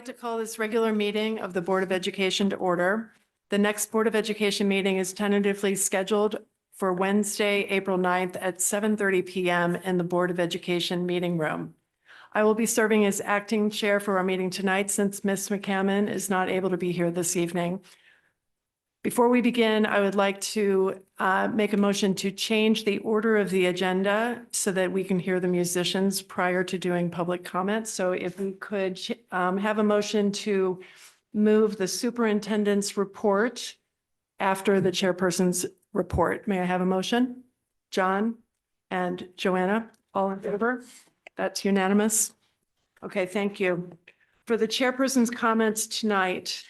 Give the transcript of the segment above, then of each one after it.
like to call this regular meeting of the Board of Education to order. The next Board of Education meeting is tentatively scheduled for Wednesday, April 9th at 7:30 p.m. in the Board of Education meeting room. I will be serving as acting chair for our meeting tonight since Ms. McCammon is not able to be here this evening. Before we begin, I would like to make a motion to change the order of the agenda so that we can hear the musicians prior to doing public comments. So if we could have a motion to move the superintendent's report after the chairperson's report. May I have a motion? John and Joanna, all in favor? That's unanimous. Okay, thank you. For the chairperson's comments tonight,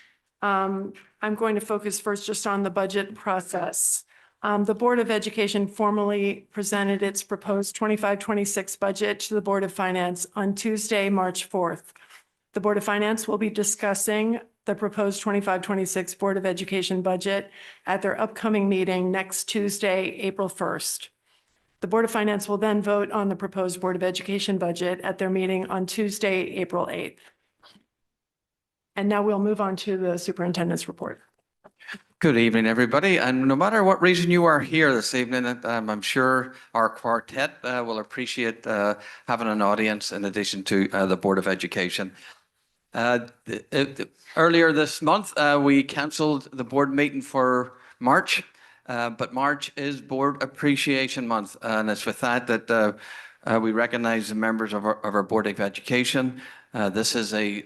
I'm going to focus first just on the budget process. The Board of Education formally presented its proposed 25-26 budget to the Board of Finance on Tuesday, March 4th. The Board of Finance will be discussing the proposed 25-26 Board of Education budget at their upcoming meeting next Tuesday, April 1st. The Board of Finance will then vote on the proposed Board of Education budget at their meeting on Tuesday, April 8th. And now we'll move on to the superintendent's report. Good evening, everybody. And no matter what reason you are here this evening, I'm sure our quartet will appreciate having an audience in addition to the Board of Education. Earlier this month, we cancelled the board meeting for March, but March is Board Appreciation Month. And it's with that we recognize the members of our Board of Education. This is a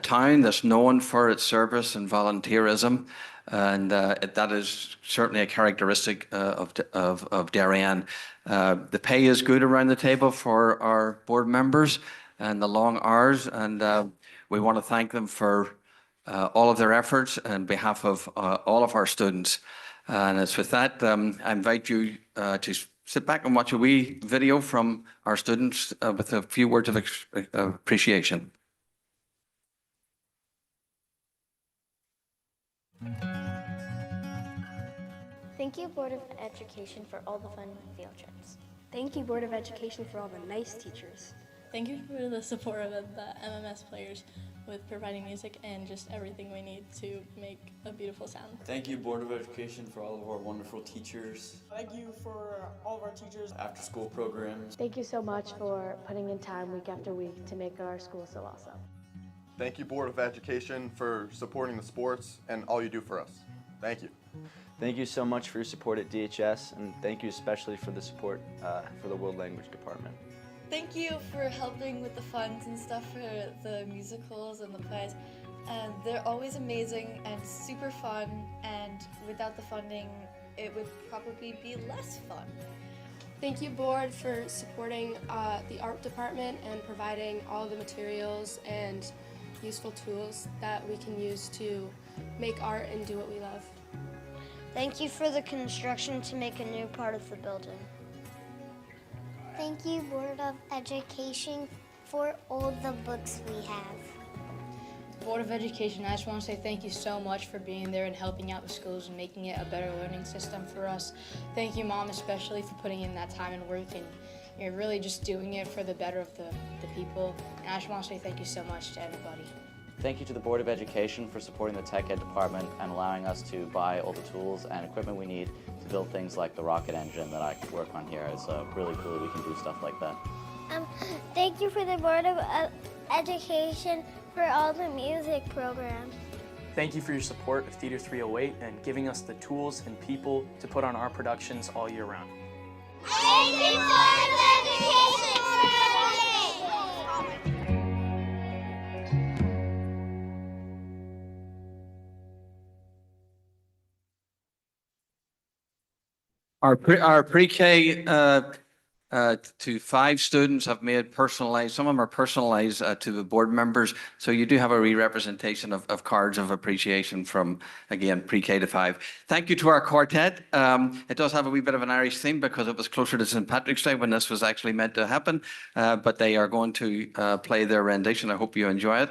town that's known for its service and volunteerism, and that is certainly a characteristic of Darien. The pay is good around the table for our board members and the long hours, and we want to thank them for all of their efforts on behalf of all of our students. And it's with that I invite you to sit back and watch a wee video from our students with a few words of appreciation. Thank you, Board of Education, for all the fun field trips. Thank you, Board of Education, for all the nice teachers. Thank you for the support of the MMS players with providing music and just everything we need to make a beautiful sound. Thank you, Board of Education, for all of our wonderful teachers. Thank you for all of our teachers. After-school programs. Thank you so much for putting in time week after week to make our school so awesome. Thank you, Board of Education, for supporting the sports and all you do for us. Thank you. Thank you so much for your support at DHS, and thank you especially for the support for the World Language Department. Thank you for helping with the funds and stuff for the musicals and the plays. And they're always amazing and super fun, and without the funding, it would probably be less fun. Thank you, Board, for supporting the art department and providing all the materials and useful tools that we can use to make art and do what we love. Thank you for the construction to make a new part of the building. Thank you, Board of Education, for all the books we have. Board of Education, I just want to say thank you so much for being there and helping out the schools and making it a better learning system for us. Thank you, Mom, especially for putting in that time and work, and you're really just doing it for the better of the people. And I just want to say thank you so much to everybody. Thank you to the Board of Education for supporting the Tech Ed Department and allowing us to buy all the tools and equipment we need to build things like the rocket engine that I work on here. It's really cool that we can do stuff like that. Thank you for the Board of Education for all the music programs. Thank you for your support of Theater 308 and giving us the tools and people to put on our productions all year round. Thank you, Board of Education, for everything. Our pre-K to 5 students have made personalized, some of them are personalized to the board members. So you do have a re-representation of cards of appreciation from, again, pre-K to 5. Thank you to our quartet. It does have a wee bit of an Irish theme because it was closer to St. Patrick's Day when this was actually meant to happen. But they are going to play their rendition. I hope you enjoy it.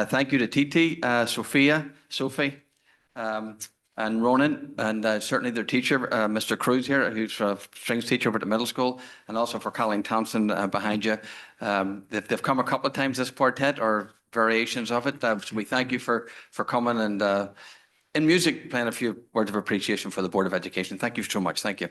Thank you to Titi, Sophie, and Ronan, and certainly their teacher, Mr. Cruz here, who's a strings teacher over at the middle school, and also for Colleen Thompson behind you. They've come a couple of times, this quartet, or variations of it. So we thank you for coming and in music, playing a few words of appreciation for the Board of Education. Thank you so much. Thank you.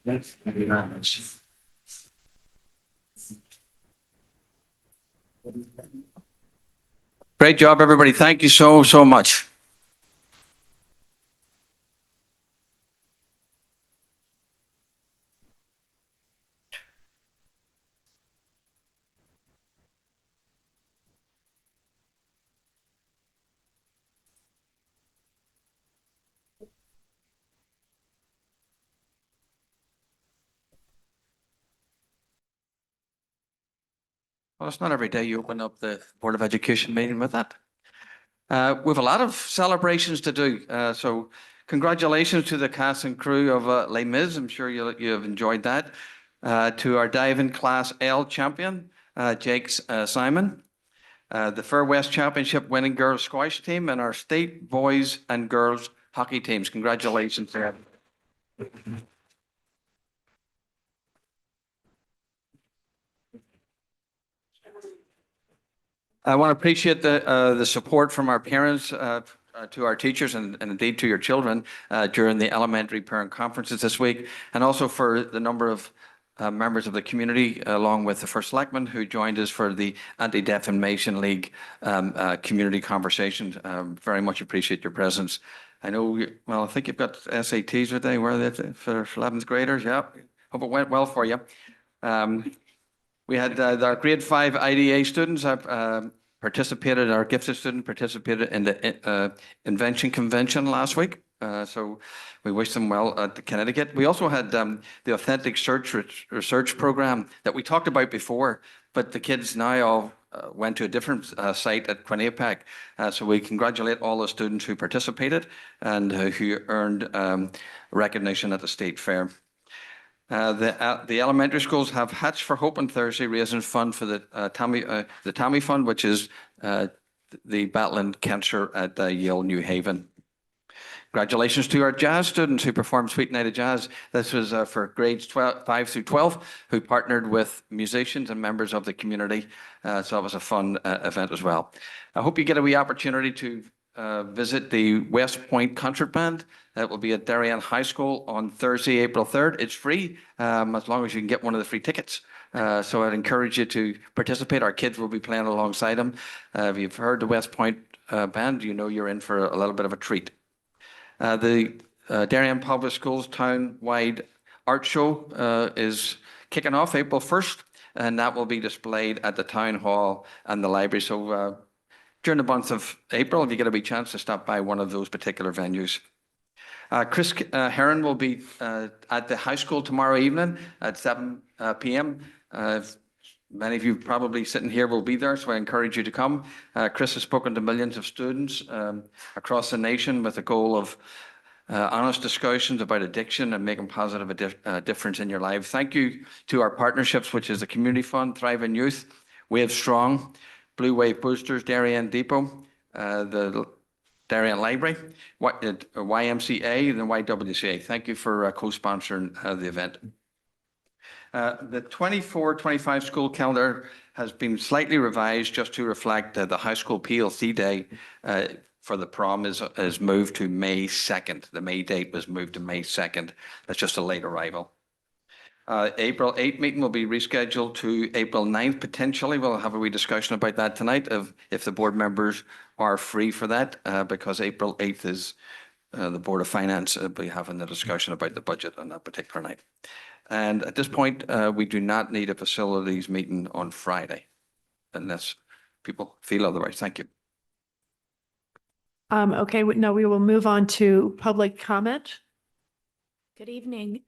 Thank you very much. Great job, everybody. Thank you so much. Well, it's not every day you open up the Board of Education meeting with that. We have a lot of celebrations to do. So congratulations to the cast and crew of Les Mis. I'm sure you have enjoyed that. To our diving class L champion, Jake Simon. The Fair West Championship winning girls squash team and our state boys and girls hockey teams. Congratulations to them. I want to appreciate the support from our parents to our teachers and indeed to your children during the elementary parent conferences this week, and also for the number of members of the community, along with the First Selectman who joined us for the Anti-Defamation League community conversation. Very much appreciate your presence. I know, well, I think you've got SATs today. Where are they for 11th graders? Yeah. Hope it went well for you. We had our grade 5 IDA students participated, our gifted student participated in the Invention Convention last week. So we wish them well at Connecticut. We also had the Authentic Search Research Program that we talked about before, but the kids now all went to a different site at Quinnipiac. So we congratulate all the students who participated and who earned recognition at the state fair. The elementary schools have Hatch for Hope on Thursday, raising fund for the Tammy Fund, which is the battling cancer at Yale New Haven. Congratulations to our jazz students who performed Sweet Night of Jazz. This was for grades 5 through 12, who partnered with musicians and members of the community. So it was a fun event as well. I hope you get a wee opportunity to visit the West Point Concert Band. That will be at Darien High School on Thursday, April 3rd. It's free, as long as you can get one of the free tickets. So I'd encourage you to participate. Our kids will be playing alongside them. If you've heard the West Point Band, you know you're in for a little bit of a treat. The Darien Public Schools Town-wide Art Show is kicking off April 1st, and that will be displayed at the Town Hall and the library. So during the month of April, if you get a wee chance to stop by one of those particular venues. Chris Heron will be at the high school tomorrow evening at 7 p.m. Many of you probably sitting here will be there, so I encourage you to come. Chris has spoken to millions of students across the nation with the goal of honest discussions about addiction and making positive difference in your life. Thank you to our partnerships, which is the Community Fund, Thriving Youth, Wave Strong, Blue Wave Boosters, Darien Depot, the Darien Library, YMCA, and the YWCA. Thank you for co-sponsoring the event. The 24-25 school calendar has been slightly revised just to reflect the high school PLC day for the prom is moved to May 2nd. The May date was moved to May 2nd. That's just a late arrival. April 8th meeting will be rescheduled to April 9th, potentially. We'll have a wee discussion about that tonight if the board members are free for that, because April 8th is the Board of Finance will be having the discussion about the budget on that particular night. And at this point, we do not need a facilities meeting on Friday unless people feel otherwise. Thank you. Okay, now we will move on to public comment. Good evening.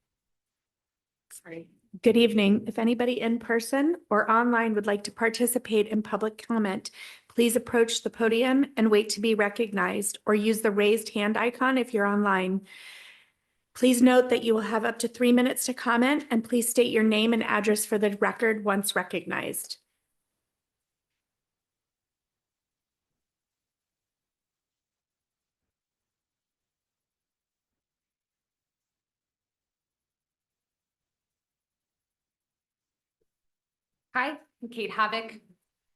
Sorry. Good evening. If anybody in person or online would like to participate in public comment, please approach the podium and wait to be recognized, or use the raised hand icon if you're online. Please note that you will have up to 3 minutes to comment, and please state your name and address for the record once recognized. Hi, I'm Kate Havoc,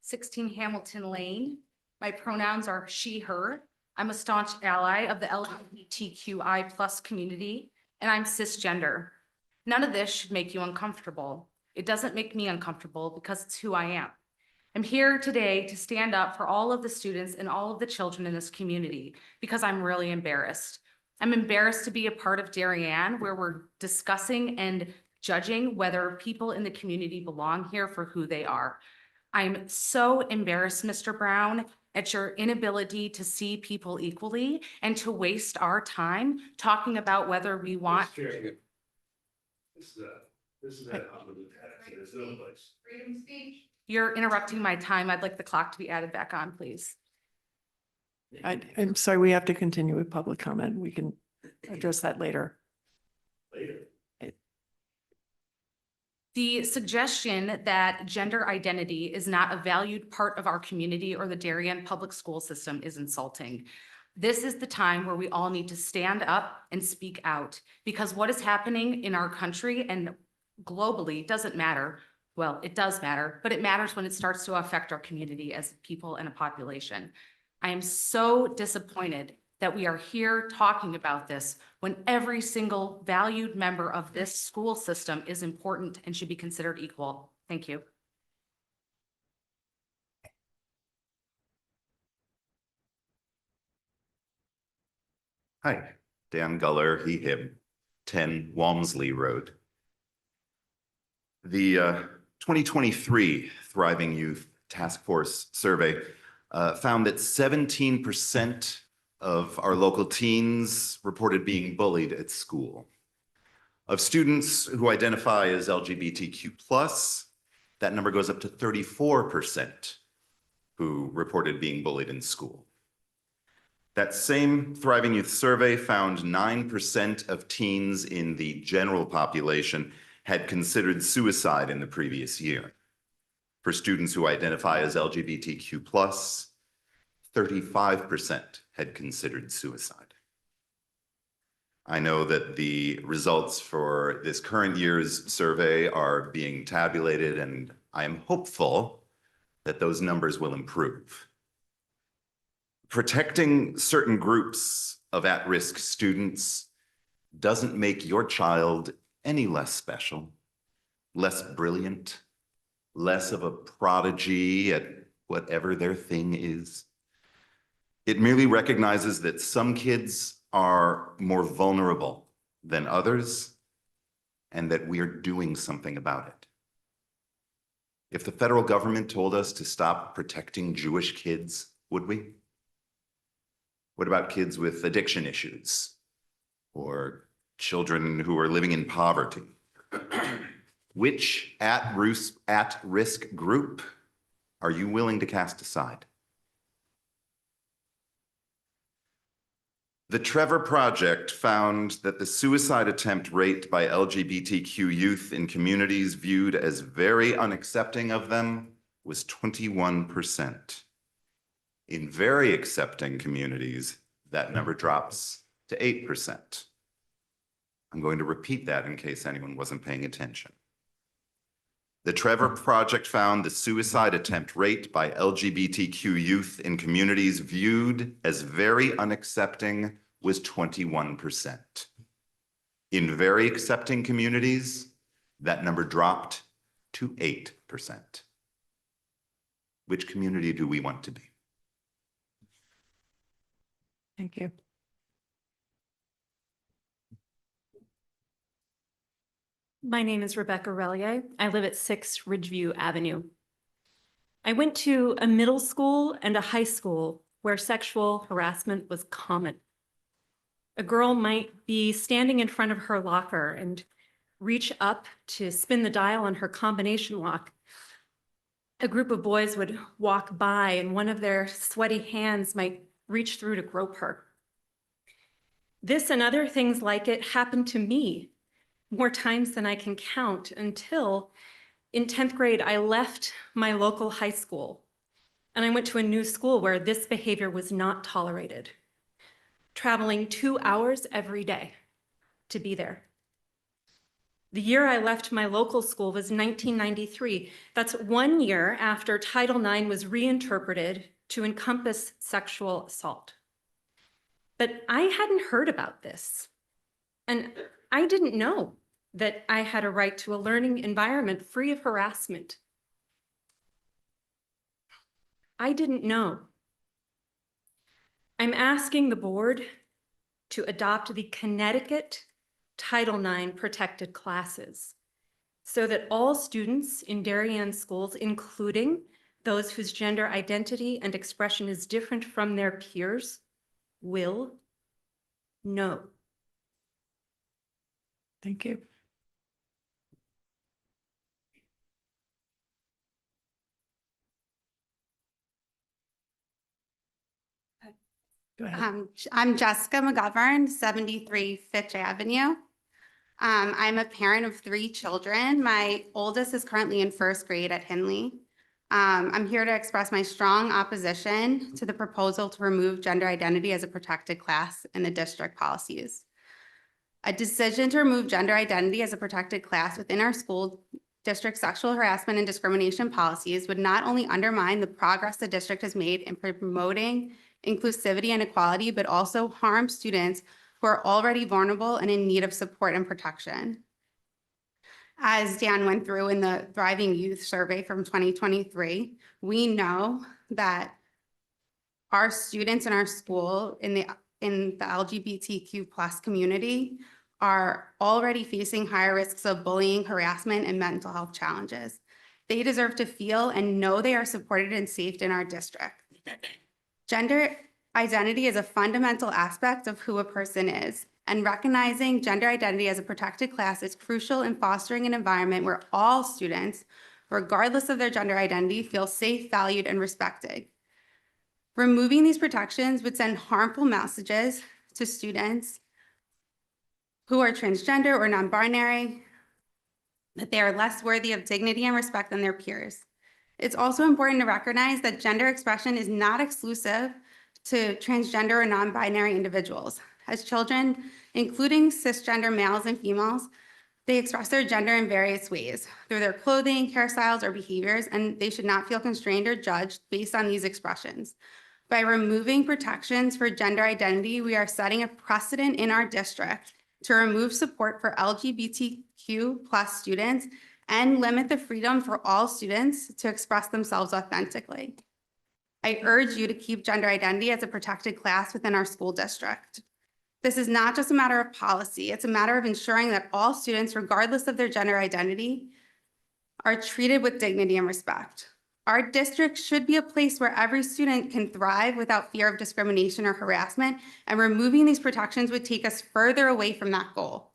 16 Hamilton Lane. My pronouns are she, her. I'm a staunch ally of the LGBTQI plus community, and I'm cisgender. None of this should make you uncomfortable. It doesn't make me uncomfortable because it's who I am. I'm here today to stand up for all of the students and all of the children in this community because I'm really embarrassed. I'm embarrassed to be a part of Darien, where we're discussing and judging whether people in the community belong here for who they are. I'm so embarrassed, Mr. Brown, at your inability to see people equally and to waste our time talking about whether we want. This is that there's no place. Freedom of speech. You're interrupting my time. I'd like the clock to be added back on, please. I'm sorry, we have to continue with public comment. We can address that later. The suggestion that gender identity is not a valued part of our community or the Darien public school system is insulting. This is the time where we all need to stand up and speak out, because what is happening in our country and globally doesn't matter. Well, it does matter, but it matters when it starts to affect our community as people and a population. I am so disappointed that we are here talking about this when every single valued member of this school system is important and should be considered equal. Thank you. Hi, Dan Guller, he, him, 10 Walmsley Road. The 2023 Thriving Youth Task Force survey found that 17% of our local teens reported being bullied at school. Of students who identify as LGBTQ+, that number goes up to 34% who reported being bullied in school. That same Thriving Youth survey found 9% of teens in the general population had considered suicide in the previous year. For students who identify as LGBTQ+, 35% had considered suicide. I know that the results for this current year's survey are being tabulated, and I am hopeful that those numbers will improve. Protecting certain groups of at-risk students doesn't make your child any less special, less brilliant, less of a prodigy at whatever their thing is. It merely recognizes that some kids are more vulnerable than others, and that we are doing something about it. If the federal government told us to stop protecting Jewish kids, would we? What about kids with addiction issues or children who are living in poverty? Which at-risk group are you willing to cast aside? The Trevor Project found that the suicide attempt rate by LGBTQ youth in communities viewed as very unaccepting of them was 21%. In very accepting communities, that number drops to 8%. I'm going to repeat that in case anyone wasn't paying attention. The Trevor Project found the suicide attempt rate by LGBTQ youth in communities viewed as very unaccepting was 21%. In very accepting communities, that number dropped to 8%. Which community do we want to be? Thank you. My name is Rebecca Relier. I live at 6 Ridgeview Avenue. I went to a middle school and a high school where sexual harassment was common. A girl might be standing in front of her locker and reach up to spin the dial on her combination lock. A group of boys would walk by and one of their sweaty hands might reach through to grope her. This and other things like it happened to me more times than I can count until in 10th grade, I left my local high school and I went to a new school where this behavior was not tolerated, traveling 2 hours every day to be there. The year I left my local school was 1993. That's 1 year after Title IX was reinterpreted to encompass sexual assault. But I hadn't heard about this, and I didn't know that I had a right to a learning environment free of harassment. I didn't know. I'm asking the board to adopt the Connecticut Title IX protected classes so that all students in Darien schools, including those whose gender identity and expression is different from their peers, will know. Thank you. Go ahead. I'm Jessica McGovern, 73 Fitch Avenue. I'm a parent of 3 children. My oldest is currently in 1st grade at Henley. I'm here to express my strong opposition to the proposal to remove gender identity as a protected class in the district policies. A decision to remove gender identity as a protected class within our school district sexual harassment and discrimination policies would not only undermine the progress the district has made in promoting inclusivity and equality, but also harm students who are already vulnerable and in need of support and protection. As Dan went through in the Thriving Youth survey from 2023, we know that our students in our school in the LGBTQ+ community are already facing higher risks of bullying, harassment, and mental health challenges. They deserve to feel and know they are supported and safe in our district. Gender Identity is a fundamental aspect of who a person is, and recognizing gender identity as a protected class is crucial in fostering an environment where all students, regardless of their gender identity, feel safe, valued, and respected. Removing these protections would send harmful messages to students who are transgender or non-binary, that they are less worthy of dignity and respect than their peers. It's also important to recognize that gender expression is not exclusive to transgender or non-binary individuals. As children, including cisgender males and females, they express their gender in various ways, through their clothing, hairstyles, or behaviors, and they should not feel constrained or judged based on these expressions. By removing protections for gender identity, we are setting a precedent in our district to remove support for LGBTQ+ students and limit the freedom for all students to express themselves authentically. I urge you to keep gender identity as a protected class within our school district. This is not just a matter of policy, it's a matter of ensuring that all students, regardless of their gender identity, are treated with dignity and respect. Our district should be a place where every student can thrive without fear of discrimination or harassment, and removing these protections would take us further away from that goal.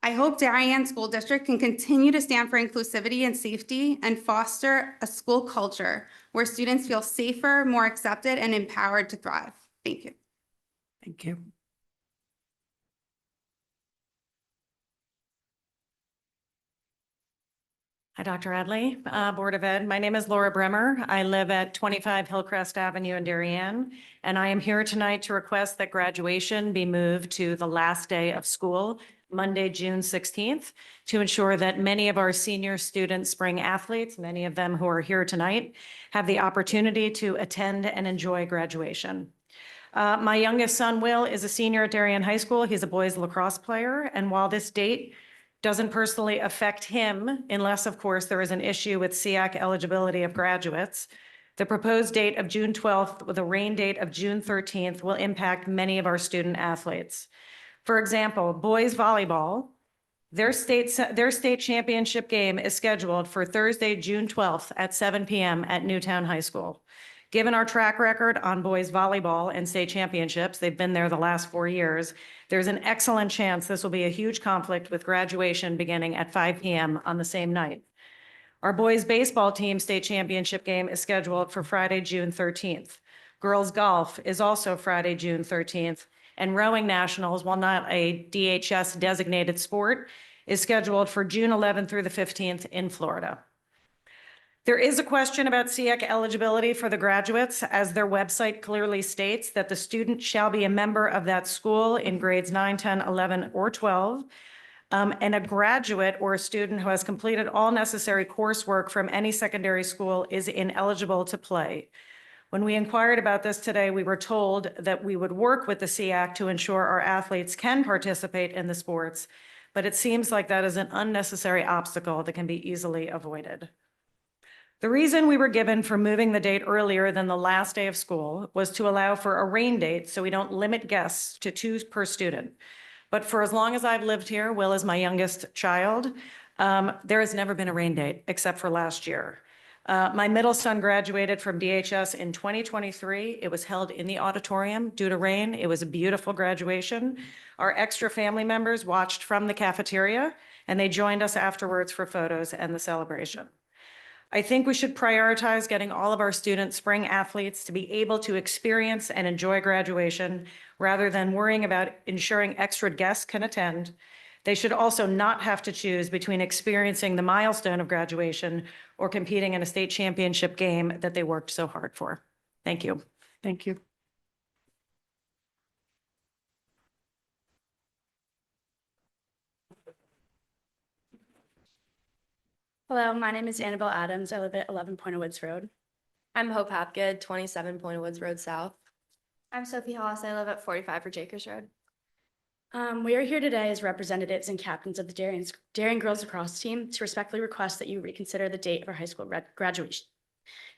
I hope Darien School District can continue to stand for inclusivity and safety and foster a school culture where students feel safer, more accepted, and empowered to thrive. Thank you. Thank you. Hi, Dr. Adley, Board of Ed. My name is Laura Bremer. I live at 25 Hillcrest Avenue in Darien, and I am here tonight to request that graduation be moved to the last day of school, Monday, June 16th, to ensure that many of our senior student spring athletes, many of them who are here tonight, have the opportunity to attend and enjoy graduation. My youngest son, Will, is a senior at Darien High School. He's a boys lacrosse player, and while this date doesn't personally affect him, unless, of course, there is an issue with SEAC eligibility of graduates, the proposed date of June 12th with a rain date of June 13th will impact many of our student athletes. For example, boys volleyball, their state championship game is scheduled for Thursday, June 12th at 7 p.m. at Newtown High School. Given our track record on boys volleyball and state championships, they've been there the last 4 years, there's an excellent chance this will be a huge conflict with graduation beginning at 5 p.m. on the same night. Our boys baseball team state championship game is scheduled for Friday, June 13th. Girls golf is also Friday, June 13th. And rowing nationals, while not a DHS designated sport, is scheduled for June 11th through the 15th in Florida. There is a question about SEAC eligibility for the graduates, as their website clearly states that the student shall be a member of that school in grades 9, 10, 11, or 12, and a graduate or a student who has completed all necessary coursework from any secondary school is ineligible to play. When we inquired about this today, we were told that we would work with the SEAC to ensure our athletes can participate in the sports, but it seems like that is an unnecessary obstacle that can be easily avoided. The reason we were given for moving the date earlier than the last day of school was to allow for a rain date so we don't limit guests to 2 per student. But for as long as I've lived here, Will is my youngest child, there has never been a rain date except for last year. My middle son graduated from DHS in 2023. It was held in the auditorium due to rain. It was a beautiful graduation. Our extra family members watched from the cafeteria, and they joined us afterwards for photos and the celebration. I think we should prioritize getting all of our student spring athletes to be able to experience and enjoy graduation rather than worrying about ensuring extra guests can attend. They should also not have to choose between experiencing the milestone of graduation or competing in a state championship game that they worked so hard for. Thank you. Thank you. Hello, my name is Annabelle Adams. I live at 11 Point of Woods Road. I'm Hope Hapgood, 27 Point of Woods Road South. I'm Sophie Haas. I live at 45 Jakers Road. We are here today as representatives and captains of the Darien Girls Lacrosse team to respectfully request that you reconsider the date of our high school graduation.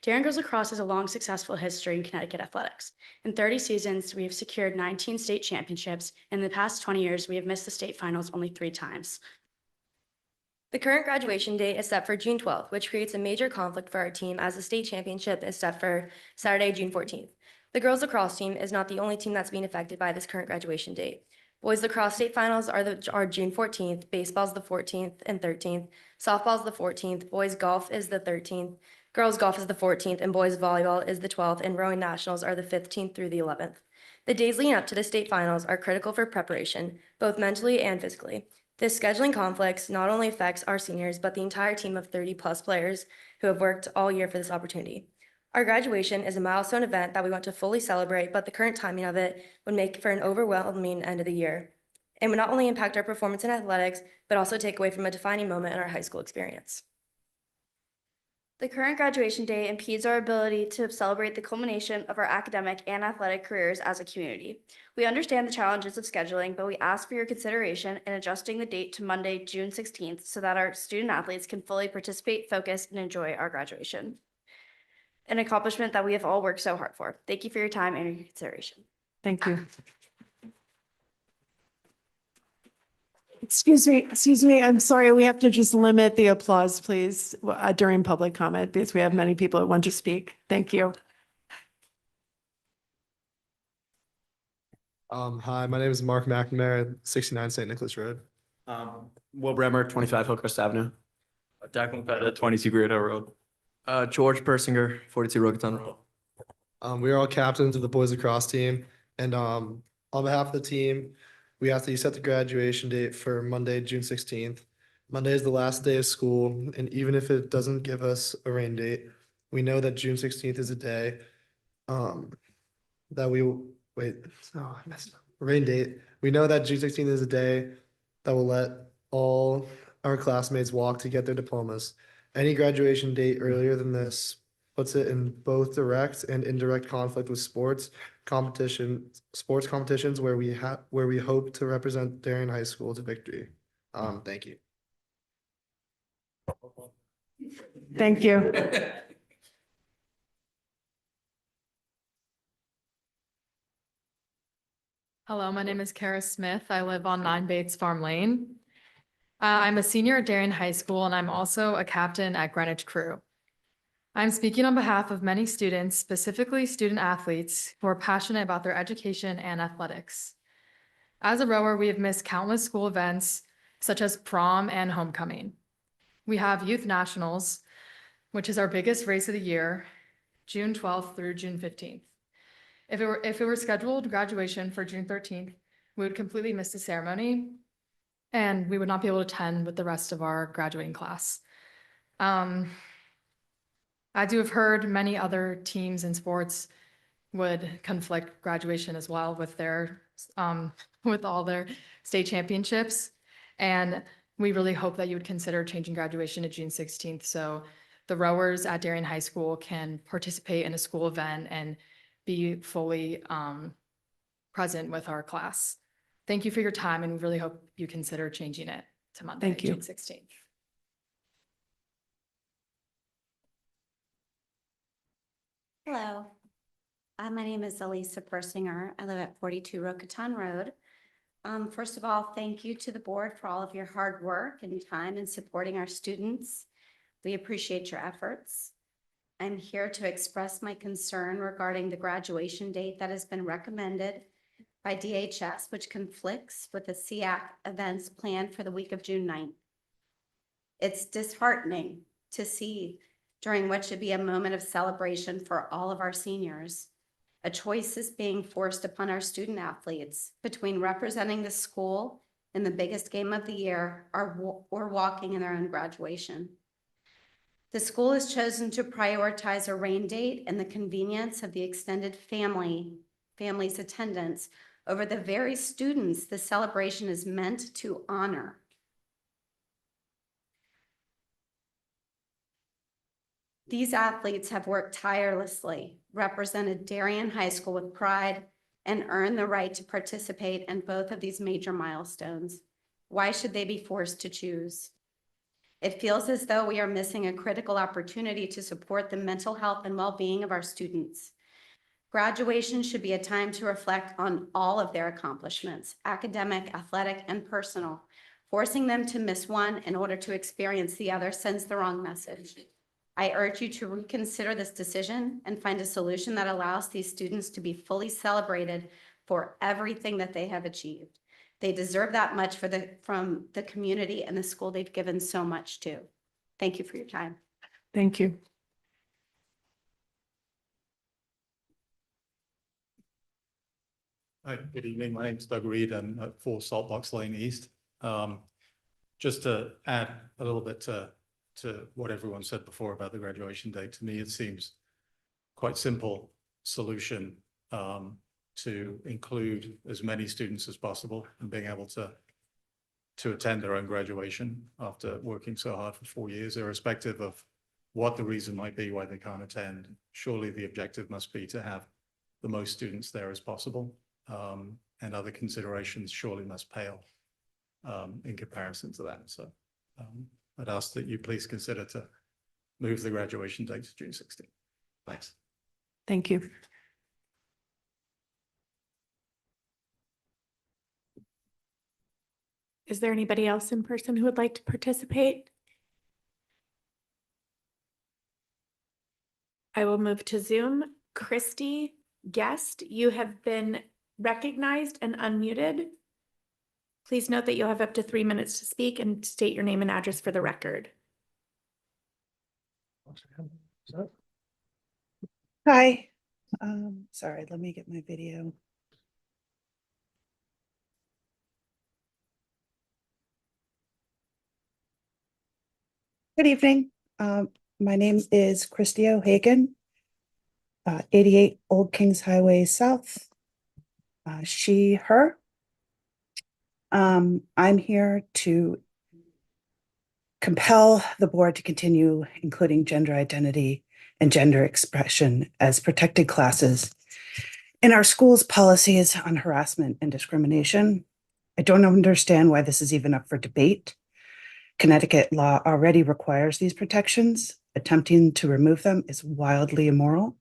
Darien Girls Lacrosse has a long, successful history in Connecticut athletics. In 30 seasons, we have secured 19 state championships. In the past 20 years, we have missed the state finals only 3 times. The current graduation date is set for June 12th, which creates a major conflict for our team as the state championship is set for Saturday, June 14th. The girls lacrosse team is not the only team that's being affected by this current graduation date. Boys lacrosse state finals are June 14th, baseball's the 14th and 13th, softball's the 14th, boys golf is the 13th, girls golf is the 14th, and boys volleyball is the 12th, and rowing nationals are the 15th through the 11th. The days leading up to the state finals are critical for preparation, both mentally and physically. This scheduling conflicts not only affects our seniors, but the entire team of 30+ players who have worked all year for this opportunity. Our graduation is a milestone event that we want to fully celebrate, but the current timing of it would make for an overwhelming end of the year. It would not only impact our performance in athletics, but also take away from a defining moment in our high school experience. The current graduation day impedes our ability to celebrate the culmination of our academic and athletic careers as a community. We understand the challenges of scheduling, but we ask for your consideration in adjusting the date to Monday, June 16th, so that our student athletes can fully participate, focus, and enjoy our graduation. An accomplishment that we have all worked so hard for. Thank you for your time and your consideration. Thank you. Excuse me, I'm sorry, we have to just limit the applause, please, during public comment, because we have many people that want to speak. Thank you. Hi, my name is Mark McNamara, 69 St. Nicholas Road. Will Bremer, 25 Hillcrest Avenue. Declan Petta, 22 Great Hill Road. George Persinger, 42 Rogaton Road. We are all captains of the boys lacrosse team, and on behalf of the team, we ask that you set the graduation date for Monday, June 16th. Monday is the last day of school, and even if it doesn't give us a rain date, we know that June 16th is a day that we wait. Oh, I messed up. Rain date. We know that June 16th is a day that will let all our classmates walk to get their diplomas. Any graduation date earlier than this puts it in both direct and indirect conflict with sports competitions where we hope to represent Darien High School to victory. Thank you. Thank you. Hello, my name is Kara Smith. I live on 9 Bates Farm Lane. I'm a senior at Darien High School, and I'm also a captain at Greenwich Crew. I'm speaking on behalf of many students, specifically student athletes, who are passionate about their education and athletics. As a rower, we have missed countless school events, such as prom and homecoming. We have Youth Nationals, which is our biggest race of the year, June 12th through June 15th. If it were scheduled graduation for June 13th, we would completely miss the ceremony, and we would not be able to attend with the rest of our graduating class. As you have heard, many other teams in sports would conflict graduation as well with their with all their state championships. And we really hope that you would consider changing graduation to June 16th so the rowers at Darien High School can participate in a school event and be fully present with our class. Thank you for your time, and we really hope you consider changing it to Monday, Thank you. June 16th. Hello, my name is Elisa Persinger. I live at 42 Rocaton Road. First of all, thank you to the board for all of your hard work and time in supporting our students. We appreciate your efforts. I'm here to express my concern regarding the graduation date that has been recommended by DHS, which conflicts with the SEAC events planned for the week of June 9th. It's disheartening to see during what should be a moment of celebration for all of our seniors. A choice is being forced upon our student athletes between representing the school in the biggest game of the year or walking in their own graduation. The school has chosen to prioritize a rain date and the convenience of the extended family's attendance over the very students the celebration is meant to honor. These athletes have worked tirelessly, represented Darien High School with pride, and earned the right to participate in both of these major milestones. Why should they be forced to choose? It feels as though we are missing a critical opportunity to support the mental health and well-being of our students. Graduation should be a time to reflect on all of their accomplishments, academic, athletic, and personal. Forcing them to miss one in order to experience the other sends the wrong message. I urge you to reconsider this decision and find a solution that allows these students to be fully celebrated for everything that they have achieved. They deserve that much from the community and the school they've given so much to. Thank you for your time. Thank you. Hi, good evening. My name's Doug Reed. I'm at 4 Saltbox Lane East. Just to add a little bit to what everyone said before about the graduation date, to me, it seems quite simple solution to include as many students as possible and being able to attend their own graduation after working so hard for 4 years, irrespective of what the reason might be why they can't attend. Surely the objective must be to have the most students there as possible. And other considerations surely must pale in comparison to that. So I'd ask that you please consider to move the graduation date to June 16th. Thanks. Thank you. Is there anybody else in person who would like to participate? I will move to Zoom. Christy Guest, you have been recognized and unmuted. Please note that you'll have up to 3 minutes to speak and state your name and address for the record. Hi. Sorry, let me get my video. Good evening. My name is Christy O'Hagan, 88 Old Kings Highway South. She, her. I'm here to compel the board to continue including gender identity and gender expression as protected classes in our schools' policies on harassment and discrimination. I don't understand why this is even up for debate. Connecticut law already requires these protections. Attempting to remove them is wildly immoral.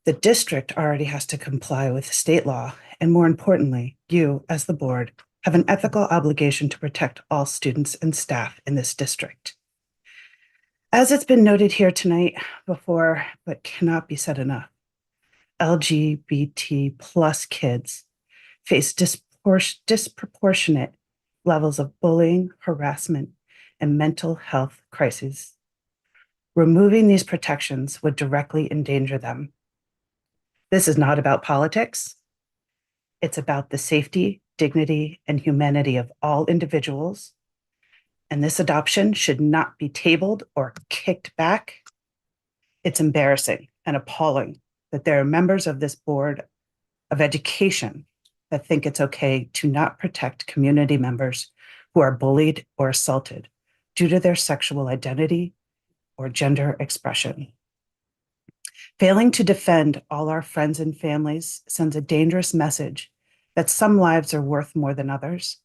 The district already has to comply with state law, and more importantly, you, as the board, have an ethical obligation to protect all students and staff in this district. As it's been noted here tonight before, but cannot be said enough, LGBT plus kids face disproportionate levels of bullying, harassment, and mental health crises. Removing these protections would directly endanger them. This is not about politics. It's about the safety, dignity, and humanity of all individuals. And this adoption should not be tabled or kicked back. It's embarrassing and appalling that there are members of this Board of Education that think it's okay to not protect community members who are bullied or assaulted due to their sexual identity or gender expression. Failing to defend all our friends and families sends a dangerous message that some lives are worth more than others.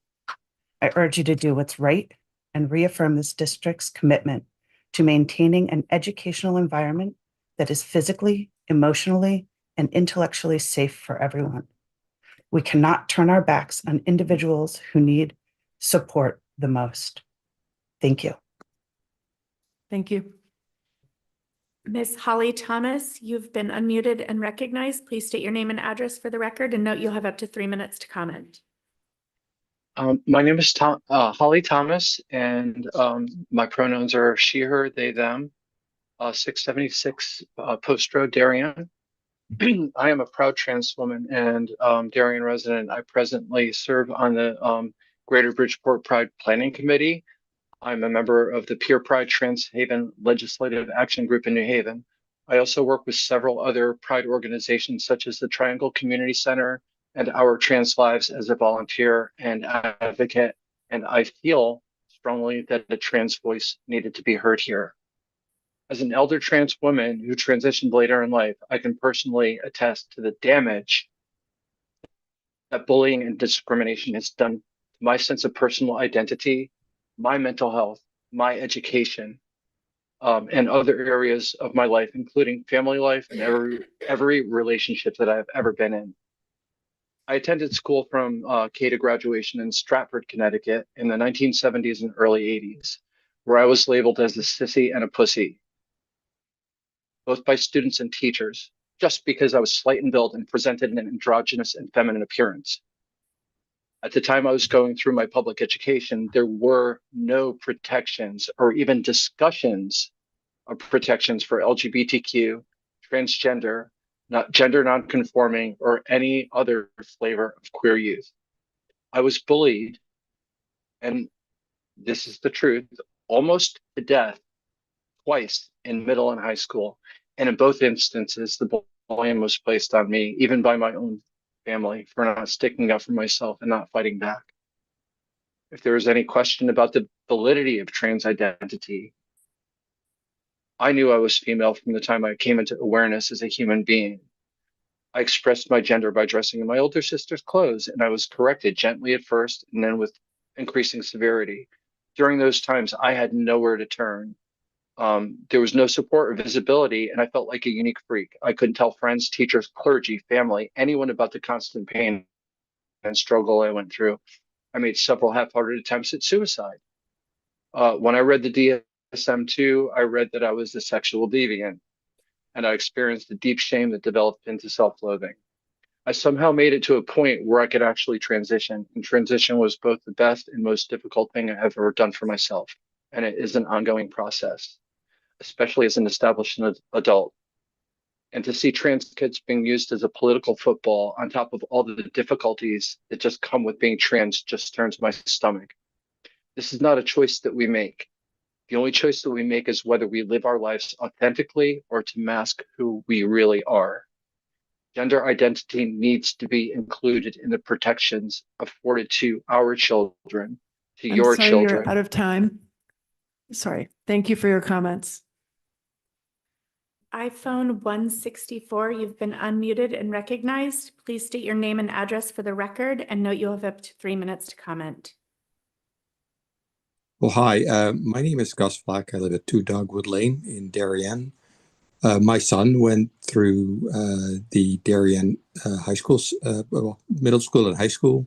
I urge you to do what's right and reaffirm this district's commitment to maintaining an educational environment that is physically, emotionally, and intellectually safe for everyone. We cannot turn our backs on individuals who need support the most. Thank you. Thank you. Ms. Holly Thomas, you've been unmuted and recognized. Please state your name and address for the record, and note you'll have up to 3 minutes to comment. My name is Holly Thomas, and my pronouns are she, her, they, them. 676 Post Road, Darien. I am a proud trans woman and Darien resident. I presently serve on the Greater Bridgeport Pride Planning Committee. I'm a member of the Peer Pride Trans Haven Legislative Action Group in New Haven. I also work with several other Pride organizations such as the Triangle Community Center and Our Trans Lives as a volunteer and advocate. And I feel strongly that the trans voice needed to be heard here. As an elder trans woman who transitioned later in life, I can personally attest to the damage that bullying and discrimination has done to my sense of personal identity, my mental health, my education, and other areas of my life, including family life and every relationship that I've ever been in. I attended school from K to graduation in Stratford, Connecticut in the 1970s and early 80s, where I was labeled as a sissy and a pussy. both by students and teachers, just because I was slight in build and presented an androgynous and feminine appearance. At the time I was going through my public education, there were no protections or even discussions of protections for LGBTQ, transgender, not gender nonconforming, or any other flavor of queer youth. I was bullied, and this is the truth, almost to death twice in middle and high school. And in both instances, the blame was placed on me, even by my own family, for not sticking up for myself and not fighting back. If there was any question about the validity of trans identity, I knew I was female from the time I came into awareness as a human being. I expressed my gender by dressing in my older sister's clothes, and I was corrected gently at first and then with increasing severity. During those times, I had nowhere to turn. There was no support or visibility, and I felt like a unique freak. I couldn't tell friends, teachers, clergy, family, anyone about the constant pain and struggle I went through. I made several half-hearted attempts at suicide. When I read the DSM-2, I read that I was a sexual deviant, and I experienced a deep shame that developed into self-loathing. I somehow made it to a point where I could actually transition, and transition was both the best and most difficult thing I've ever done for myself, and it is an ongoing process, especially as an established adult. And to see trans kids being used as a political football on top of all the difficulties that just come with being trans just turns my stomach. This is not a choice that we make. The only choice that we make is whether we live our lives authentically or to mask who we really are. Gender identity needs to be included in the protections afforded to our children, to I'm your sorry, children. you're out of time. Sorry. Thank you for your comments. iPhone 164, you've been unmuted and recognized. Please state your name and address for the record and note you'll have up to 3 minutes to comment. Well, hi, my name is Gus Black. I live at 2 Dogwood Lane in Darien. My son went through the Darien high schools, middle school and high school.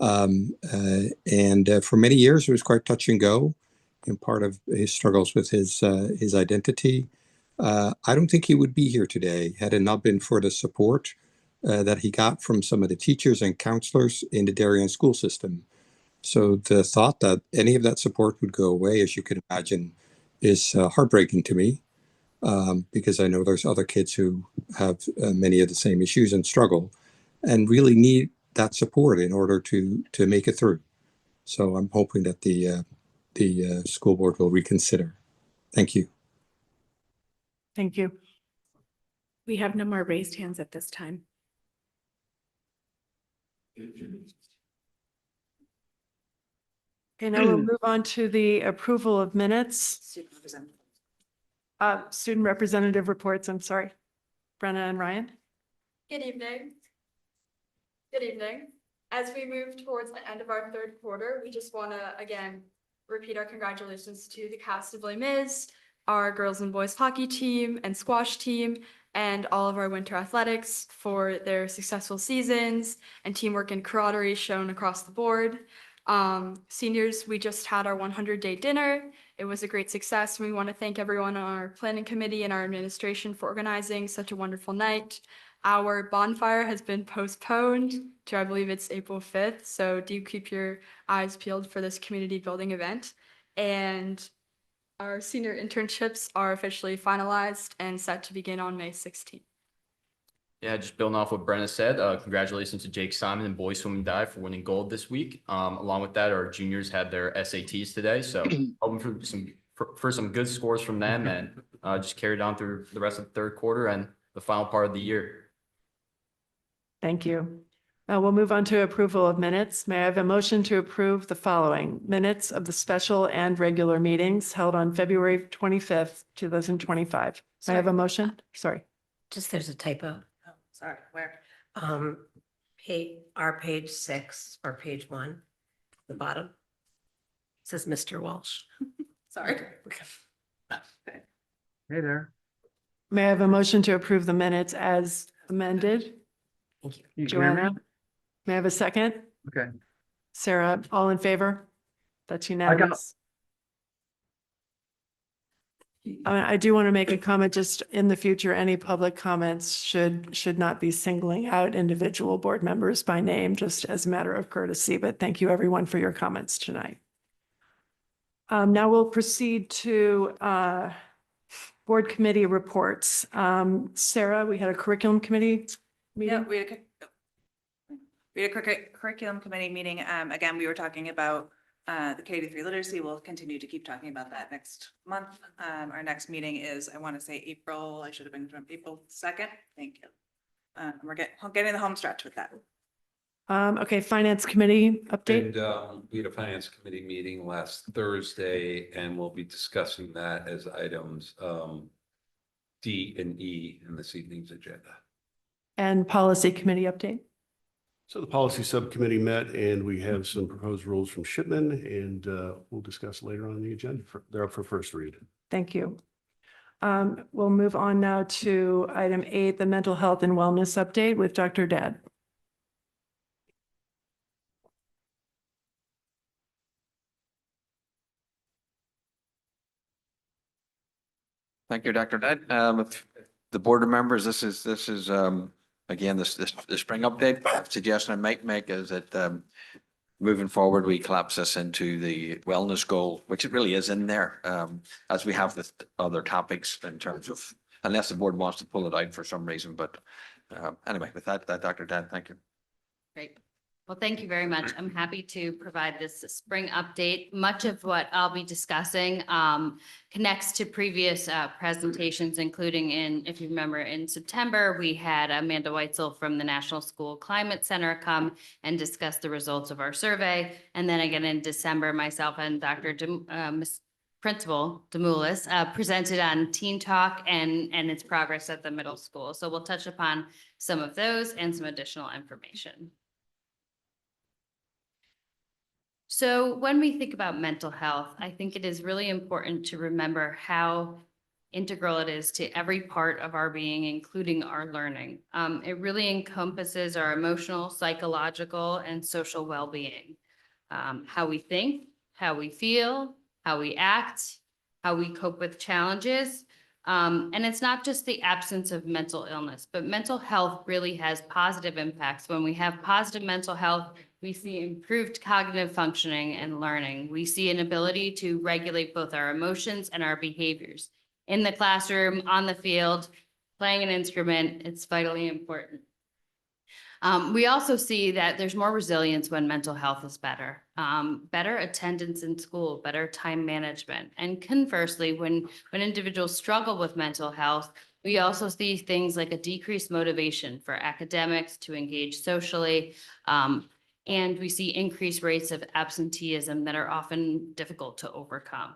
And for many years, it was quite touch and go in part of his struggles with his identity. I don't think he would be here today had it not been for the support that he got from some of the teachers and counselors in the Darien school system. So the thought that any of that support would go away, as you can imagine, is heartbreaking to me, because I know there's other kids who have many of the same issues and struggle and really need that support in order to make it through. So I'm hoping that the school board will reconsider. Thank you. Thank you. We have no more raised hands at this time. Okay, now we'll move on to the approval of minutes. Student representative reports, I'm sorry. Brenna and Ryan. Good evening. Good evening. As we move towards the end of our third quarter, we just want to, again, repeat our congratulations to the cast of Les Mis, our girls and boys hockey team and squash team, and all of our winter athletics for their successful seasons and teamwork and camaraderie shown across the board. Seniors, we just had our 100-day dinner. It was a great success. We want to thank everyone on our planning committee and our administration for organizing such a wonderful night. Our bonfire has been postponed to, I believe it's April 5th. So do keep your eyes peeled for this community building event. And our senior internships are officially finalized and set to begin on May 16th. Yeah, just building off what Brenna said, congratulations to Jake Simon and boys swim and dive for winning gold this week. Along with that, our juniors had their SATs today, so hoping for some good scores from them and just carried on through the rest of the third quarter and the final part of the year. Thank you. We'll move on to approval of minutes. May I have a motion to approve the following minutes of the special and regular meetings held on February 25th, 2025. May I have a motion? Sorry. Just there's a typo. Oh, sorry, where? Page 6 or page 1, the bottom. It says Mr. Walsh. Sorry. Hey there. May I have a motion to approve the minutes as amended? Thank you. You can hear me? Joanna, may I have a second? Okay. Sarah, all in favor? That's unanimous. I do want to make a comment, just in the future, any public comments should not be singling out individual board members by name, just as a matter of courtesy, but thank you everyone for your comments tonight. Now we'll proceed to board committee reports. Sarah, we had a curriculum committee Yeah, meeting. we had a curriculum committee meeting. Again, we were talking about the K-3 literacy. We'll continue to keep talking about that next month. Our next meeting is, I want to say April, I should have been from April 2nd. Thank you. We're getting the home stretch with that. Okay, finance committee update. And we had a finance committee meeting last Thursday, and we'll be discussing that as items D and E in this evening's agenda. And policy committee update. So the policy subcommittee met and we have some proposed rules from Shipman, and we'll discuss later on the agenda. They're up for first read. Thank you. We'll move on now to item 8, the mental health and wellness update with Dr. Dad. Thank you, Dr. Dent. If the board members, this is again, this spring update. Suggestion I might make is that moving forward, we collapse this into the wellness goal, which it really is in there, as we have with other topics in terms of, unless the board wants to pull it out for some reason. But anyway, with that, Dr. Dent, thank you. Great. Well, thank you very much. I'm happy to provide this spring update. Much of what I'll be discussing connects to previous presentations, including if you remember, in September, we had Amanda Weitzel from the National School Climate Center come and discuss the results of our survey. And then again in December, myself and Dr. Principal Demoulas presented on Teen Talk and its progress at the middle school. So we'll touch upon some of those and some additional information. So when we think about mental health, I think it is really important to remember how integral it is to every part of our being, including our learning. It really encompasses our emotional, psychological, and social well-being. How we think, how we feel, how we act, how we cope with challenges. And it's not just the absence of mental illness, but mental health really has positive impacts. When we have positive mental health, we see improved cognitive functioning and learning. We see an ability to regulate both our emotions and our behaviors. In the classroom, on the field, playing an instrument, it's vitally important. We also see that there's more resilience when mental health is better. Better attendance in school, better time management. And conversely, when individuals struggle with mental health, we also see things like a decreased motivation for academics to engage socially. And we see increased rates of absenteeism that are often difficult to overcome.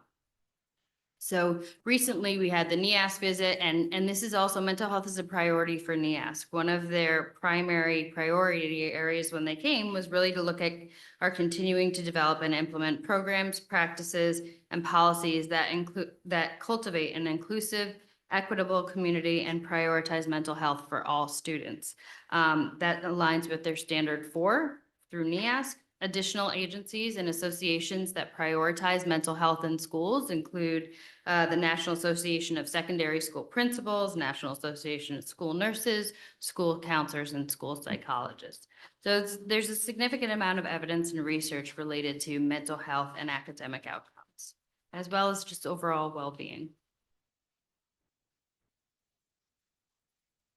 So recently we had the NEASC visit, and this is also, mental health is a priority for NEASC. One of their primary priority areas when they came was really to look at our continuing to develop and implement programs, practices, and policies that cultivate an inclusive, equitable community and prioritize mental health for all students. That aligns with their standard 4 through NEASC. Additional agencies and associations that prioritize mental health in schools include the National Association of Secondary School Principals, National Association of School Nurses, school counselors, and school psychologists. So there's a significant amount of evidence and research related to mental health and academic outcomes, as well as just overall well-being.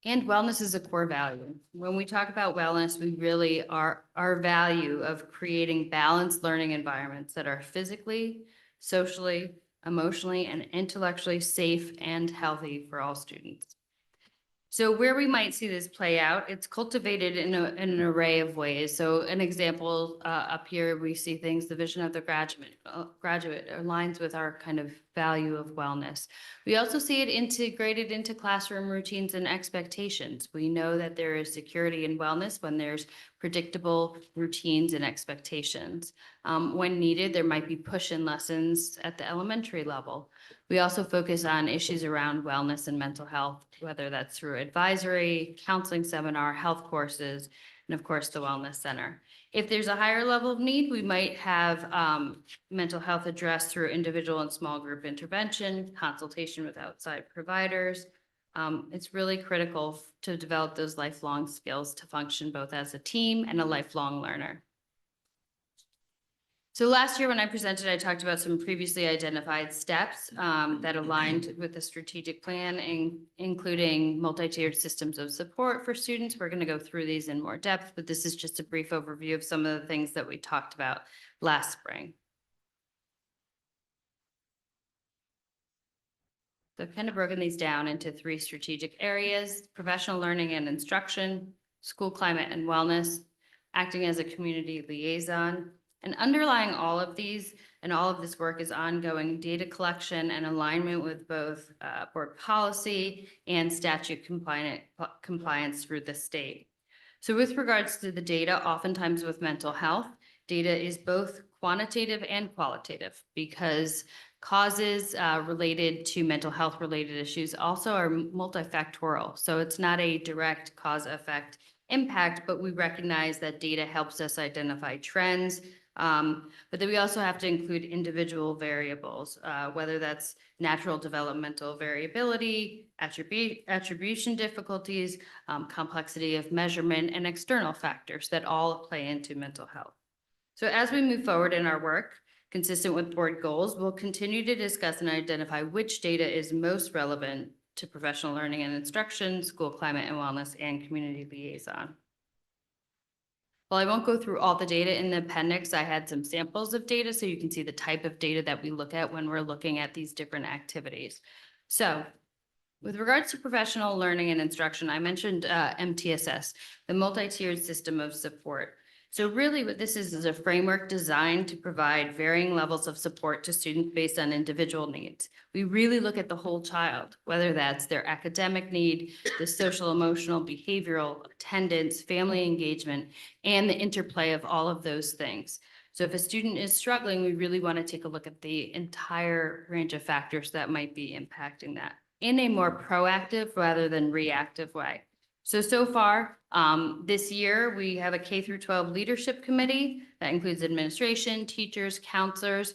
And wellness is a core value. When we talk about wellness, we really are our value of creating balanced learning environments that are physically, socially, emotionally, and intellectually safe and healthy for all students. So where we might see this play out, it's cultivated in an array of ways. So an example up here, we see things, the vision of the graduate aligns with our kind of value of wellness. We also see it integrated into classroom routines and expectations. We know that there is security in wellness when there's predictable routines and expectations. When needed, there might be push-in lessons at the elementary level. We also focus on issues around wellness and mental health, whether that's through advisory, counseling seminar, health courses, and of course, the Wellness Center. If there's a higher level of need, we might have mental health addressed through individual and small group intervention, consultation with outside providers. It's really critical to develop those lifelong skills to function both as a team and a lifelong learner. So last year when I presented, I talked about some previously identified steps that aligned with the strategic plan, including multi-tiered systems of support for students. We're going to go through these in more depth, but this is just a brief overview of some of the things that we talked about last spring. So I've kind of broken these down into 3 strategic areas: professional learning and instruction, school climate and wellness, acting as a community liaison. And underlying all of these and all of this work is ongoing data collection and alignment with both board policy and statute compliance through the state. So with regards to the data, oftentimes with mental health, data is both quantitative and qualitative because causes related to mental health related issues also are multifactorial. So it's not a direct cause effect impact, but we recognize that data helps us identify trends. But then we also have to include individual variables, whether that's natural developmental variability, attribution difficulties, complexity of measurement, and external factors that all play into mental health. So as we move forward in our work, consistent with board goals, we'll continue to discuss and identify which data is most relevant to professional learning and instruction, school climate and wellness, and community liaison. While I won't go through all the data in the appendix, I had some samples of data so you can see the type of data that we look at when we're looking at these different activities. So with regards to professional learning and instruction, I mentioned MTSS, the multi-tiered system of support. So really what this is a framework designed to provide varying levels of support to students based on individual needs. We really look at the whole child, whether that's their academic need, the social, emotional, behavioral, attendance, family engagement, and the interplay of all of those things. So if a student is struggling, we really want to take a look at the entire range of factors that might be impacting that in a more proactive rather than reactive way. So far, this year, we have a K through 12 leadership committee that includes administration, teachers, counselors,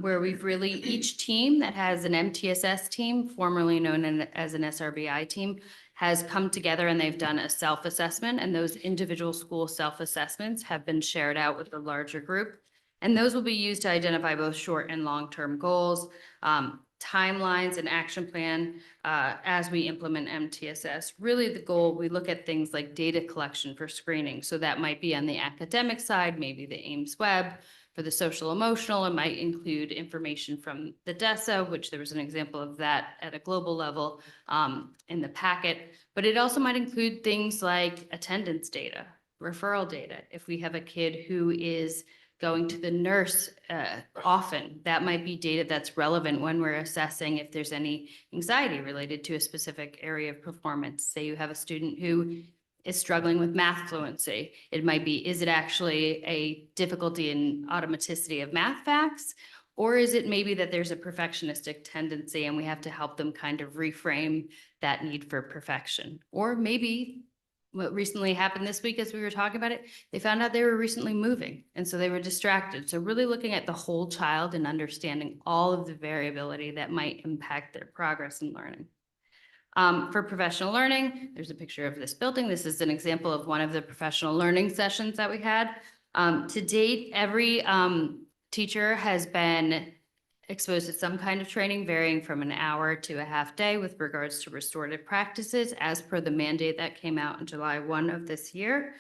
where we've really, each team that has an MTSS team, formerly known as an SRBI team, has come together and they've done a self-assessment, and those individual school self-assessments have been shared out with the larger group. And those will be used to identify both short and long-term goals, timelines and action plan as we implement MTSS. Really the goal, we look at things like data collection for screening. So that might be on the academic side, maybe the Ames Web. For the social emotional, it might include information from the DESA, which there was an example of that at a global level in the packet. But it also might include things like attendance data, referral data. If we have a kid who is going to the nurse often, that might be data that's relevant when we're assessing if there's any anxiety related to a specific area of performance. Say you have a student who is struggling with math fluency. It might be, is it actually a difficulty in automaticity of math facts? Or is it maybe that there's a perfectionistic tendency and we have to help them kind of reframe that need for perfection? Or maybe what recently happened this week as we were talking about it, they found out they were recently moving and so they were distracted. So really looking at the whole child and understanding all of the variability that might impact their progress in learning. For professional learning, there's a picture of this building. This is an example of one of the professional learning sessions that we had. To date, every teacher has been exposed to some kind of training varying from an hour to a half day with regards to restorative practices as per the mandate that came out in July 1 of this year.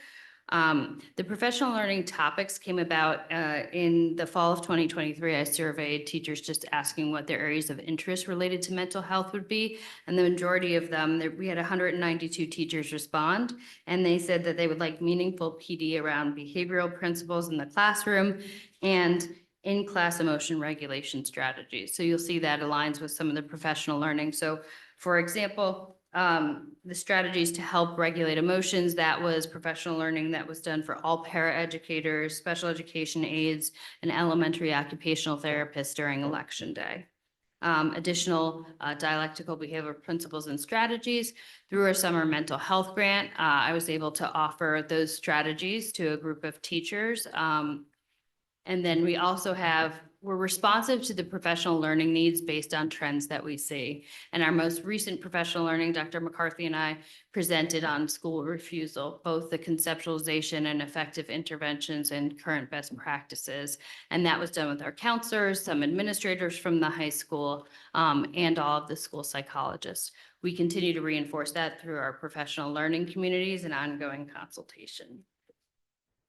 The professional learning topics came about in the fall of 2023. I surveyed teachers just asking what their areas of interest related to mental health would be. And the majority of them, we had 192 teachers respond. And they said that they would like meaningful PD around behavioral principles in the classroom and in-class emotion regulation strategies. So you'll see that aligns with some of the professional learning. So for example, the strategies to help regulate emotions, that was professional learning that was done for all paraeducators, special education aides, and elementary occupational therapists during election day. additional dialectical behavioral principles and strategies. Through our summer mental health grant, I was able to offer those strategies to a group of teachers. And then we also we're responsive to the professional learning needs based on trends that we see. And our most recent professional learning, Dr. McCarthy and I presented on school refusal, both the conceptualization and effective interventions and current best practices. And that was done with our counselors, some administrators from the high school, and all of the school psychologists. We continue to reinforce that through our professional learning communities and ongoing consultation.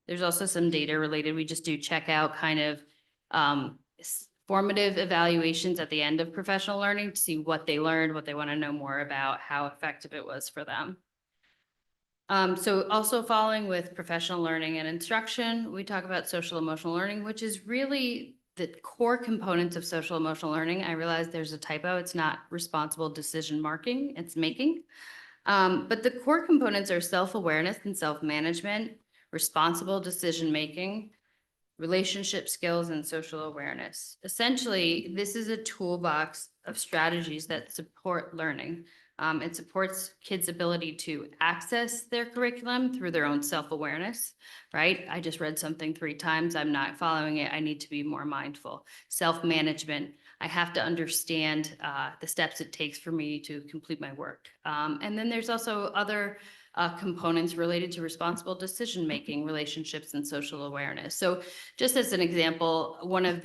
There's also some data related. We just do check out kind of formative evaluations at the end of professional learning to see what they learned, what they want to know more about, how effective it was for them. So also following with professional learning and instruction, we talk about social emotional learning, which is really the core components of social emotional learning. I realize there's a typo. It's not responsible decision making, it's making. But the core components are self-awareness and self-management, responsible decision-making, relationship skills, and social awareness. Essentially, this is a toolbox of strategies that support learning. It supports kids' ability to access their curriculum through their own self-awareness, right? I just read something 3 times, I'm not following it, I need to be more mindful. Self-management, I have to understand the steps it takes for me to complete my work. And then there's also other components related to responsible decision-making, relationships, and social awareness. So just as an example, one of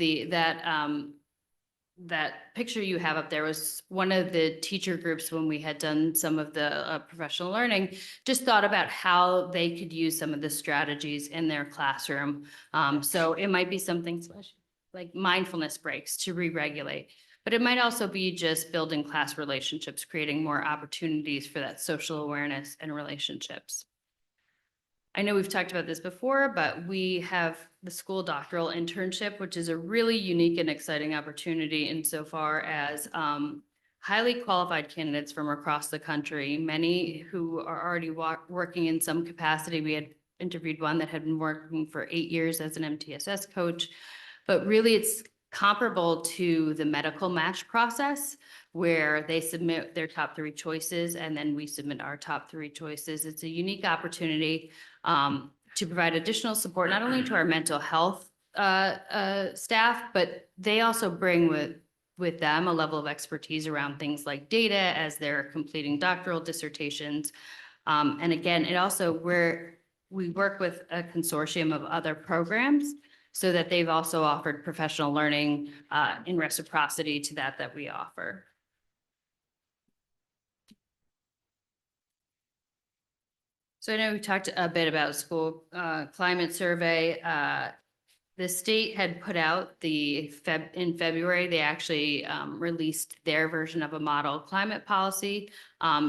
that picture you have up there was one of the teacher groups when we had done some of the professional learning, just thought about how they could use some of the strategies in their classroom. So it might be something like mindfulness breaks to re-regulate. But it might also be just building class relationships, creating more opportunities for that social awareness and relationships. I know we've talked about this before, but we have the school doctoral internship, which is a really unique and exciting opportunity insofar as highly qualified candidates from across the country, many who are already working in some capacity. We had interviewed one that had been working for 8 years as an MTSS coach, but really it's comparable to the medical match process where they submit their top 3 choices and then we submit our top 3 choices. It's a unique opportunity to provide additional support, not only to our mental health staff, but they also bring with them a level of expertise around things like data as they're completing doctoral dissertations. And again, it also we work with a consortium of other programs so that they've also offered professional learning in reciprocity to that we offer. So I know we talked a bit about school climate survey. The state had put out in February, they actually released their version of a model climate policy.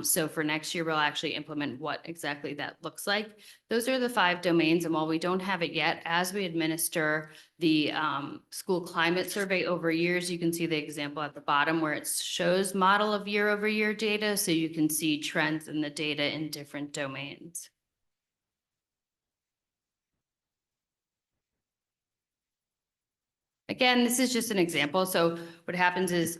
So for next year, we'll actually implement what exactly that looks like. Those are the 5 domains. And while we don't have it yet, as we administer the school climate survey over years, you can see the example at the bottom where it shows model of year-over-year data. So you can see trends in the data in different domains. Again, this is just an example. So what happens is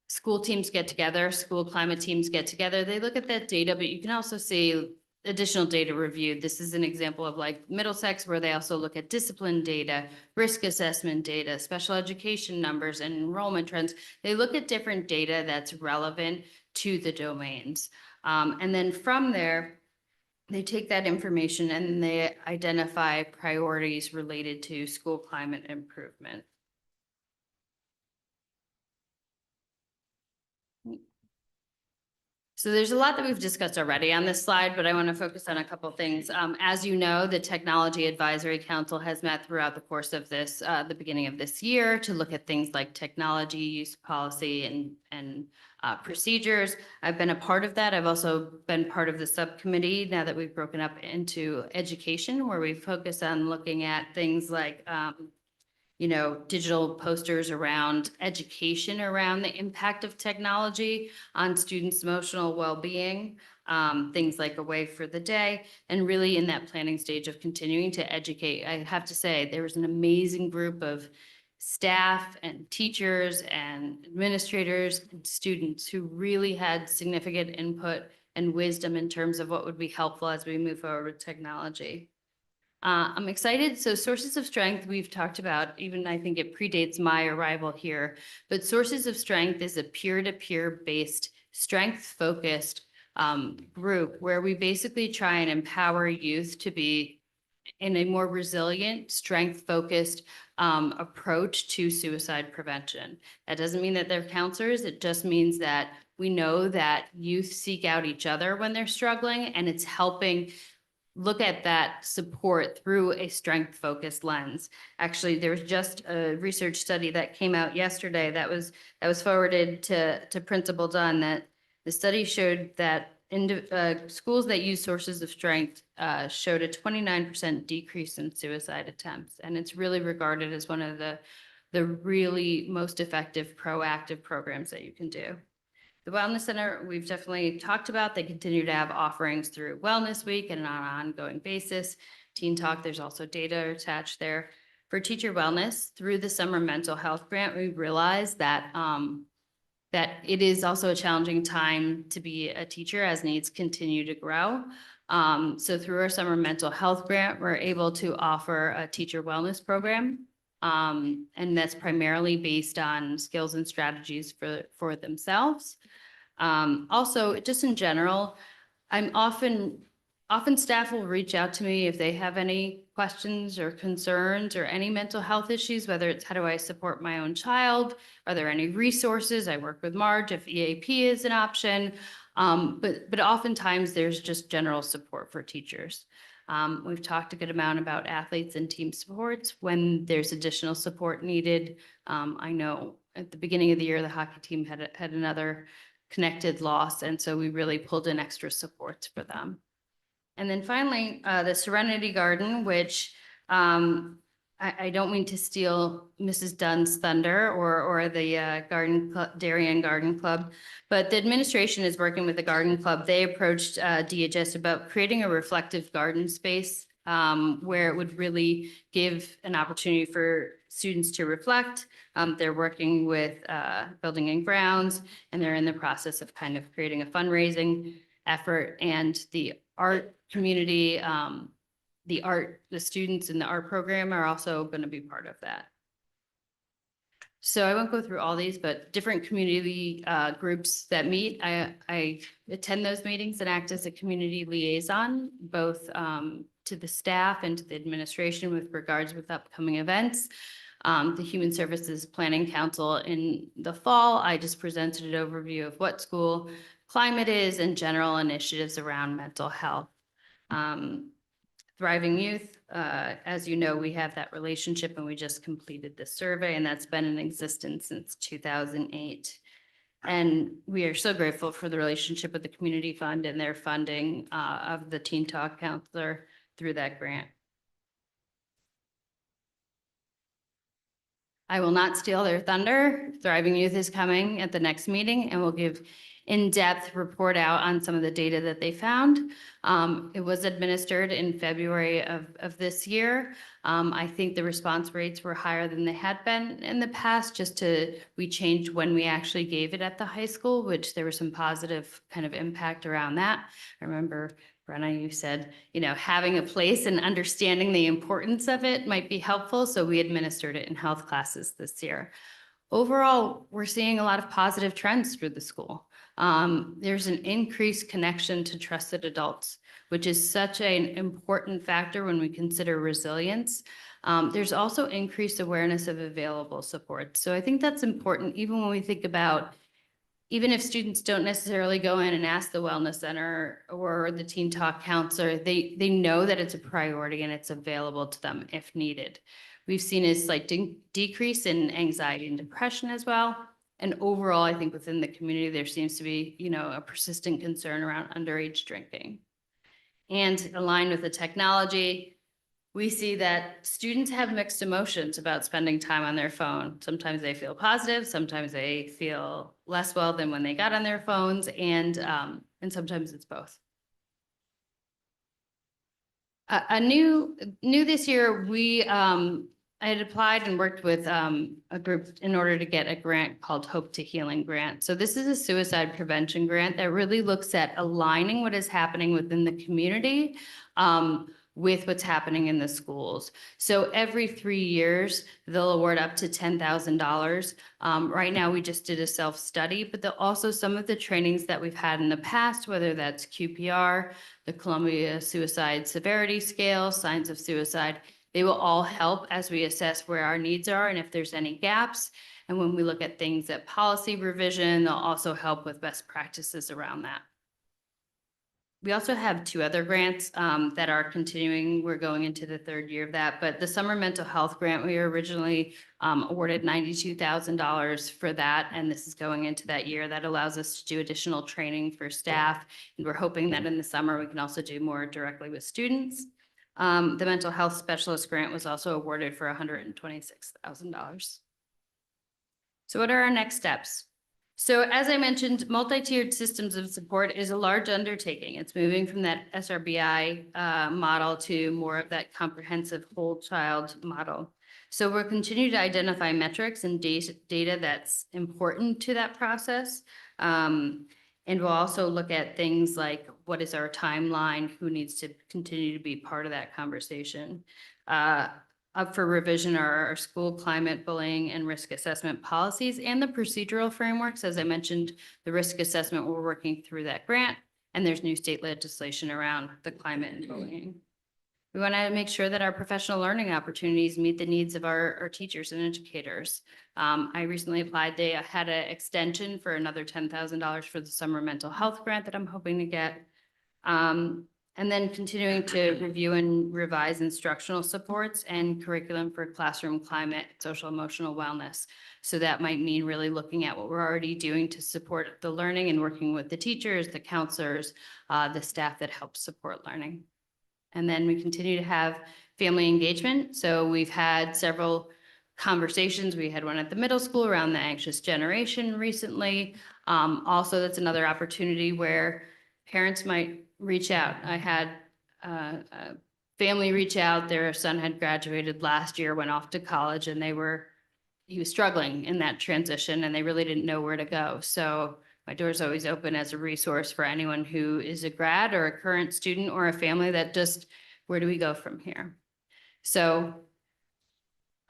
school teams get together, school climate teams get together. They look at that data, but you can also see additional data reviewed. This is an example of like Middlesex, where they also look at discipline data, risk assessment data, special education numbers, and enrollment trends. They look at different data that's relevant to the domains. And then from there, they take that information and they identify priorities related to school climate improvement. So there's a lot that we've discussed already on this slide, but I want to focus on a couple of things. As you know, the Technology Advisory Council has met throughout the course of this, the beginning of this year, to look at things like technology use policy and procedures. I've been a part of that. I've also been part of the subcommittee now that we've broken up into education, where we focus on looking at things like digital posters around education, around the impact of technology on students' emotional well-being, things like Away for the Day, and really in that planning stage of continuing to educate. I have to say, there was an amazing group of staff and teachers and administrators and students who really had significant input and wisdom in terms of what would be helpful as we move forward with technology. I'm excited. So Sources of Strength, we've talked about, even I think it predates my arrival here, but Sources of Strength is a peer-to-peer based, strength-focused group where we basically try and empower youth to be in a more resilient, strength-focused approach to suicide prevention. That doesn't mean that they're counselors. It just means that we know that youth seek out each other when they're struggling, and it's helping look at that support through a strength-focused lens. Actually, there was just a research study that came out yesterday that was forwarded to Principal Dunn, that the study showed that schools that use Sources of Strength showed a 29% decrease in suicide attempts. And it's really regarded as one of the really most effective proactive programs that you can do. The Wellness Center, we've definitely talked about. They continue to have offerings through Wellness Week and on an ongoing basis. Teen Talk, there's also data attached there. For teacher wellness, through the Summer Mental Health Grant, we realized that that it is also a challenging time to be a teacher as needs continue to grow. So through our Summer Mental Health Grant, we're able to offer a teacher wellness program. And that's primarily based on skills and strategies for themselves. Also, just in general, often staff will reach out to me if they have any questions or concerns or any mental health issues, whether it's how do I support my own child? Are there any resources? I work with Marge if EAP is an option. But oftentimes there's just general support for teachers. We've talked a good amount about athletes and team sports when there's additional support needed. I know at the beginning of the year, the hockey team had another connected loss, and so we really pulled in extra supports for them. And then finally, the Serenity Garden, which I don't mean to steal Mrs. Dunn's thunder or the Darien Garden Club, but the administration is working with the Garden Club. They approached DHS about creating a reflective garden space where it would really give an opportunity for students to reflect. They're working with Building and Grounds, and they're in the process of kind of creating a fundraising effort, and the art community, the students in the art program are also going to be part of that. So I won't go through all these, but different community groups that meet, I attend those meetings and act as a community liaison, both to the staff and to the administration with regards with upcoming events. The Human Services Planning Council in the fall, I just presented an overview of what school climate is and general initiatives around mental health. Thriving Youth, as you know, we have that relationship and we just completed the survey, and that's been in existence since 2008. And we are so grateful for the relationship with the Community Fund and their funding of the Teen Talk Counselor through that grant. I will not steal their thunder. Thriving Youth is coming at the next meeting and will give in-depth report out on some of the data that they found. It was administered in February of this year. I think the response rates were higher than they had been in the past, we changed when we actually gave it at the high school, which there was some positive kind of impact around that. I remember, Brenna, you said, having a place and understanding the importance of it might be helpful. So we administered it in health classes this year. Overall, we're seeing a lot of positive trends through the school. There's an increased connection to trusted adults, which is such an important factor when we consider resilience. There's also increased awareness of available support. So I think that's important, even when we think about, even if students don't necessarily go in and ask the Wellness Center or the Teen Talk Counselor, they know that it's a priority and it's available to them if needed. We've seen a slight decrease in anxiety and depression as well. And overall, I think within the community, there seems to be, a persistent concern around underage drinking. And aligned with the technology, we see that students have mixed emotions about spending time on their phone. Sometimes they feel positive, sometimes they feel less well than when they got on their phones, and sometimes it's both. New this year, I had applied and worked with a group in order to get a grant called Hope to Healing Grant. So this is a suicide prevention grant that really looks at aligning what is happening within the community with what's happening in the schools. So every 3 years, they'll award up to $10,000. Right now, we just did a self-study, but also some of the trainings that we've had in the past, whether that's QPR, the Columbia Suicide Severity Scale, Signs of Suicide, they will all help as we assess where our needs are and if there's any gaps. And when we look at things at policy revision, they'll also help with best practices around that. We also have 2 other grants that are continuing. We're going into the 3rd year of that, but the summer mental health grant, we were originally awarded $92,000 for that. And this is going into that year. That allows us to do additional training for staff. And we're hoping that in the summer, we can also do more directly with students. The mental health specialist grant was also awarded for $126,000. So what are our next steps? So as I mentioned, multi-tiered systems of support is a large undertaking. It's moving from that SRBI model to more of that comprehensive whole child model. So we'll continue to identify metrics and data that's important to that process. And we'll also look at things like what is our timeline, who needs to continue to be part of that conversation. Up for revision are our school climate, bullying, and risk assessment policies and the procedural frameworks. As I mentioned, the risk assessment, we're working through that grant, and there's new state legislation around the climate and bullying. We want to make sure that our professional learning opportunities meet the needs of our teachers and educators. I recently applied. They had an extension for another $10,000 for the summer mental health grant that I'm hoping to get. And then continuing to review and revise instructional supports and curriculum for classroom climate, social emotional wellness. So that might mean really looking at what we're already doing to support the learning and working with the teachers, the counselors, the staff that help support learning. And then we continue to have family engagement. So we've had several conversations. We had one at the middle school around the anxious generation recently. Also, that's another opportunity where parents might reach out. I had a family reach out. Their son had graduated last year, went off to college, and he was struggling in that transition, and they really didn't know where to go. So my door's always open as a resource for anyone who is a grad or a current student or a family that just, where do we go from here? So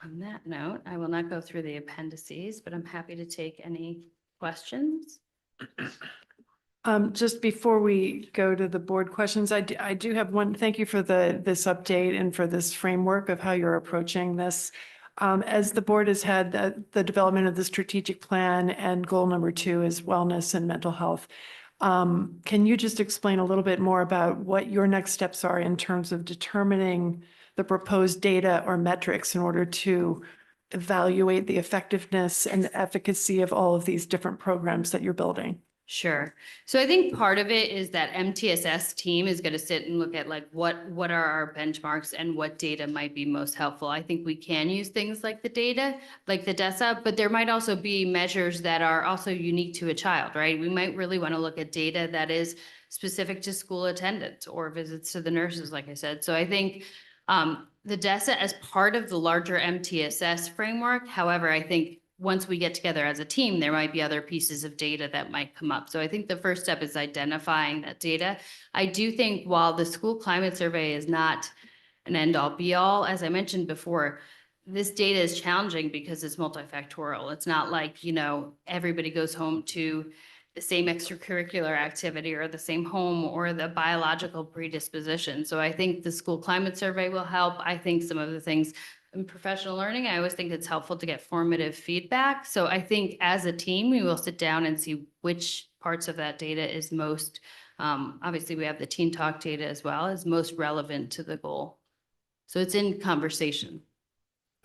on that note, I will not go through the appendices, but I'm happy to take any questions. Just before we go to the board questions, I do have one. Thank you for this update and for this framework of how you're approaching this. As the board has had the development of the strategic plan, and goal number 2 is wellness and mental health. Can you just explain a little bit more about what your next steps are in terms of determining the proposed data or metrics in order to evaluate the effectiveness and efficacy of all of these different programs that you're building? Sure. So I think part of it is that MTSS team is going to sit and look at like what are our benchmarks and what data might be most helpful. I think we can use things like the data, like the DESA, but there might also be measures that are also unique to a child, right? We might really want to look at data that is specific to school attendance or visits to the nurses, like I said. So I think the DESA as part of the larger MTSS framework. However, I think once we get together as a team, there might be other pieces of data that might come up. So I think the first step is identifying that data. I do think while the school climate survey is not an end all be all, as I mentioned before, this data is challenging because it's multifactorial. It's not like, everybody goes home to the same extracurricular activity or the same home or the biological predisposition. So I think the school climate survey will help. I think some of the things in professional learning, I always think it's helpful to get formative feedback. So I think as a team, we will sit down and see which parts of that data is most, obviously we have the Teen Talk data as well, is most relevant to the goal. So it's in conversation.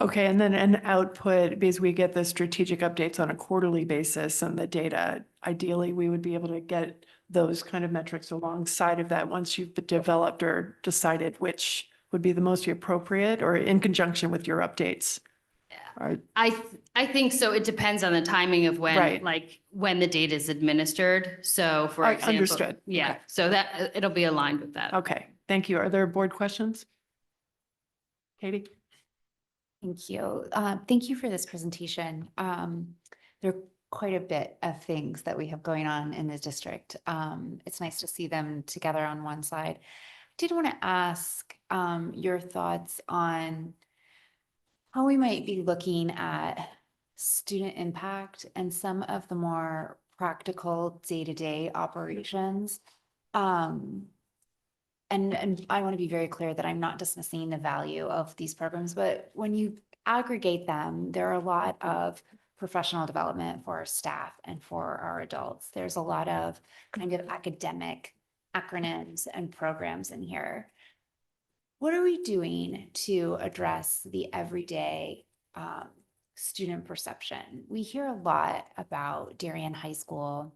Okay, and then an output, because we get the strategic updates on a quarterly basis and the data, ideally, we would be able to get those kind of metrics alongside of that once you've developed or decided which would be the most appropriate or in conjunction with your updates. Yeah. I think so. It depends on the timing of when, Right. when the data is administered. So for example, Understood. yeah, Okay. so that it'll be aligned with that. Okay, thank you. Are there board questions? Katie? Thank you. Thank you for this presentation. There are quite a bit of things that we have going on in the district. It's nice to see them together on one side. Did want to ask your thoughts on how we might be looking at student impact and some of the more practical day-to-day operations. And I want to be very clear that I'm not dismissing the value of these programs, but when you aggregate them, there are a lot of professional development for our staff and for our adults. There's a lot of kind of academic acronyms and programs in here. What are we doing to address the everyday student perception? We hear a lot about Darien High School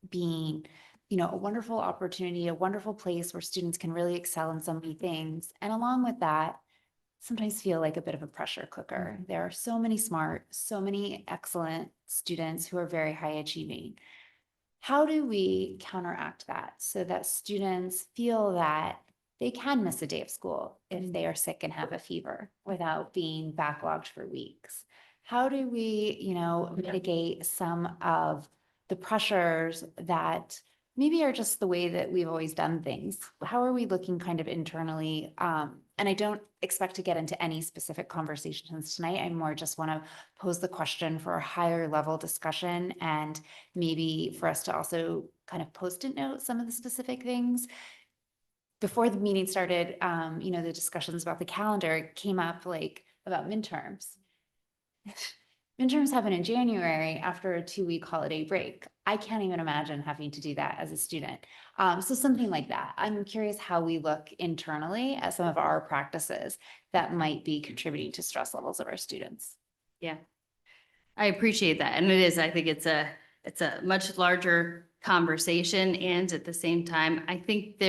being, you know, a wonderful opportunity, a wonderful place where students can really excel in so many things. And along with that, sometimes feel like a bit of a pressure cooker. There are so many smart, so many excellent students who are very high achieving. How do we counteract that so that students feel that they can miss a day of school if they are sick and have a fever without being backlogged for weeks? How do we, you know, mitigate some of the pressures that maybe are just the way that we've always done things? How are we looking kind of internally? And I don't expect to get into any specific conversations tonight. I more just want to pose the question for a higher level discussion and maybe for us to also kind of post-it note some of the specific things. Before the meeting started, you know, the discussions about the calendar came up like about midterms. Midterms happen in January after a 2-week holiday break. I can't even imagine having to do that as a student. So something like that. I'm curious how we look internally at some of our practices that might be contributing to stress levels of our students. Yeah, I appreciate that. And it is, I think it's a much larger conversation. And at the same time, I think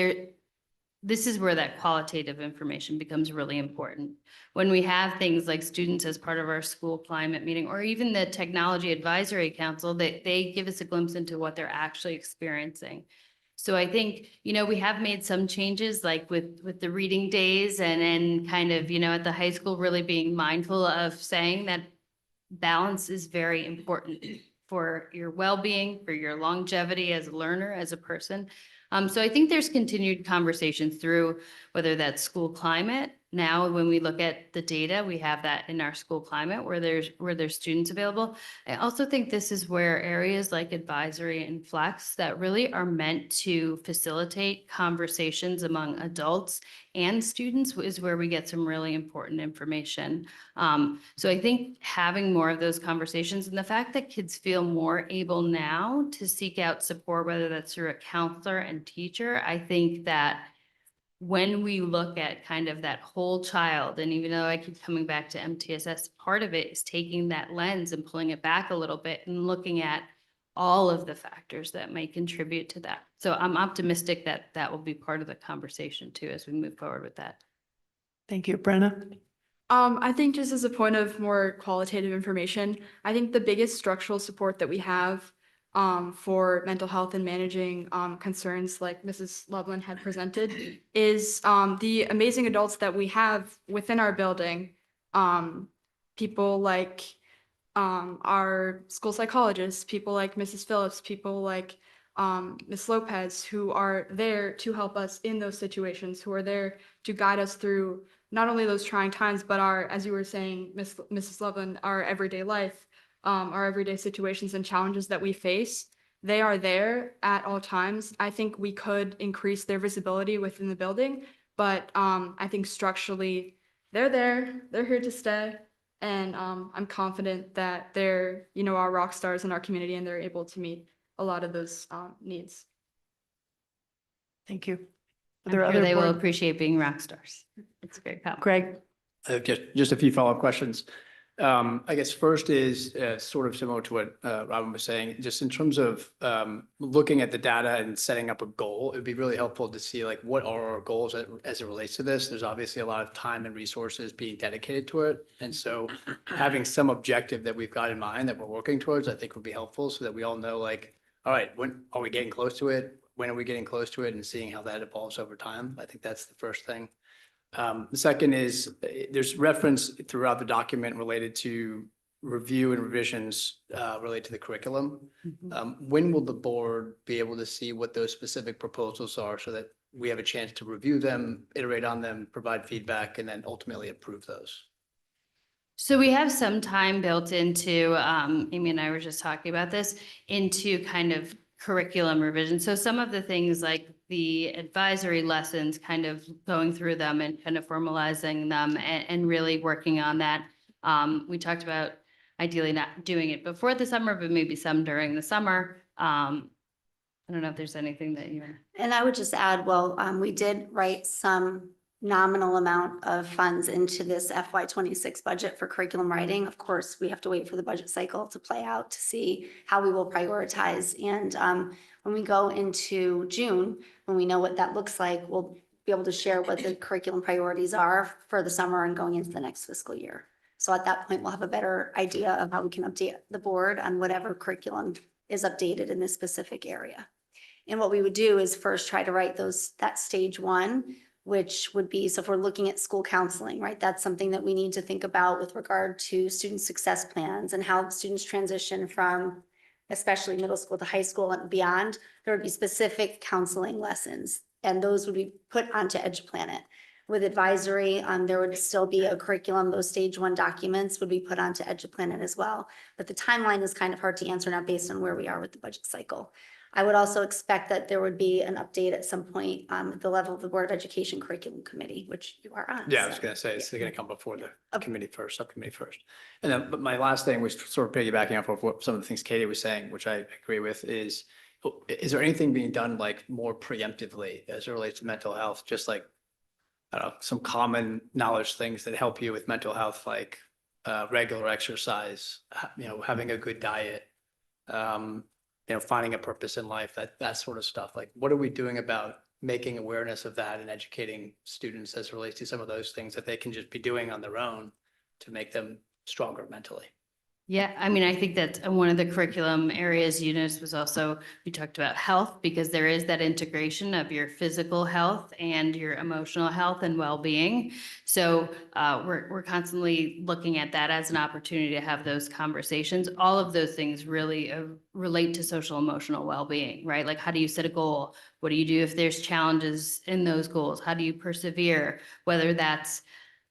this is where that qualitative information becomes really important. When we have things like students as part of our school climate meeting, or even the Technology Advisory Council, they give us a glimpse into what they're actually experiencing. So I think, you know, we have made some changes like with the reading days and kind of, you know, at the high school really being mindful of saying that balance is very important for your well-being, for your longevity as a learner, as a person. So I think there's continued conversations through whether that's school climate. Now, when we look at the data, we have that in our school climate where there's students available. I also think this is where areas like advisory and flex that really are meant to facilitate conversations among adults and students is where we get some really important information. So I think having more of those conversations and the fact that kids feel more able now to seek out support, whether that's through a counselor and teacher, I think that when we look at kind of that whole child, and even though I keep coming back to MTSS, part of it is taking that lens and pulling it back a little bit and looking at all of the factors that may contribute to that. So I'm optimistic that that will be part of the conversation too, as we move forward with that. Thank you. Brenna? I think just as a point of more qualitative information, I think the biggest structural support that we have for mental health and managing concerns like Mrs. Loveland had presented is the amazing adults that we have within our building. People like our school psychologists, people like Mrs. Phillips, people like Ms. Lopez, who are there to help us in those situations, who are there to guide us through not only those trying times, but our, as you were saying, Mrs. Loveland, our everyday life. Our everyday situations and challenges that we face, they are there at all times. I think we could increase their visibility within the building, but I think structurally they're there, they're here to stay. And I'm confident that they're, you know, our rock stars in our community and they're able to meet a lot of those needs. Thank you. I'm sure they will appreciate being rock stars. It's a great comment. Greg? Just a few follow-up questions. I guess first is sort of similar to what Robin was saying, just in terms of looking at the data and setting up a goal, it'd be really helpful to see like what are our goals as it relates to this. There's obviously a lot of time and resources being dedicated to it. And so having some objective that we've got in mind that we're working towards, I think would be helpful so that we all know like, all right, when are we getting close to it? When are we getting close to it and seeing how that evolves over time? I think that's the first thing. The second is, there's reference throughout the document related to review and revisions related to the curriculum. When will the board be able to see what those specific proposals are so that we have a chance to review them, iterate on them, provide feedback, and then ultimately approve those? So we have some time built into, Amy and I were just talking about this, into kind of curriculum revision. So some of the things like the advisory lessons, kind of going through them and kind of formalizing them and really working on that. We talked about ideally not doing it before the summer, but maybe some during the summer. I don't know if there's anything that you. And I would just add, well, we did write some nominal amount of funds into this FY26 budget for curriculum writing. Of course, we have to wait for the budget cycle to play out to see how we will prioritize. And when we go into June, when we know what that looks like, we'll be able to share what the curriculum priorities are for the summer and going into the next fiscal year. So at that point, we'll have a better idea of how we can update the board on whatever curriculum is updated in this specific area. And what we would do is first try to write that stage one, which would be, so if we're looking at school counseling, right? That's something that we need to think about with regard to student success plans and how students transition from especially middle school to high school and beyond. There would be specific counseling lessons, and those would be put onto EduPlanet. With advisory, there would still be a curriculum. Those stage one documents would be put onto EduPlanet as well. But the timeline is kind of hard to answer now based on where we are with the budget cycle. I would also expect that there would be an update at some point at the level of the Board of Education Curriculum Committee, which you are on. Yeah, I was going to say, it's going to come before the committee first, subcommittee first. And then, but my last thing was sort of piggybacking off of what some of the things Katie was saying, which I agree with, is there anything being done like more preemptively as it relates to mental health? Just like, I don't know, some common knowledge things that help you with mental health, like regular exercise, having a good diet, finding a purpose in life, that sort of stuff. Like, what are we doing about making awareness of that and educating students as it relates to some of those things that they can just be doing on their own to make them stronger mentally? Yeah, I mean, I think that one of the curriculum areas you noticed was also, we talked about health, because there is that integration of your physical health and your emotional health and well-being. So we're constantly looking at that as an opportunity to have those conversations. All of those things really relate to social emotional well-being, right? Like, how do you set a goal? What do you do if there's challenges in those goals? How do you persevere? Whether that's,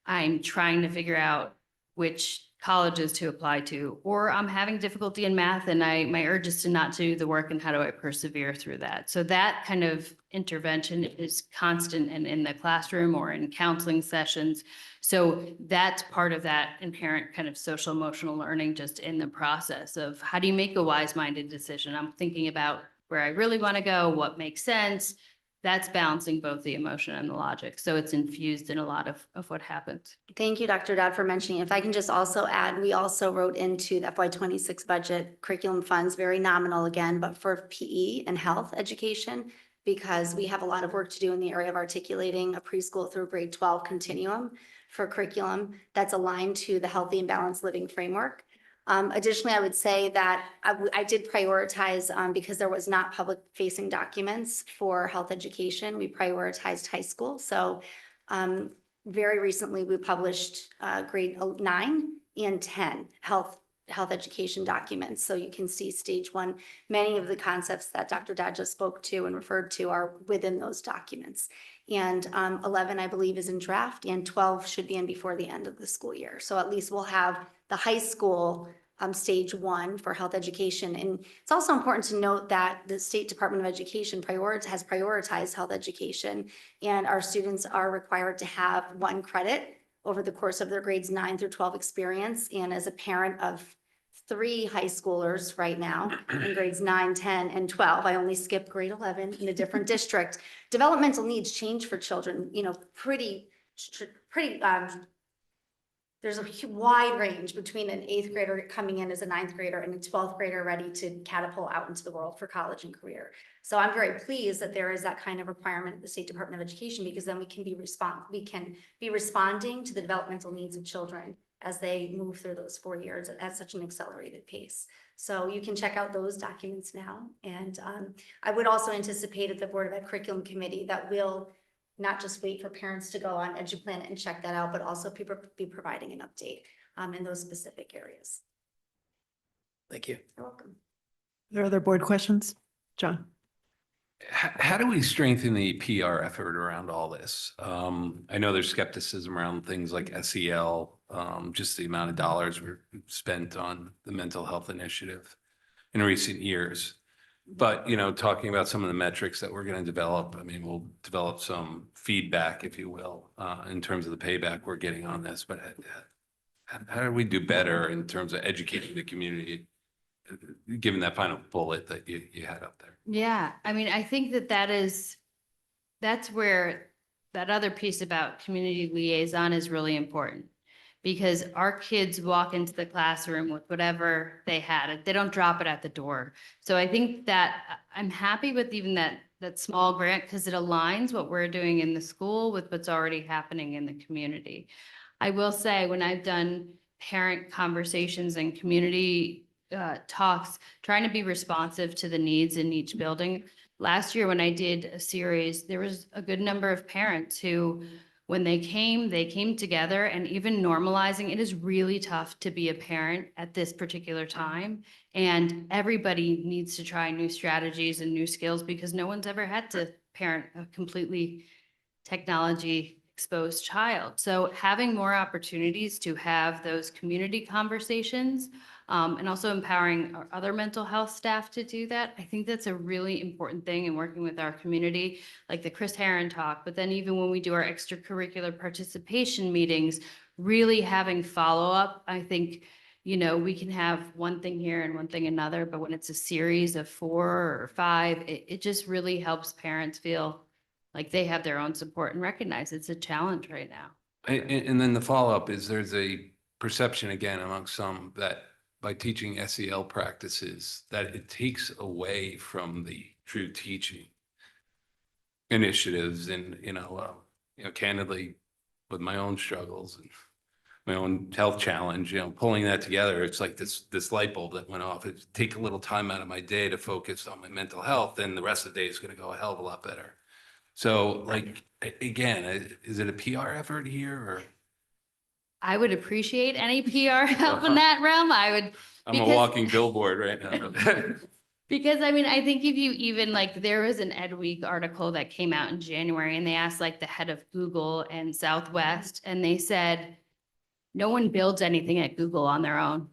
I'm trying to figure out which colleges to apply to, or I'm having difficulty in math and my urge is to not do the work, and how do I persevere through that? So that kind of intervention is constant and in the classroom or in counseling sessions. So that's part of that inherent kind of social emotional learning, just in the process of how do you make a wise-minded decision? I'm thinking about where I really want to go, what makes sense. That's balancing both the emotion and the logic. So it's infused in a lot of what happens. Thank you, Dr. Dodd, for mentioning. If I can just also add, we also wrote into the FY26 budget curriculum funds, very nominal again, but for PE and health education, because we have a lot of work to do in the area of articulating a preschool through grade 12 continuum for curriculum that's aligned to the healthy and balanced living framework. Additionally, I would say that I did prioritize because there was not public facing documents for health education. We prioritized high school. So very recently we published grade 9 and 10 health education documents. So you can see stage one, many of the concepts that Dr. Dodd just spoke to and referred to are within those documents. And 11, I believe, is in draft, and 12 should be in before the end of the school year. So at least we'll have the high school stage one for health education. And it's also important to note that the State Department of Education has prioritized health education, and our students are required to have 1 credit over the course of their grades 9 through 12 experience. And as a parent of 3 high schoolers right now in grades 9, 10, and 12, I only skipped grade 11 in a different district. Developmental needs change for children, there's a wide range between an 8th grader coming in as a 9th grader and a 12th grader ready to catapult out into the world for college and career. So I'm very pleased that there is that kind of requirement at the State Department of Education, because then we can be responding to the developmental needs of children as they move through those 4 years at such an accelerated pace. So you can check out those documents now. And I would also anticipate at the Board of Ed Curriculum Committee that we'll not just wait for parents to go on EduPlanet and check that out, but also be providing an update in those specific areas. Thank you. You're welcome. Are there other board questions? John? How do we strengthen the PR effort around all this? I know there's skepticism around things like SEL, just the amount of dollars we've spent on the mental health initiative in recent years. But, you know, talking about some of the metrics that we're going to develop, I mean, we'll develop some feedback, if you will, in terms of the payback we're getting on this. But how do we do better in terms of educating the community, given that final bullet that you had up there? Yeah, I mean, I think that's where that other piece about community liaison is really important. Because our kids walk into the classroom with whatever they had. They don't drop it at the door. So I think that I'm happy with even that small grant because it aligns what we're doing in the school with what's already happening in the community. I will say when I've done parent conversations and community talks, trying to be responsive to the needs in each building. Last year when I did a series, there was a good number of parents who, when they came together, and even normalizing, it is really tough to be a parent at this particular time. And everybody needs to try new strategies and new skills because no one's ever had to parent a completely technology exposed child. So having more opportunities to have those community conversations and also empowering our other mental health staff to do that. I think that's a really important thing in working with our community, like the Chris Herron talk, but then even when we do our extracurricular participation meetings, really having follow-up. I think, you know, we can have one thing here and one thing another, but when it's a series of 4 or 5, it just really helps parents feel like they have their own support and recognize it's a challenge right now. And then the follow-up is there's a perception again among some that by teaching SEL practices, that it takes away from the true teaching initiatives. And, you know, candidly, with my own struggles and my own health challenge, you know, pulling that together, it's like this light bulb that went off. It take a little time out of my day to focus on my mental health, then the rest of the day is going to go a hell of a lot better. So, like, again, is it a PR effort here or? I would appreciate any PR help in that realm. I'm a walking billboard right now. Because I mean, I think if you even like, there was an Ed Week article that came out in January and they asked like the head of Google and Southwest, and they said, no one builds anything at Google on their own.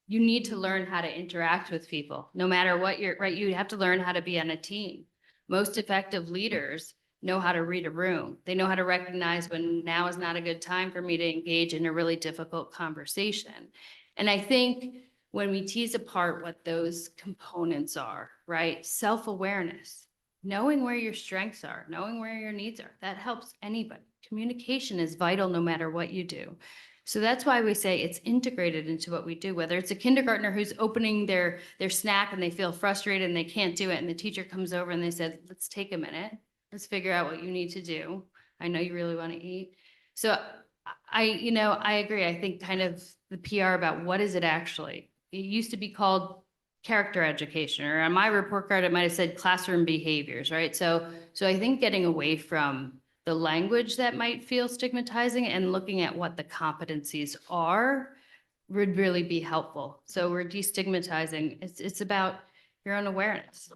You need to learn how to interact with people, no matter what you're, right? You have to learn how to be on a team. Most effective leaders know how to read a room. They know how to recognize when now is not a good time for me to engage in a really difficult conversation. And I think when we tease apart what those components are, right? Self-awareness, knowing where your strengths are, knowing where your needs are, that helps anybody. Communication is vital no matter what you do. So that's why we say it's integrated into what we do, whether it's a kindergartner who's opening their snack and they feel frustrated and they can't do it. And the teacher comes over and they said, let's take a minute. Let's figure out what you need to do. I know you really want to eat. So I agree. I think kind of the PR about what is it actually? It used to be called character education, or on my report card, it might have said classroom behaviors, right? So I think getting away from the language that might feel stigmatizing and looking at what the competencies are would really be helpful. So we're destigmatizing. It's about your own awareness.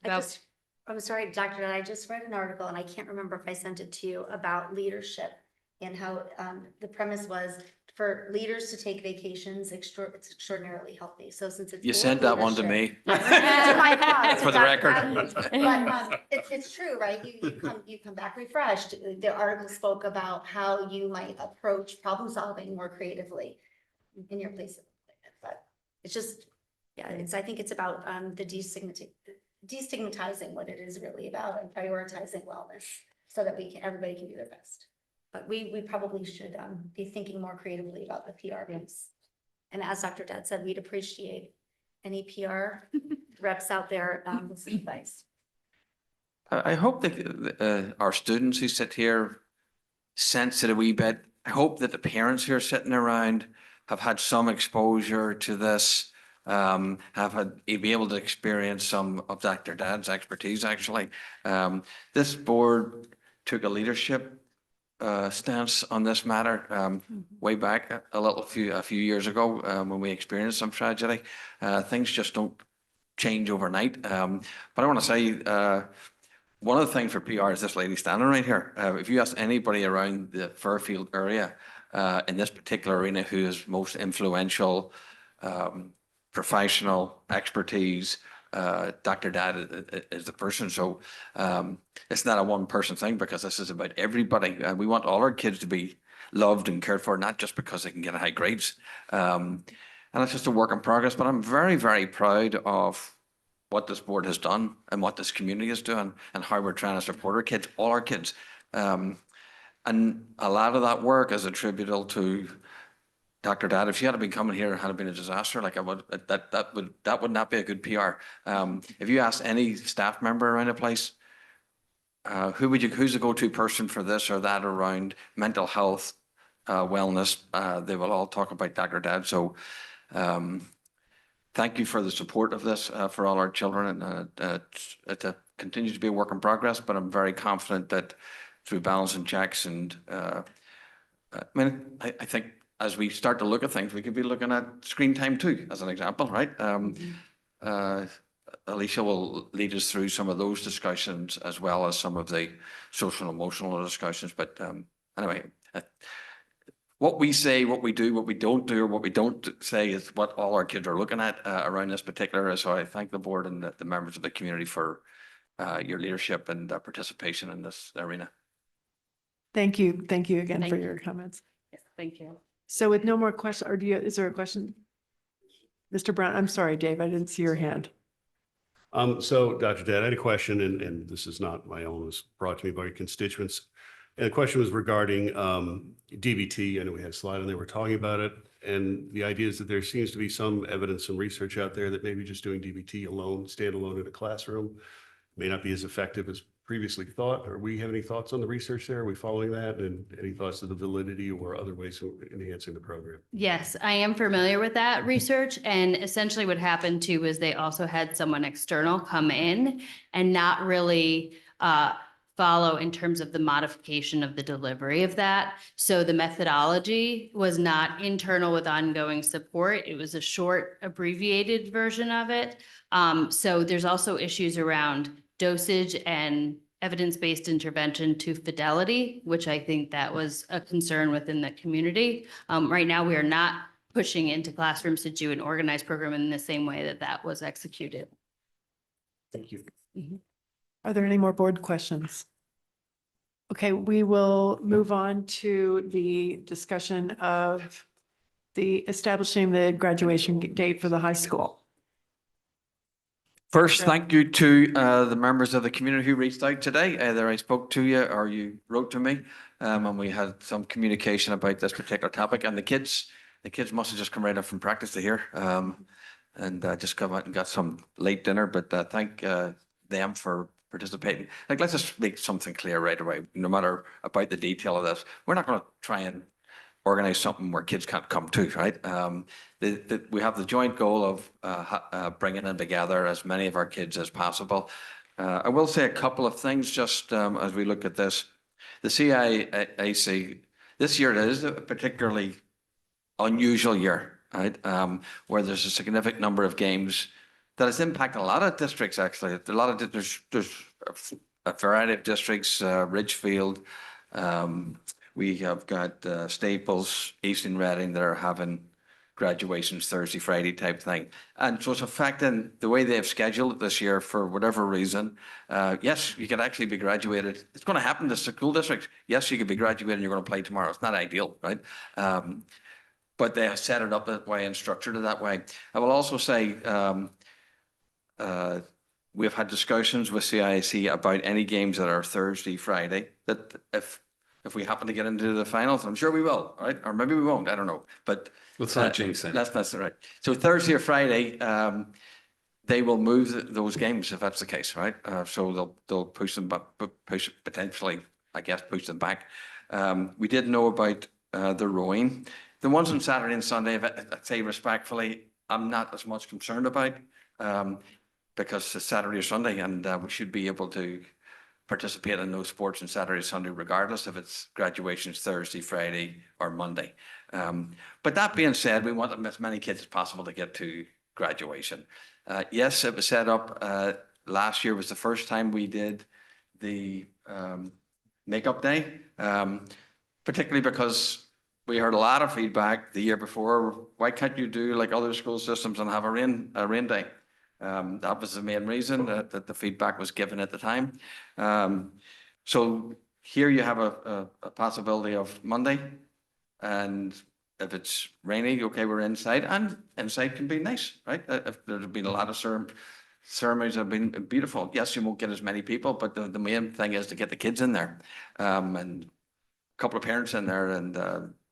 I'm sorry, Dr. I just read an article and I can't remember if I sent it to you about leadership and how the premise was for leaders to take vacations, it's extraordinarily healthy. So since it's You sent that one to me. For the record. But it's true, right? You come back refreshed. The article spoke about how you might approach problem solving more creatively in your place of employment. But it's just, yeah, I think it's about the destigmatizing what it is really about and prioritizing wellness so that everybody can do their best. But we probably should be thinking more creatively about the PR piece. And as Dr. Dad said, we'd appreciate any PR reps out there with some advice. I hope that our students who sit here sense it a wee bit. I hope that the parents who are sitting around have had some exposure to this, be able to experience some of Dr. Dad's expertise actually. This board took a leadership stance on this matter way back a few years ago when we experienced some tragedy. Things just don't change overnight. But I want to say one of the things for PR is this lady standing right here. If you ask anybody around the Fairfield area in this particular arena who is most influential, professional expertise, Dr. Dad is the person. So it's not a one person thing because this is about everybody. We want all our kids to be loved and cared for, not just because they can get high grades. And it's just a work in progress, but I'm very, very proud of what this board has done and what this community is doing and how we're trying to support our kids, all our kids. And a lot of that work is attributable to Dr. Dad. If she had been coming here and had been a disaster, like that would not be a good PR. If you ask any staff member around the place, who's the go-to person for this or that around mental health, wellness, they will all talk about Dr. Dad. So thank you for the support of this for all our children, and it continues to be a work in progress, but I'm very confident that through balancing checks and I think as we start to look at things, we could be looking at screen time too, as an example, right? Alicia will lead us through some of those discussions as well as some of the social and emotional discussions. But anyway, what we say, what we do, what we don't do, or what we don't say is what all our kids are looking at around this particular. So I thank the board and the members of the community for your leadership and participation in this arena. Thank you. Thank you again Thank for you. your comments. Yes, thank you. So with no more questions, or is there a question? Mr. Brown, I'm sorry, Dave, I didn't see your hand. So Dr. Dad, I had a question, and this is not my own, it was brought to me by constituents. And the question was regarding DBT. I know we had a slide and they were talking about it. And the idea is that there seems to be some evidence and research out there that maybe just doing DBT alone, standalone in a classroom, may not be as effective as previously thought. Or we have any thoughts on the research there? Are we following that? And any thoughts of the validity or other ways of enhancing the program? Yes, I am familiar with that research, and essentially what happened too is they also had someone external come in and not really follow in terms of the modification of the delivery of that. So the methodology was not internal with ongoing support. It was a short abbreviated version of it. So there's also issues around dosage and evidence-based intervention to fidelity, which I think that was a concern within the community. Right now, we are not pushing into classrooms to do an organized program in the same way that that was executed. Thank you. Are there any more board questions? Okay, we will move on to the discussion of the establishing the graduation date for the high school. First, thank you to the members of the community who reached out today. Either I spoke to you or you wrote to me, and we had some communication about this particular topic. And the kids must have just come right up from practice to here, and just come out and got some late dinner. But thank them for participating. Like, let's just make something clear right away. No matter about the detail of this, we're not going to try and organize something where kids can't come to, right? We have the joint goal of bringing in together as many of our kids as possible. I will say a couple of things just as we look at this. The CIAC, this year it is a particularly unusual year, right? Where there's a significant number of games that has impacted a lot of districts, actually. There's a variety of districts, Ridgefield, we have got Staples, Eastern Reading that are having graduations Thursday, Friday type thing. And so it's affecting the way they've scheduled it this year for whatever reason. Yes, you could actually be graduated. It's going to happen to school districts. Yes, you could be graduated and you're going to play tomorrow. It's not ideal, right? But they have set it up that way and structured it that way. I will also say we've had discussions with CIAC about any games that are Thursday, Friday, that if we happen to get into the finals, I'm sure we will, right? Or maybe we won't, I don't know. But let's not jinx it. That's right. So Thursday or Friday, they will move those games if that's the case, right? So they'll push them back, potentially, I guess, push them back. We did know about the rowing. The ones on Saturday and Sunday, I'd say respectfully, I'm not as much concerned about because it's Saturday or Sunday, and we should be able to participate in those sports on Saturday, Sunday, regardless if it's graduation's Thursday, Friday, or Monday. But that being said, we want as many kids as possible to get to graduation. Yes, it was set up, last year was the first time we did the makeup day, particularly because we heard a lot of feedback the year before. Why can't you do like other school systems and have a rain day? That was the main reason that the feedback was given at the time. So here you have a possibility of Monday, and if it's rainy, okay, we're inside, and inside can be nice, right? If there's been a lot of ceremonies have been beautiful. Yes, you won't get as many people, but the main thing is to get the kids in there, and a couple of parents in there, and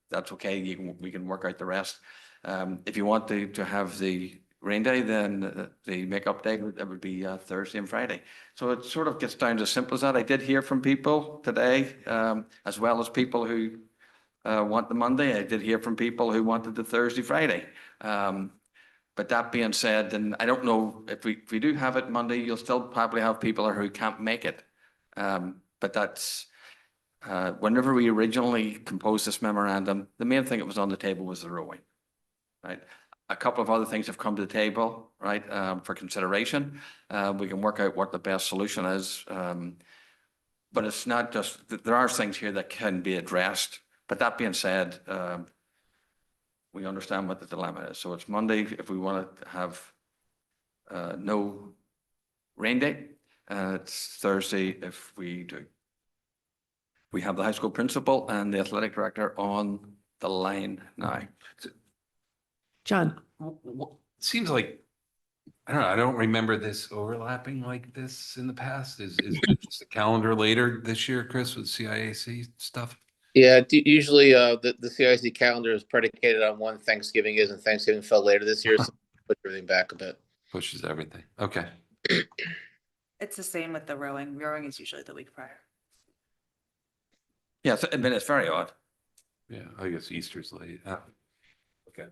that's okay. We can work out the rest. If you want to have the rain day, then the makeup day, that would be Thursday and Friday. So it sort of gets down to as simple as that. I did hear from people today, as well as people who want the Monday. I did hear from people who wanted the Thursday, Friday. But that being said, and I don't know if we do have it Monday, you'll still probably have people who can't make it. But that's whenever we originally composed this memorandum, the main thing that was on the table was the rowing, right? A couple of other things have come to the table, right, for consideration. We can work out what the best solution is. But it's not just, there are things here that can be addressed. But that being said, we understand what the dilemma is. So it's Monday if we want to have no rain day. It's Thursday if we do. We have the high school principal and the athletic director on the line now. John. Seems like, I don't know, I don't remember this overlapping like this in the past. Is just the calendar later this year, Chris, with CIAC stuff? Yeah, usually the CIC calendar is predicated on when Thanksgiving is, and Thanksgiving fell later this year, so put everything back a bit. Pushes everything. Okay. It's the same with the rowing. Rowing is usually the week prior. Yes, I mean, it's very odd. Yeah, I guess Easter's late. Okay.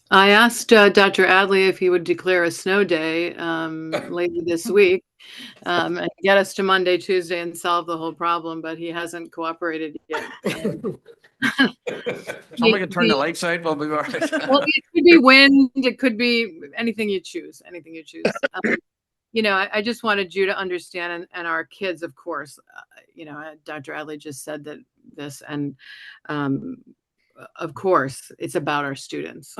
I asked Dr. Adley if he would declare a snow day later this week and get us to Monday, Tuesday, and solve the whole problem, but he hasn't cooperated yet. Somebody can turn the lights out, we'll be all right. Well, it could be wind, it could be anything you choose, anything you choose. You know, I just wanted you to understand, and our kids, of course, you know, Dr. Adley just said this, and of course, it's about our students.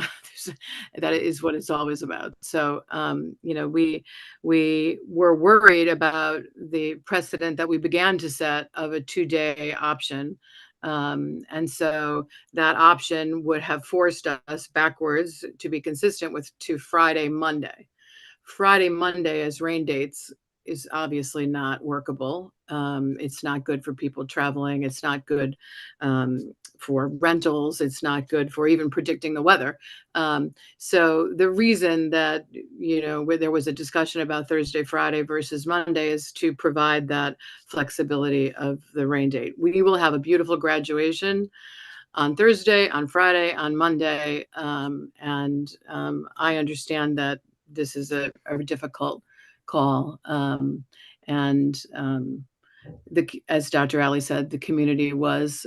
That is what it's always about. So, you know, we were worried about the precedent that we began to set of a 2-day option. And so that option would have forced us backwards to be consistent to Friday, Monday. Friday, Monday as rain dates is obviously not workable. It's not good for people traveling. It's not good for rentals. It's not good for even predicting the weather. So the reason that, you know, where there was a discussion about Thursday, Friday versus Monday is to provide that flexibility of the rain date. We will have a beautiful graduation on Thursday, on Friday, on Monday. And I understand that this is a difficult call. As Dr. Adley said, the community was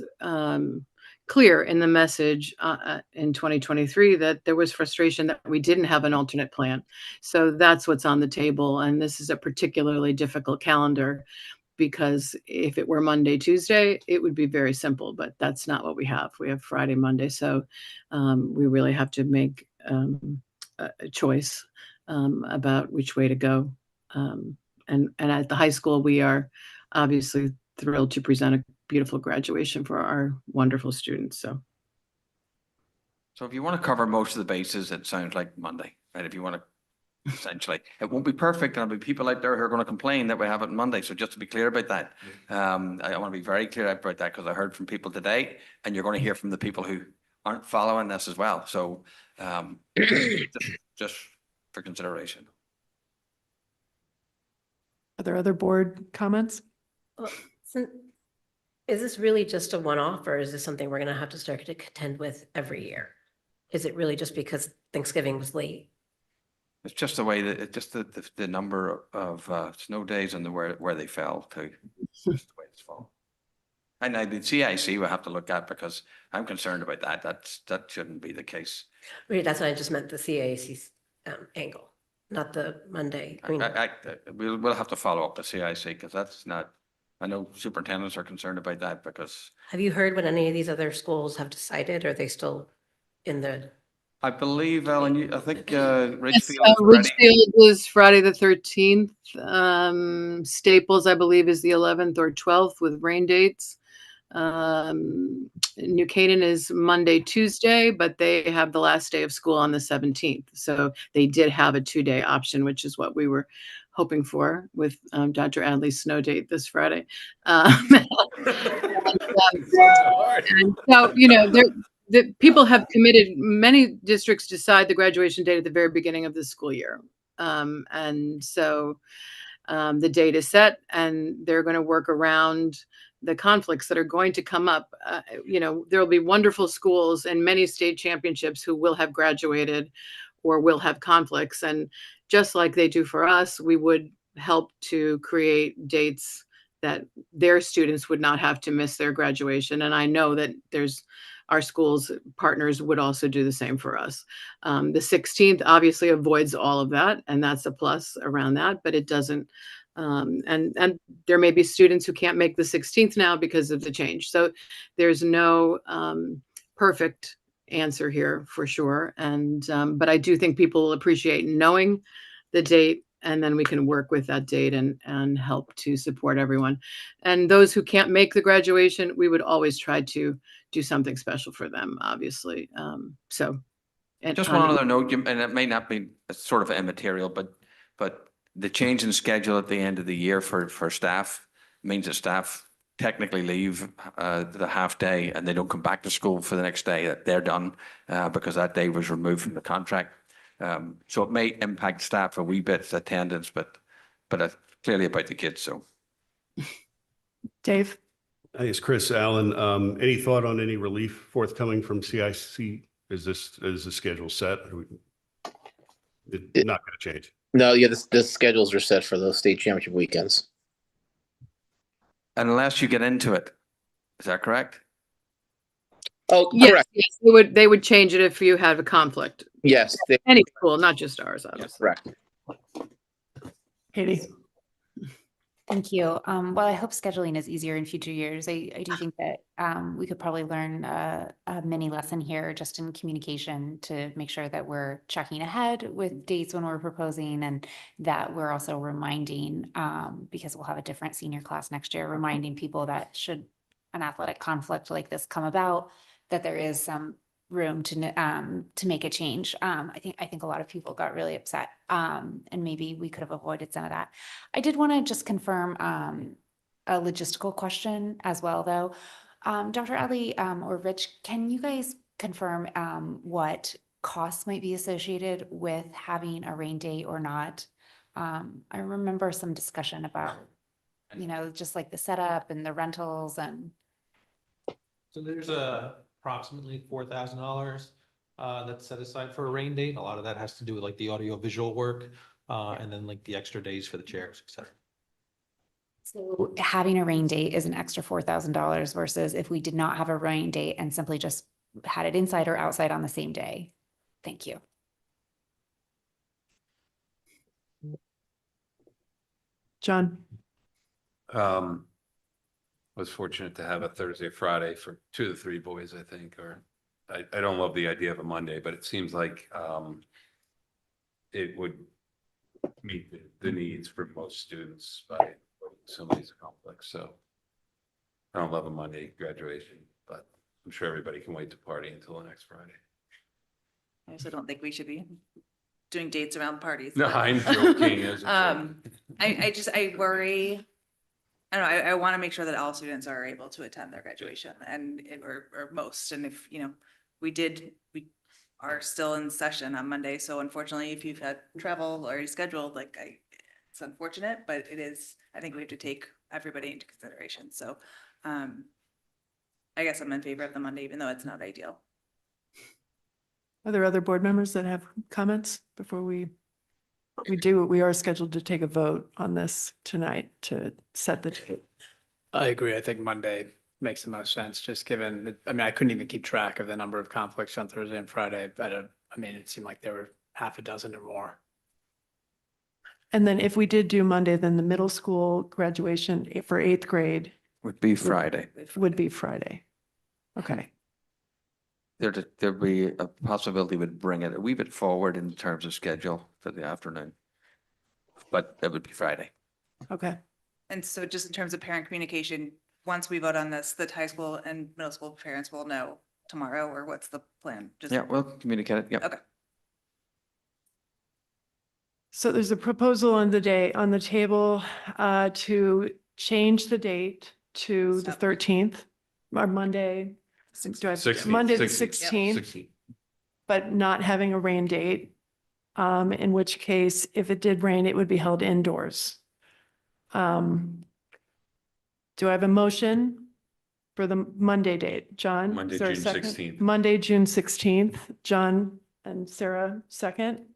clear in the message in 2023 that there was frustration that we didn't have an alternate plan. So that's what's on the table. And this is a particularly difficult calendar because if it were Monday, Tuesday, it would be very simple, but that's not what we have. We have Friday, Monday. So we really have to make a choice about which way to go. And at the high school, we are obviously thrilled to present a beautiful graduation for our wonderful students. So if you want to cover most of the bases, it sounds like Monday, right? If you want to, essentially, it won't be perfect. There'll be people out there who are going to complain that we have it Monday. So just to be clear about that, I want to be very clear about that because I heard from people today, and you're going to hear from the people who aren't following this as well. So just for consideration. Are there other board comments? Well, is this really just a one-off, or is this something we're going to have to start to contend with every year? Is it really just because Thanksgiving was late? It's just the way that, it's just the number of snow days and where they fell too. It's just the way it's fallen. And the CIC will have to look at, because I'm concerned about that. That shouldn't be the case. Wait, that's what I just meant, the CAC angle, not the Monday. I mean, We'll have to follow up the CIC, because that's not, I know superintendents are concerned about that, because have you heard what any of these other schools have decided? Are they still in the? I believe, Ellen, I think Yes, Ridgefield is ready. Ridgefield is Friday the 13th. Staples, I believe, is the 11th or 12th with rain dates. New Canaan is Monday, Tuesday, but they have the last day of school on the 17th. So they did have a 2-day option, which is what we were hoping for with Dr. Adley's snow date this Friday. And so, you know, the people have committed, many districts decide the graduation date at the very beginning of the school year. And so the date is set, and they're going to work around the conflicts that are going to come up. You know, there will be wonderful schools and many state championships who will have graduated or will have conflicts. And just like they do for us, we would help to create dates that their students would not have to miss their graduation. And I know that our schools partners would also do the same for us. The 16th obviously avoids all of that, and that's a plus around that, but it doesn't. And there may be students who can't make the 16th now because of the change. So there's no perfect answer here for sure. And but I do think people will appreciate knowing the date, and then we can work with that date and help to support everyone. And those who can't make the graduation, we would always try to do something special for them, obviously. Just one other note, and it may not be sort of immaterial, but the change in schedule at the end of the year for staff means that staff technically leave the half day and they don't come back to school for the next day. That they're done because that day was removed from the contract. So it may impact staff a wee bit attendance, but clearly about the kids. So, Dave? Hey, it's Chris Allen. Any thought on any relief forthcoming from CIC? Is the schedule set? It's not going to change. No, yeah, the schedules are set for those state championship weekends. unless you get into it, is that correct? Oh, Yes, correct. yes, they would change it if you have a conflict. Yes. Any school, not just ours, obviously. Correct. Katie? Thank you. Well, I hope scheduling is easier in future years. I do think that we could probably learn a mini lesson here just in communication to make sure that we're checking ahead with dates when we're proposing, and that we're also reminding, because we'll have a different senior class next year, reminding people that should an athletic conflict like this come about, that there is some room to make a change. I think a lot of people got really upset, and maybe we could have avoided some of that. I did want to just confirm a logistical question as well, though. Dr. Adley or Rich, can you guys confirm what costs might be associated with having a rain date or not? I remember some discussion about, just like the setup and the rentals and. So there's approximately $4,000 that's set aside for a rain date. A lot of that has to do with like the audio visual work, and then like the extra days for the chairs, et cetera. So having a rain date is an extra $4,000 versus if we did not have a rain date and simply just had it inside or outside on the same day. Thank you. John? Was fortunate to have a Thursday, Friday for 2 of the 3 boys, I think, or I don't love the idea of a Monday, but it seems like it would meet the needs for most students by some of these conflicts. So I don't love a Monday graduation, but I'm sure everybody can wait to party until the next Friday. I also don't think we should be doing dates around parties. No, but- I'm joking. I worry. I don't know, I want to make sure that all students are able to attend their graduation or most. And if, we are still in session on Monday. So unfortunately, if you've had travel already scheduled, it's unfortunate, but I think we have to take everybody into consideration. So I guess I'm in favor of the Monday, even though it's not ideal. Are there other board members that have comments before we we are scheduled to take a vote on this tonight to set the date. I agree. I think Monday makes the most sense, just given, I mean, I couldn't even keep track of the number of conflicts on Thursday and Friday. I mean, it seemed like there were half a dozen or more. And then if we did do Monday, then the middle school graduation for 8th grade Would be Friday. would be Friday. Okay. There'd be a possibility we'd bring it a wee bit forward in terms of schedule for the afternoon. But that would be Friday. Okay. And so just in terms of parent communication, once we vote on this, the high school and middle school parents will know tomorrow, or what's the plan? Just Yeah, we'll communicate it. Yeah. Okay. So there's a proposal on the table to change the date to the 13th, or Monday. Do I have- 16th. Monday the 16th. 16th, but not having a rain date. In which case, if it did rain, it would be held indoors. Do I have a motion for the Monday date? John? Monday, is there a June second? 16th. Monday, June 16th. John and Sarah, second.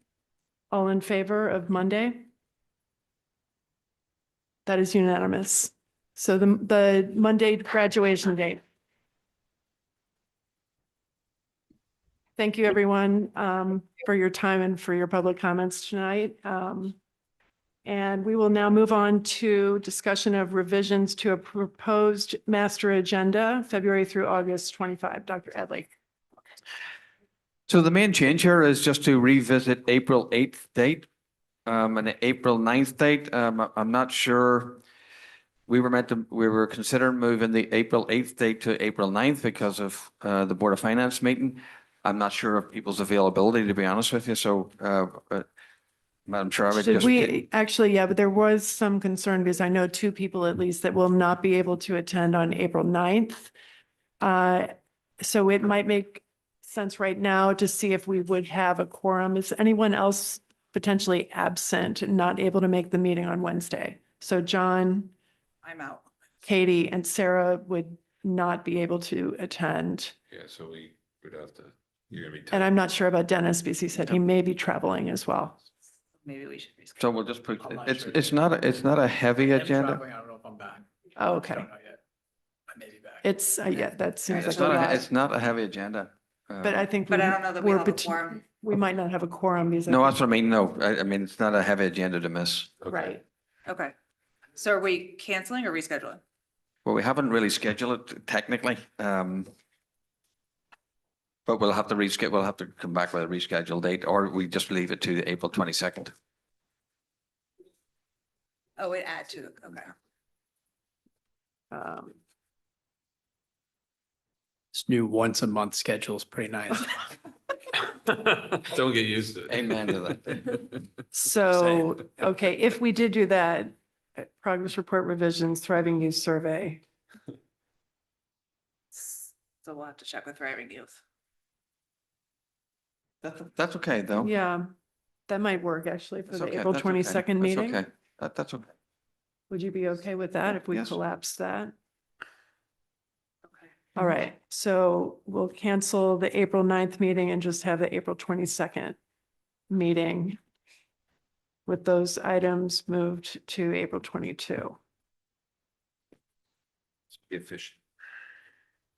All in favor of Monday? That is unanimous. So the Monday graduation date. Thank you, everyone, for your time and for your public comments tonight. And we will now move on to discussion of revisions to a proposed master agenda, February through August 25. Dr. Edley. So the main change here is just to revisit April 8th date, and April 9th date. I'm not sure. We were considering moving the April 8th date to April 9th because of the Board of Finance meeting. I'm not sure of people's availability, to be honest with you. So, Madam Chair, I would Should just. we, actually, yeah, but there was some concern because I know two people at least that will not be able to attend on April 9th. So it might make sense right now to see if we would have a quorum. Is anyone else potentially absent and not able to make the meeting on Wednesday? So John, I'm out. Katie, and Sarah would not be able to attend. Yeah, so we would have to, you're gonna be. And I'm not sure about Dennis because he said he may be traveling as well. Maybe we should reschedule. So we'll just put, I'm not it's, sure. it's not, it's not a heavy I'm agenda. traveling. I don't know if I'm back. Oh, okay. I don't know yet. I may be back. It's, yeah, that seems It's like a not, lot. it's not a heavy agenda. But I think. But I we- don't know that we we're have a bet- quorum. We might not have a quorum because. I No, think- that's what I mean. No, I mean, it's not a heavy agenda to miss. Right. Okay. So are we canceling or rescheduling? Well, we haven't really scheduled it technically. But we'll have to reschedule, we'll have to come back with a rescheduled date, or we just leave it to April 22nd. Oh, it add to, okay. This new once a month schedule is pretty nice. Don't get used to it. Amen to that. So, okay, if we did do that, progress report revisions, thriving youth survey. So we'll have to check with Thriving Youth. That's okay, though. Yeah, that might work actually for That's the okay, April that's okay, 22nd that's meeting. okay. That's okay. Would you be okay with that if we Yes. collapse that? Okay. All right, so we'll cancel the April 9th meeting and just have the April 22nd meeting with those items moved to April 22. Be efficient.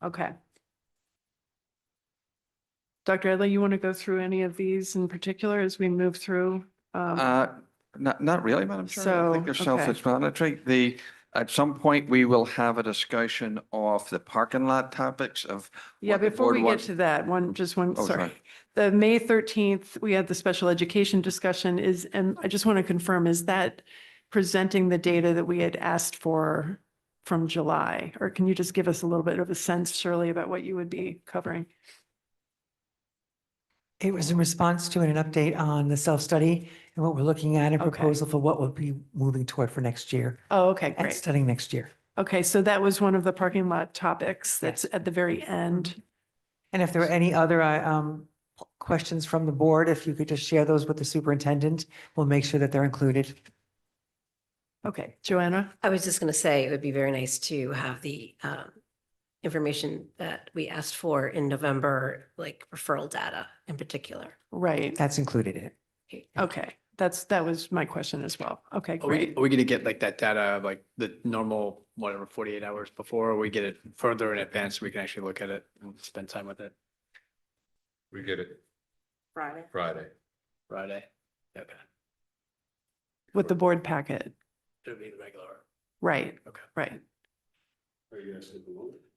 Okay. Dr. Edley, you want to go through any of these in particular as we move through? Not really, Madam Chair. I think they're So, okay. self-explanatory. At some point, we will have a discussion of the parking lot topics of. Yeah, what the before board we get wants- to that, one, Oh, sorry. sorry. The May 13th, we had the special education discussion is, and I just want to confirm, is that presenting the data that we had asked for from July? Or can you just give us a little bit of a sense, Shirley, about what you would be covering? It was in response to an update on the self-study and what we're looking at, a Okay. proposal for what we'll be moving toward for next year Oh, okay, and great. studying next year. Okay, so that was one of the parking lot topics that's at the very end. And if there are any other questions from the board, if you could just share those with the superintendent, we'll make sure that they're included. Okay, Joanna? I was just going to say, it would be very nice to have the information that we asked for in November, like referral data in particular. Right. That's included in it. Okay, that was my question as well. Okay, great. Are we gonna get like that data, like the normal, whatever, 48 hours before, or we get it further in advance so we can actually look at it and spend time with it? We get it Friday. Friday. Friday. Okay. With the board packet, It'll be the regular. right, Okay. right.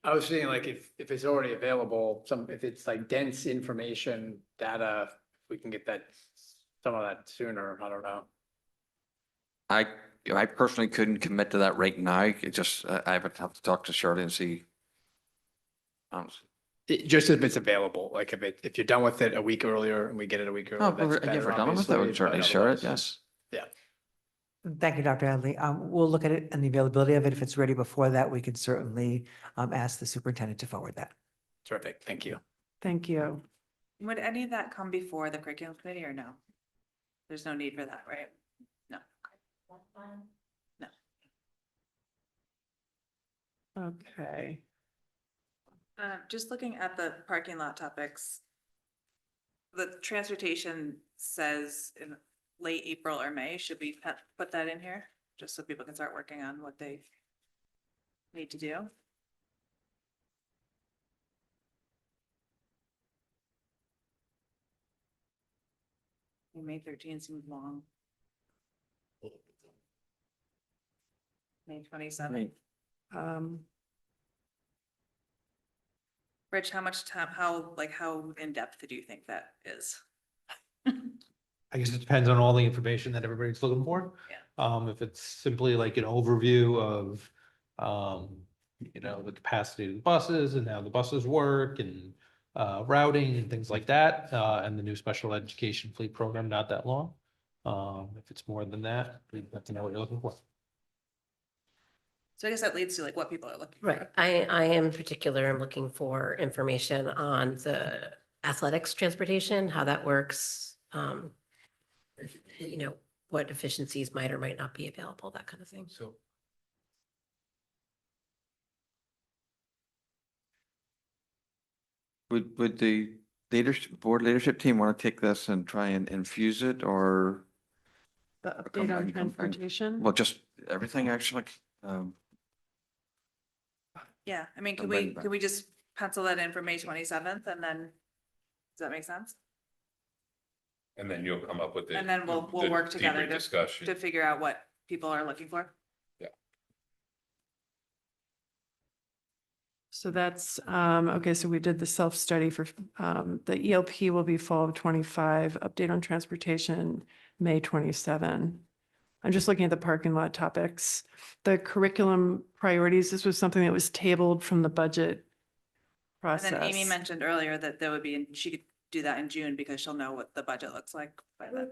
I was saying like if it's already available, if it's like dense information, data, we can get that, some of that sooner, I don't know. I personally couldn't commit to that right now. It just, I would have to talk to Shirley and see. Just if it's available, like if you're done with it a week earlier and we get it a week earlier. Oh, that's if better, we're done with it, obviously, we'll certainly but share it, otherwise- yes. Yeah. Thank you, Dr. Adley. We'll look at it and the availability of it. If it's ready before that, we could certainly ask the superintendent to forward that. Terrific, thank you. Thank you. Would any of that come before the curriculum committee or no? There's no need for that, right? No. No. Okay. Just looking at the parking lot topics. The transportation says in late April or May, should we put that in here? Just so people can start working on what they need to do? May 13th seems long. May 27th. Rich, how much time, how in depth do you think that is? I guess it depends on all the information that everybody's looking for. Yeah. If it's simply like an overview of, the capacity of the buses and how the buses work and routing and things like that, and the new special education fleet program, not that long. If it's more than that, we have to know what you're looking for. So I guess that leads to like what people are looking for. Right. I in particular am looking for information on the athletics transportation, how that works. What efficiencies might or might not be available, that kind of thing. So. Would the board leadership team want to take this and try and infuse it or? The update on transportation? Well, just everything actually. Yeah, I mean, I'm could writing we just pencil that in for May 27th and then, does that make sense? And then you'll come up with the. And then we'll the work together deeper discussion. to figure out what people are looking for. So that's, okay, so we did the self-study for, the ELP will be fall of 25, update on transportation, May 27. I'm just looking at the parking lot topics. The curriculum priorities, this was something that was tabled from the budget And process. then Amy mentioned earlier that there would be, she could do that in June because she'll know what the budget looks like by then.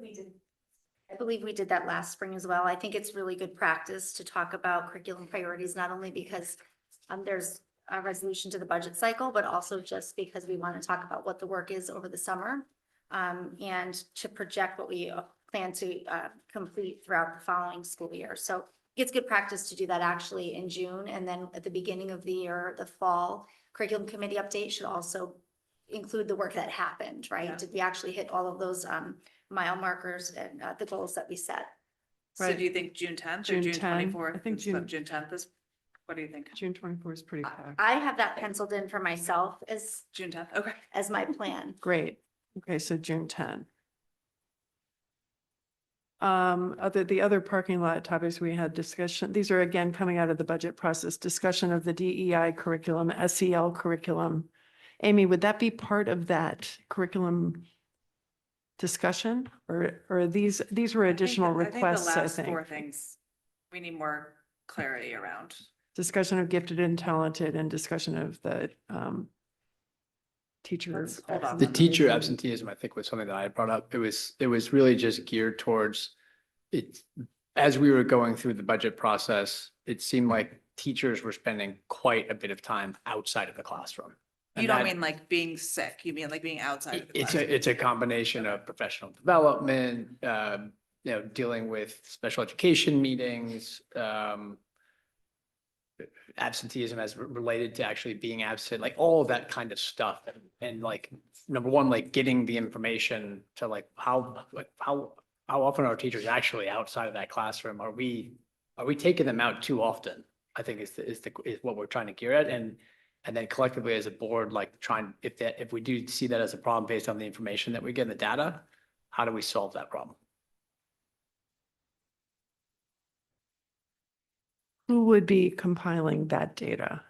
I believe we did that last spring as well. I think it's really good practice to talk about curriculum priorities, not only because there's a resolution to the budget cycle, but also just because we want to talk about what the work is over the summer and to project what we plan to complete throughout the following school year. So it's good practice to do that actually in June, and then at the beginning of the year, the fall curriculum committee update should also include the work that happened, right? Yeah. Did we actually hit all of those mile markers and the goals that we set? So Right. do you think June 10th or June June 10, 24th? I think instead of June- June 10th is, what do you think? June 24 is pretty packed. I have that penciled in for myself as June 10th, okay. as my plan. Great. Okay, so June 10. The other parking lot topics we had discussion, these are again coming out of the budget process, discussion of the DEI curriculum, SEL curriculum. Amy, would that be part of that curriculum discussion or these were additional requests, I I think the last four think? things, we need more clarity around. Discussion of gifted and talented and discussion of the teacher. Let's hold on. The teacher absenteeism, I think, was something that I had brought up. It was really just geared towards it. As we were going through the budget process, it seemed like teachers were spending quite a bit of time outside of the classroom. You And don't that- mean like being sick, you mean like being outside of the It's classroom. it's a combination of professional development, dealing with special education meetings, absenteeism as related to actually being absent, like all of that kind of stuff. And like, number one, like getting the information to like how how often are teachers actually outside of that classroom? Are we taking them out too often? I think is what we're trying to gear at, and then collectively as a board, like if we do see that as a problem based on the information that we get in the data, how do we solve that problem? Who would be compiling that data?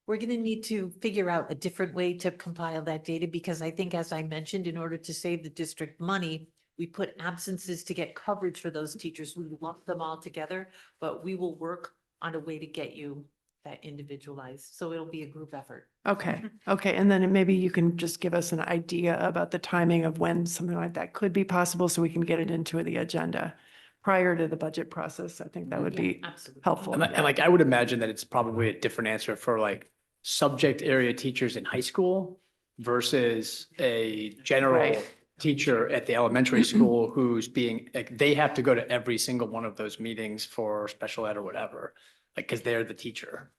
We're going to need to figure out a different way to compile that data because I think, as I mentioned, in order to save the district money, we put absences to get coverage for those teachers. We lump them all together, but we will work on a way to get you that individualized. So it'll be a group effort. Okay, okay, and then maybe you can just give us an idea about the timing of when something like that could be possible so we can get it into the agenda prior to the budget process. I think that would be Absolutely. helpful. And like, I would imagine that it's probably a different answer for like subject area teachers in high school versus a general Right. teacher at the elementary school who's being, like, they have to go to every single one of those meetings for special ed or whatever, like, because they're the teacher.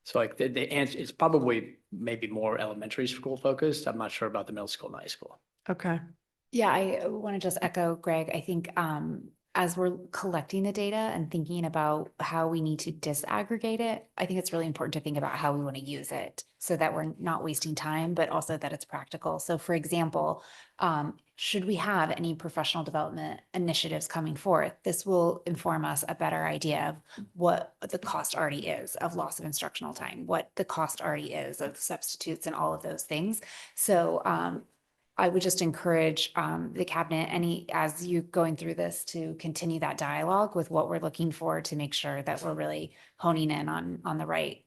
So like the answer is probably maybe more elementary school focused. I'm not sure about the middle school and high school. Okay, Yeah, I want to just echo Greg. I think as we're collecting the data and thinking about how we need to disaggregate it, I think it's really important to think about how we want to use it so that we're not wasting time, but also that it's practical. So for example, should we have any professional development initiatives coming forth? This will inform us a better idea of what the cost already is of loss of instructional time, what the cost already is of substitutes and all of those things. So I would just encourage the cabinet, as you're going through this, to continue that dialogue with what we're looking for to make sure that we're really honing in on the right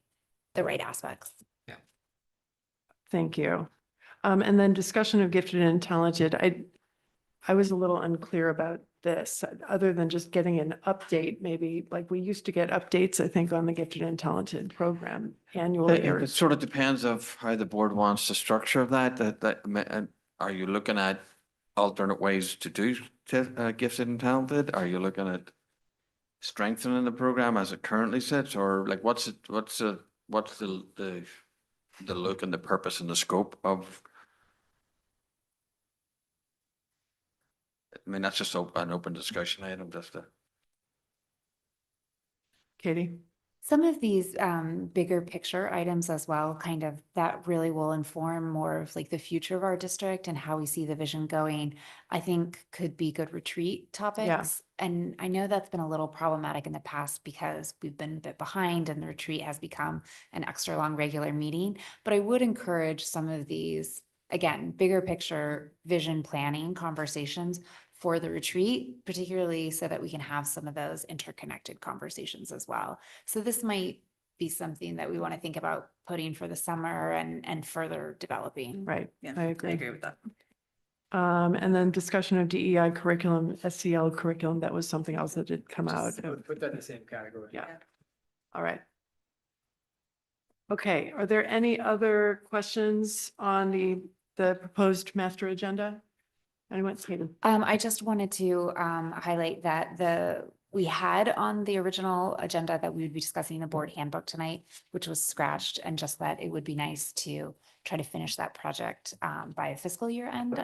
aspects. thank you. And then discussion of gifted and talented. I was a little unclear about this, other than just getting an update, maybe, like we used to get updates, I think, on the gifted and talented program annually. It sort of depends of how the board wants the structure of that. Are you looking at alternate ways to do gifted and talented? Are you looking at strengthening the program as it currently sits, or like what's the look and the purpose and the scope of? I mean, that's just an open discussion item, just to. Katie? Some of these bigger picture items as well, kind of that really will inform more of like the future of our district and how we see the vision going, I think could be good retreat topics. And I know that's been a little problematic in the past because we've been a bit behind and the retreat has become an extra long regular meeting. But I would encourage some of these, again, bigger picture vision planning conversations for the retreat, particularly so that we can have some of those interconnected conversations as well. So this might be something that we want to think about putting for the summer and further developing. Right, Yeah, I agree. with that. And then discussion of DEI curriculum, SEL curriculum, that was something else that did come out. I would put that in the same category. Yeah. All right. Okay, are there any other questions on the proposed master agenda? Anyone? Kaden? I just wanted to highlight that we had on the original agenda that we would be discussing the board handbook tonight, which was scratched, and just that it would be nice to try to finish that project by fiscal year end.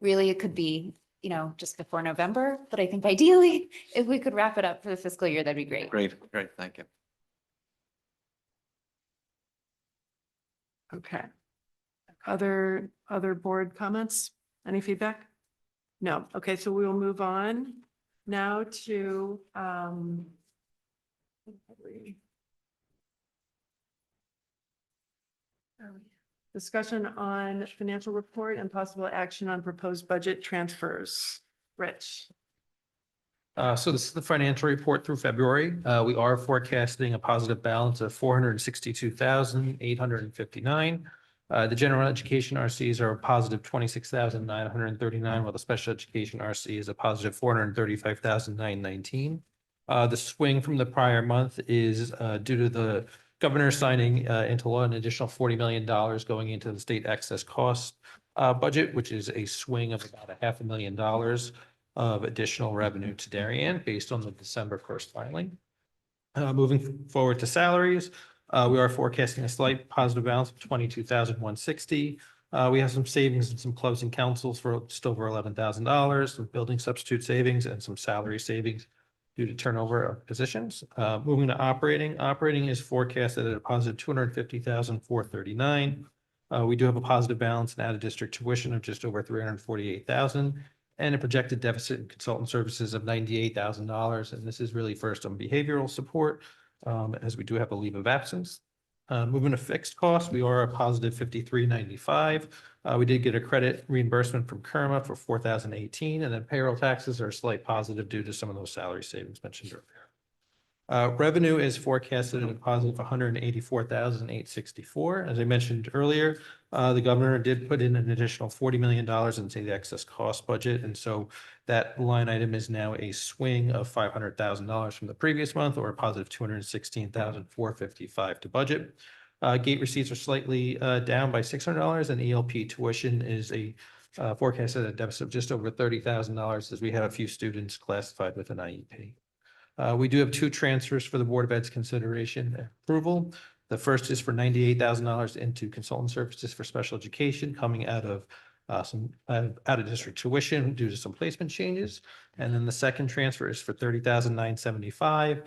Really, it could be, just before November, but I think ideally, if we could wrap it up for the fiscal year, that'd be great. Great, thank you. Okay. Other board comments? Any feedback? No. Okay, so we will move on now to discussion on financial report and possible action on proposed budget transfers. Rich? So this is the financial report through February. We are forecasting a positive balance of 462,859. The general education RCs are a positive 26,939, while the special education RC is a positive 435,919. The swing from the prior month is due to the governor signing into law an additional $40 million going into the state excess cost budget, which is a swing of about $500,000 of additional revenue to Darien based on the December 1st filing. Moving forward to salaries, we are forecasting a slight positive balance of 22,160. We have some savings and some closing councils for just over $11,000, some building substitute savings and some salary savings due to turnover of positions. Moving to operating is forecasted at a positive $250,439. We do have a positive balance in out-of-district tuition of just over $348,000 and a projected deficit in consultant services of $98,000. And this is really first on behavioral support, as we do have a leave of absence. Moving to fixed costs, we are a positive 5395. We did get a credit reimbursement from Kerma for 4,018, and then payroll taxes are a slight positive due to some of those salary savings mentioned earlier. Revenue is forecasted at a positive 184,864. As I mentioned earlier, the governor did put in an additional $40 million into the excess cost budget. And so that line item is now a swing of $500,000 from the previous month, or a positive 216,455 to budget. Gate receipts are slightly down by $600, and ELP tuition is forecasted at a deficit of just over $30,000 as we have a few students classified with an IEP. We do have two transfers for the Board of Ed's consideration and approval. The first is for $98,000 into consultant services for special education, coming out of some out-of-district tuition due to some placement changes. And then the second transfer is for $30,975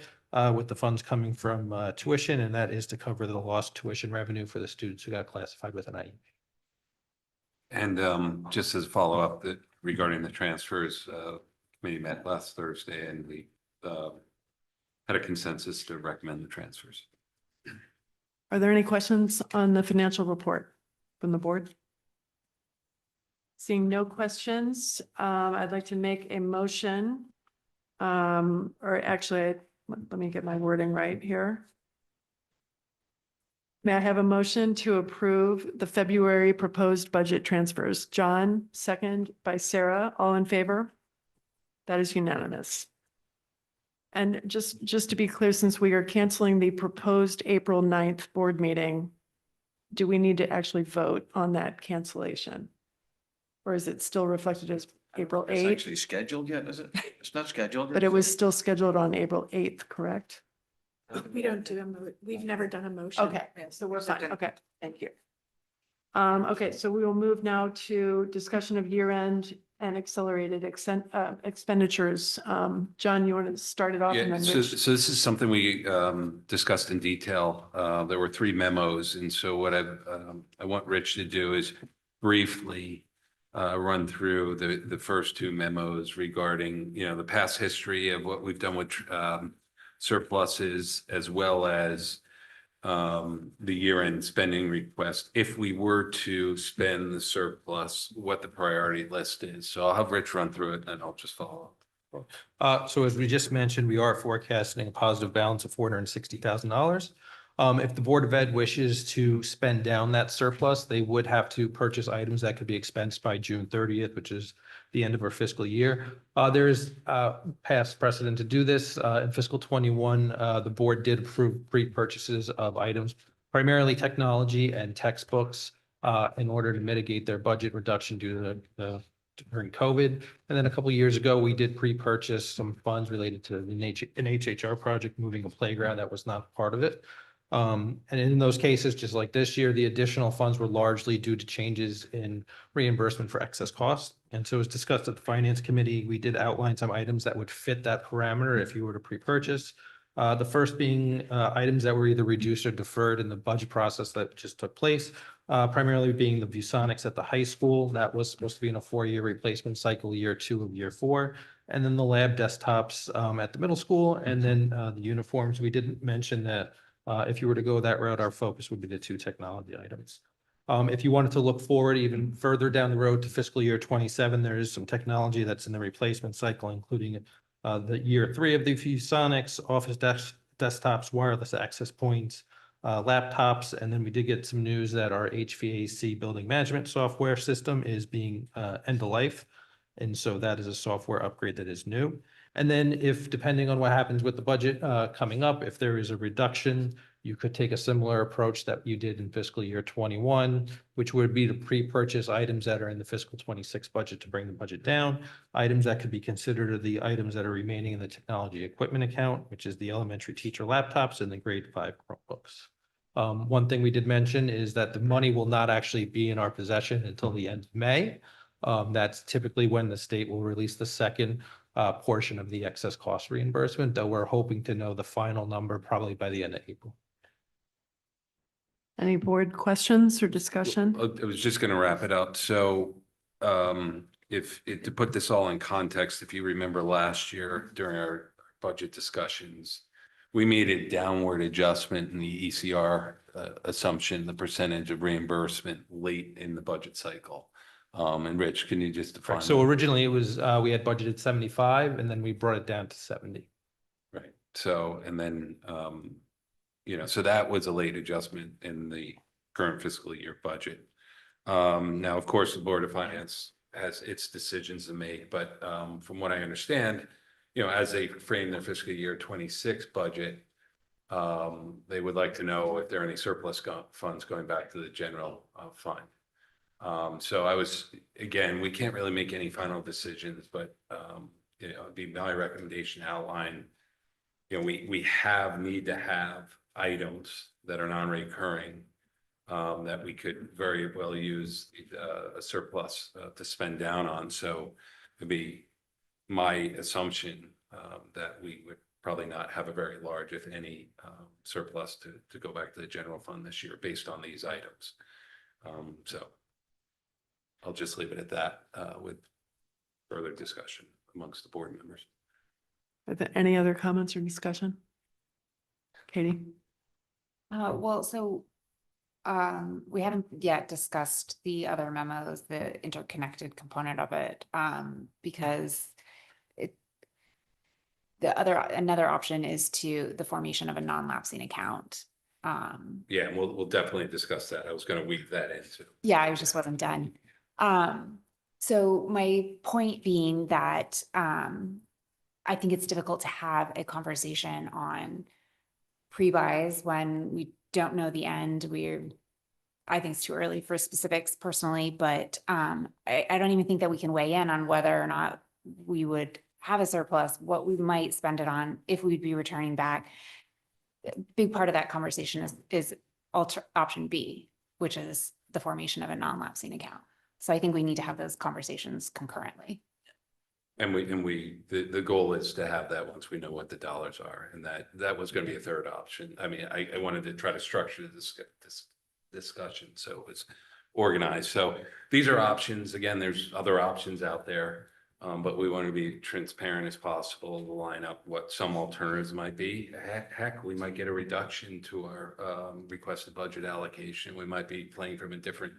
with the funds coming from tuition, and that is to cover the lost tuition revenue for the students who got classified with an IEP. And just as a follow-up regarding the transfers, committee met last Thursday and we had a consensus to recommend the transfers. Are there any questions on the financial report from the board? Seeing no questions, I'd like to make a motion. Or actually, let me get my wording right here. May I have a motion to approve the February proposed budget transfers? John, second by Sarah, all in favor? That is unanimous. And just to be clear, since we are canceling the proposed April 9th board meeting, do we need to actually vote on that cancellation? Or is it still reflected as April It's 8th? actually scheduled yet, is it? It's not scheduled. But it was still scheduled on April 8th, correct? We don't do we've never done a motion. Okay, so we're fine. Okay, thank you. Okay, so we will move now to discussion of year-end and accelerated expenditures. John, you want to start it off? And Yeah, then so Rich? this is something we discussed in detail. There were 3 memos. And so what I want Rich to do is briefly run through the first 2 memos regarding, the past history of what we've done with surpluses, as well as the year-end spending request. If we were to spend the surplus, what the priority list is. So I'll have Rich run through it and I'll just follow up. So as we just mentioned, we are forecasting a positive balance of $460,000. If the Board of Ed wishes to spend down that surplus, they would have to purchase items that could be expensed by June 30th, which is the end of our fiscal year. There is past precedent to do this. In fiscal 21, the board did approve pre-purchases of items, primarily technology and textbooks, in order to mitigate their budget reduction due to during COVID. And then a couple of years ago, we did pre-purchase some funds related to an HHR project, moving a playground that was not part of it. And in those cases, just like this year, the additional funds were largely due to changes in reimbursement for excess costs. And so as discussed at the Finance Committee, we did outline some items that would fit that parameter if you were to pre-purchase. The first being items that were either reduced or deferred in the budget process that just took place, primarily being the ViewSonics at the high school. That was supposed to be in a 4-year replacement cycle, year 2 of year 4. And then the lab desktops at the middle school, and then the uniforms. We didn't mention that if you were to go that route, our focus would be the 2 technology items. If you wanted to look forward even further down the road to fiscal year 27, there is some technology that's in the replacement cycle, including the year 3 of the ViewSonics, office desktops, wireless access points, laptops. And then we did get some news that our HVAC building management software system is being end of life. And so that is a software upgrade that is new. And then if, depending on what happens with the budget coming up, if there is a reduction, you could take a similar approach that you did in fiscal year 21, which would be to pre-purchase items that are in the fiscal 26 budget to bring the budget down. Items that could be considered are the items that are remaining in the technology equipment account, which is the elementary teacher laptops and the grade 5 Chromebooks. One thing we did mention is that the money will not actually be in our possession until the end of May. That's typically when the state will release the second portion of the excess cost reimbursement, though we're hoping to know the final number probably by the end of April. Any board questions or discussion? I was just gonna wrap it up. So, to put this all in context, if you remember last year during our budget discussions, we made a downward adjustment in the ECR assumption, the percentage of reimbursement late in the budget cycle. And Rich, can you just define? So originally it was, we had budgeted 75 and then we brought it down to 70. Right. So, and then, so that was a late adjustment in the current fiscal year budget. Now, of course, the Board of Finance has its decisions to make, but from what I understand, as they frame their fiscal year 26 budget, they would like to know if there are any surplus funds going back to the general fund. So again, we can't really make any final decisions, but it'd be my recommendation to outline, we need to have items that are non-recurring that we could very well use a surplus to spend down on. So it'd be my assumption that we would probably not have a very large, if any, surplus to go back to the general fund this year based on these items. So I'll just leave it at that with further discussion amongst the board members. Are there any other comments or discussion? Katie? Well, so we haven't yet discussed the other memos, the interconnected component of it, because another option is the formation of a non-lapsing account. Yeah, and we'll definitely discuss that. I was going to weave that into. Yeah, I just wasn't done. So my point being that I think it's difficult to have a conversation on pre-buys when we don't know the end. I think it's too early for specifics personally, but I don't even think that we can weigh in on whether or not we would have a surplus, what we might spend it on, if we'd be returning back. A big part of that conversation is option B, which is the formation of a non-lapsing account. So I think we need to have those conversations concurrently. And the goal is to have that once we know what the dollars are, and that was going to be a third option. I mean, I wanted to try to structure this discussion so it's organized. So these are options. Again, there's other options out there, but we want to be transparent as possible to line up what some alternatives might be. Heck, we might get a reduction to our requested budget allocation. We might be playing from a different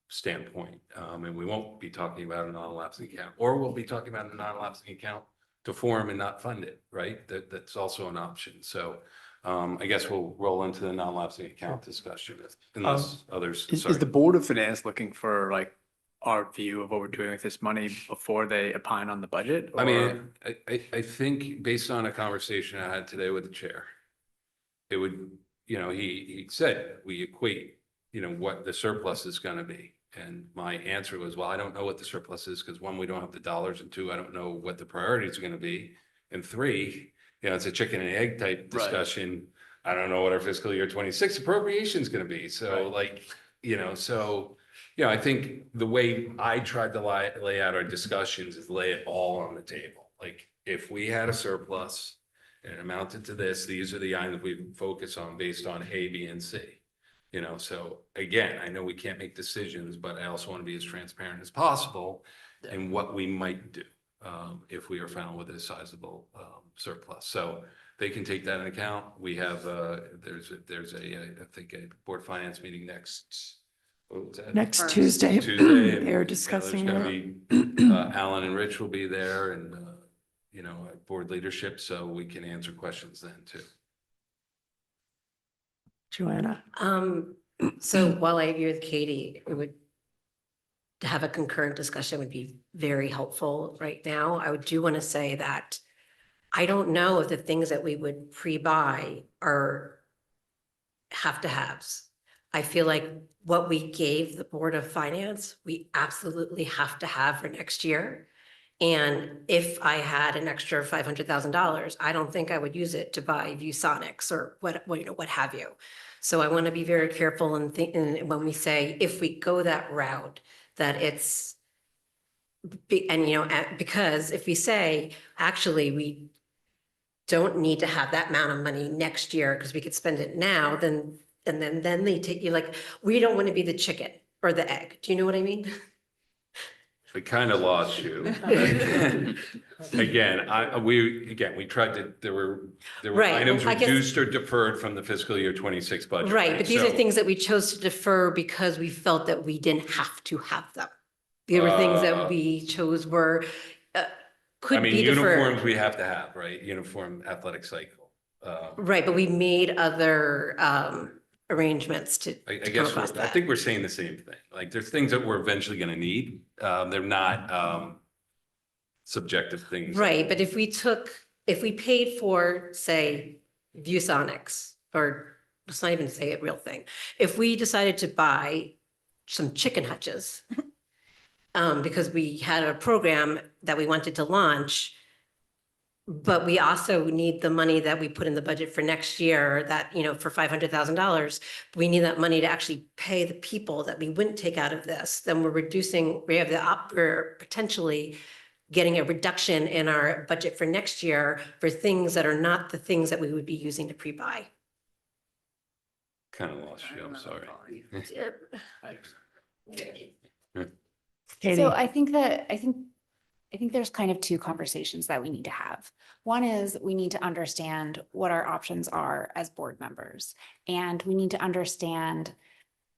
standpoint, and we won't be talking about a non-lapsing account, or we'll be talking about a non-lapsing account to form and not fund it, right? That's also an option. So I guess we'll roll into the non-lapsing account discussion unless others. Is the Board of Finance looking for like our view of what we're doing with this money before they opine on the budget? I mean, I think based on a conversation I had today with the chair, it would, he said we equate, what the surplus is going to be. And my answer was, well, I don't know what the surplus is because 1, we don't have the dollars, and 2, I don't know what the priorities are going to be. And 3, it's a chicken and egg type discussion. Right. I don't know what our fiscal year 26 appropriation is going to be. So I think the way I tried to lay out our discussions is lay it all on the table. Like if we had a surplus and it amounted to this, these are the items we focus on based on A, B, and C. So again, I know we can't make decisions, but I also want to be as transparent as possible in what we might do if we are found with a sizable surplus. So they can take that into account. We have there's I think a board of finance meeting next Tuesday. Tuesday. They're discussing Alan and Rich will be there, and board leadership, so we can answer questions then too. Joanna. So while I agree with Katie, it would to have a concurrent discussion would be very helpful right now. I do want to say that I don't know if the things that we would pre-buy are have to haves. I feel like what we gave the Board of Finance, we absolutely have to have for next year. And if I had an extra $500,000, I don't think I would use it to buy ViewSonics or what have you. So I want to be very careful and think, and when we say, if we go that route, that it's because if we say, actually, we don't need to have that amount of money next year because we could spend it now, then they take you like, we don't want to be the chicken or the egg. Do you know what I mean? We kind of lost you. Again, we tried to, there were Right, items I guess- reduced or deferred from the fiscal year 26 budget. Right, but these are So- things that we chose to defer because we felt that we didn't have to have them. There were things that we chose were, I could mean, be uniforms deferred. we have to have, right? Uniform athletic cycle. Right, but we made other arrangements to I to guess, come across I that. think we're saying the same thing. Like, there's things that we're eventually gonna need. They're not subjective things. Right, but if we paid for, say, ViewSonics, or let's not even say a real thing. If we decided to buy some chicken hutches, because we had a program that we wanted to launch, but we also need the money that we put in the budget for next year, that, for $500,000, we need that money to actually pay the people that we wouldn't take out of this, then we're potentially getting a reduction in our budget for next year for things that are not the things that we would be using to pre-buy. Kind of lost you, I'm sorry. So I think there's kind of two conversations that we need to have. One is we need to understand what our options are as board members, and we need to understand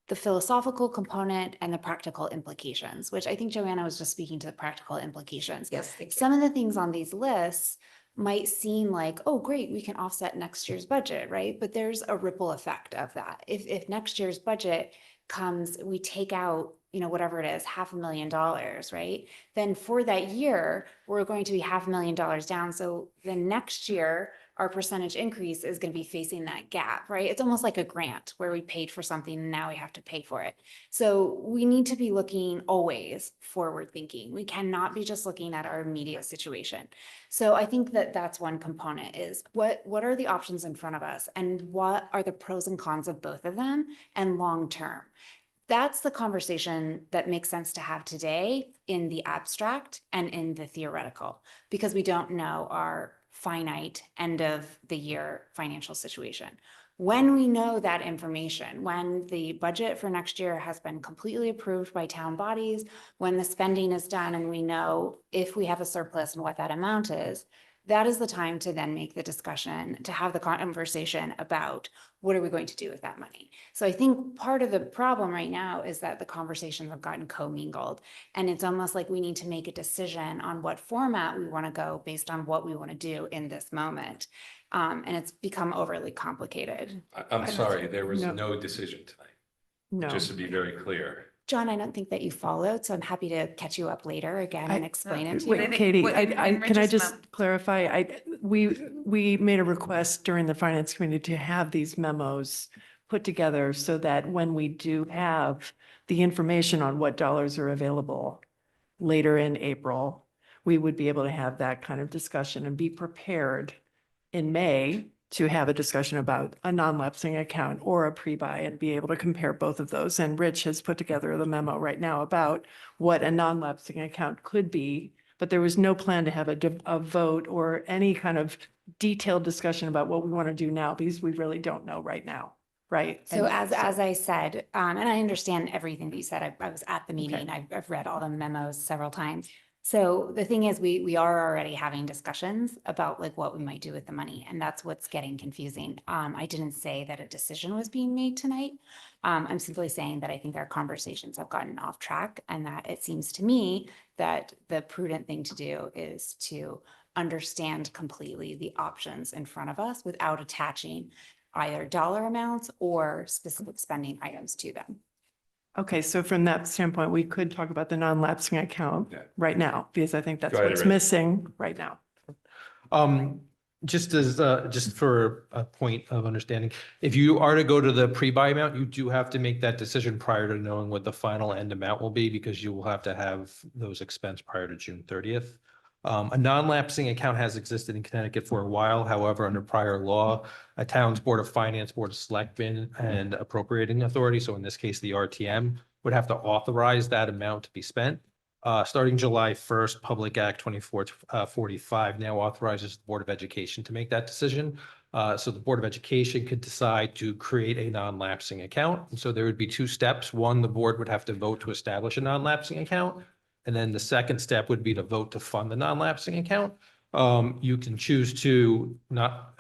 the philosophical component and the practical implications, which I think Joanna was just speaking to the practical implications. Yes, thank you. Some of the things on these lists might seem like, oh, great, we can offset next year's budget, right? But there's a ripple effect of that. If next year's budget comes, we take out, whatever it is, $500,000, right? Then for that year, we're going to be $500,000 down. So the next year, our percentage increase is going to be facing that gap, right? It's almost like a grant where we paid for something and now we have to pay for it. So we need to be looking always forward thinking. We cannot be just looking at our immediate situation. So I think that that's one component is what are the options in front of us and what are the pros and cons of both of them and long term. That's the conversation that makes sense to have today in the abstract and in the theoretical, because we don't know our finite end of the year financial situation. When we know that information, when the budget for next year has been completely approved by town bodies, when the spending is done and we know if we have a surplus and what that amount is, that is the time to then make the discussion, to have the conversation about what are we going to do with that money. So I think part of the problem right now is that the conversations have gotten commingled, and it's almost like we need to make a decision on what format we want to go based on what we want to do in this moment. And it's become overly complicated. I'm sorry, there was No. no decision tonight, No. just to be very clear. John, I don't think that you followed, so I'm happy to catch you up later again and explain it to Wait, you. Katie, what- can I Richard's just memo- clarify? We made a request during the finance committee to have these memos put together so that when we do have the information on what dollars are available later in April, we would be able to have that kind of discussion and be prepared in May to have a discussion about a non-lapsing account or a pre-buy and be able to compare both of those. And Rich has put together the memo right now about what a non-lapsing account could be, but there was no plan to have a vote or any kind of detailed discussion about what we want to do now, because we really don't know right now, right? So And as I said, and I understand everything that you said, I was at the meeting, I've read all the memos several times. So the thing is, we are already having discussions about like what we might do with the money, and that's what's getting confusing. I didn't say that a decision was being made tonight. I'm simply saying that I think our conversations have gotten off track, and that it seems to me that the prudent thing to do is to understand completely the options in front of us without attaching either dollar amounts or specific spending items to them. Okay, so from that standpoint, we could talk about the non-lapsing account Yeah. right now, because I think that's Go ahead, what's Rich. missing right now. Just as, just for a point of understanding, if you are to go to the pre-buy amount, you do have to make that decision prior to knowing what the final end amount will be, because you will have to have those expensed prior to June 30th. A non-lapsing account has existed in Connecticut for a while. However, under prior law, a town's Board of Finance, Board of Selectmen, and appropriating authority, so in this case, the RTM, would have to authorize that amount to be spent. Starting July 1st, Public Act 2445 now authorizes the Board of Education to make that decision. So the Board of Education could decide to create a non-lapsing account. And so there would be two steps. One, the board would have to vote to establish a non-lapsing account. And then the second step would be to vote to fund the non-lapsing account. You can choose to not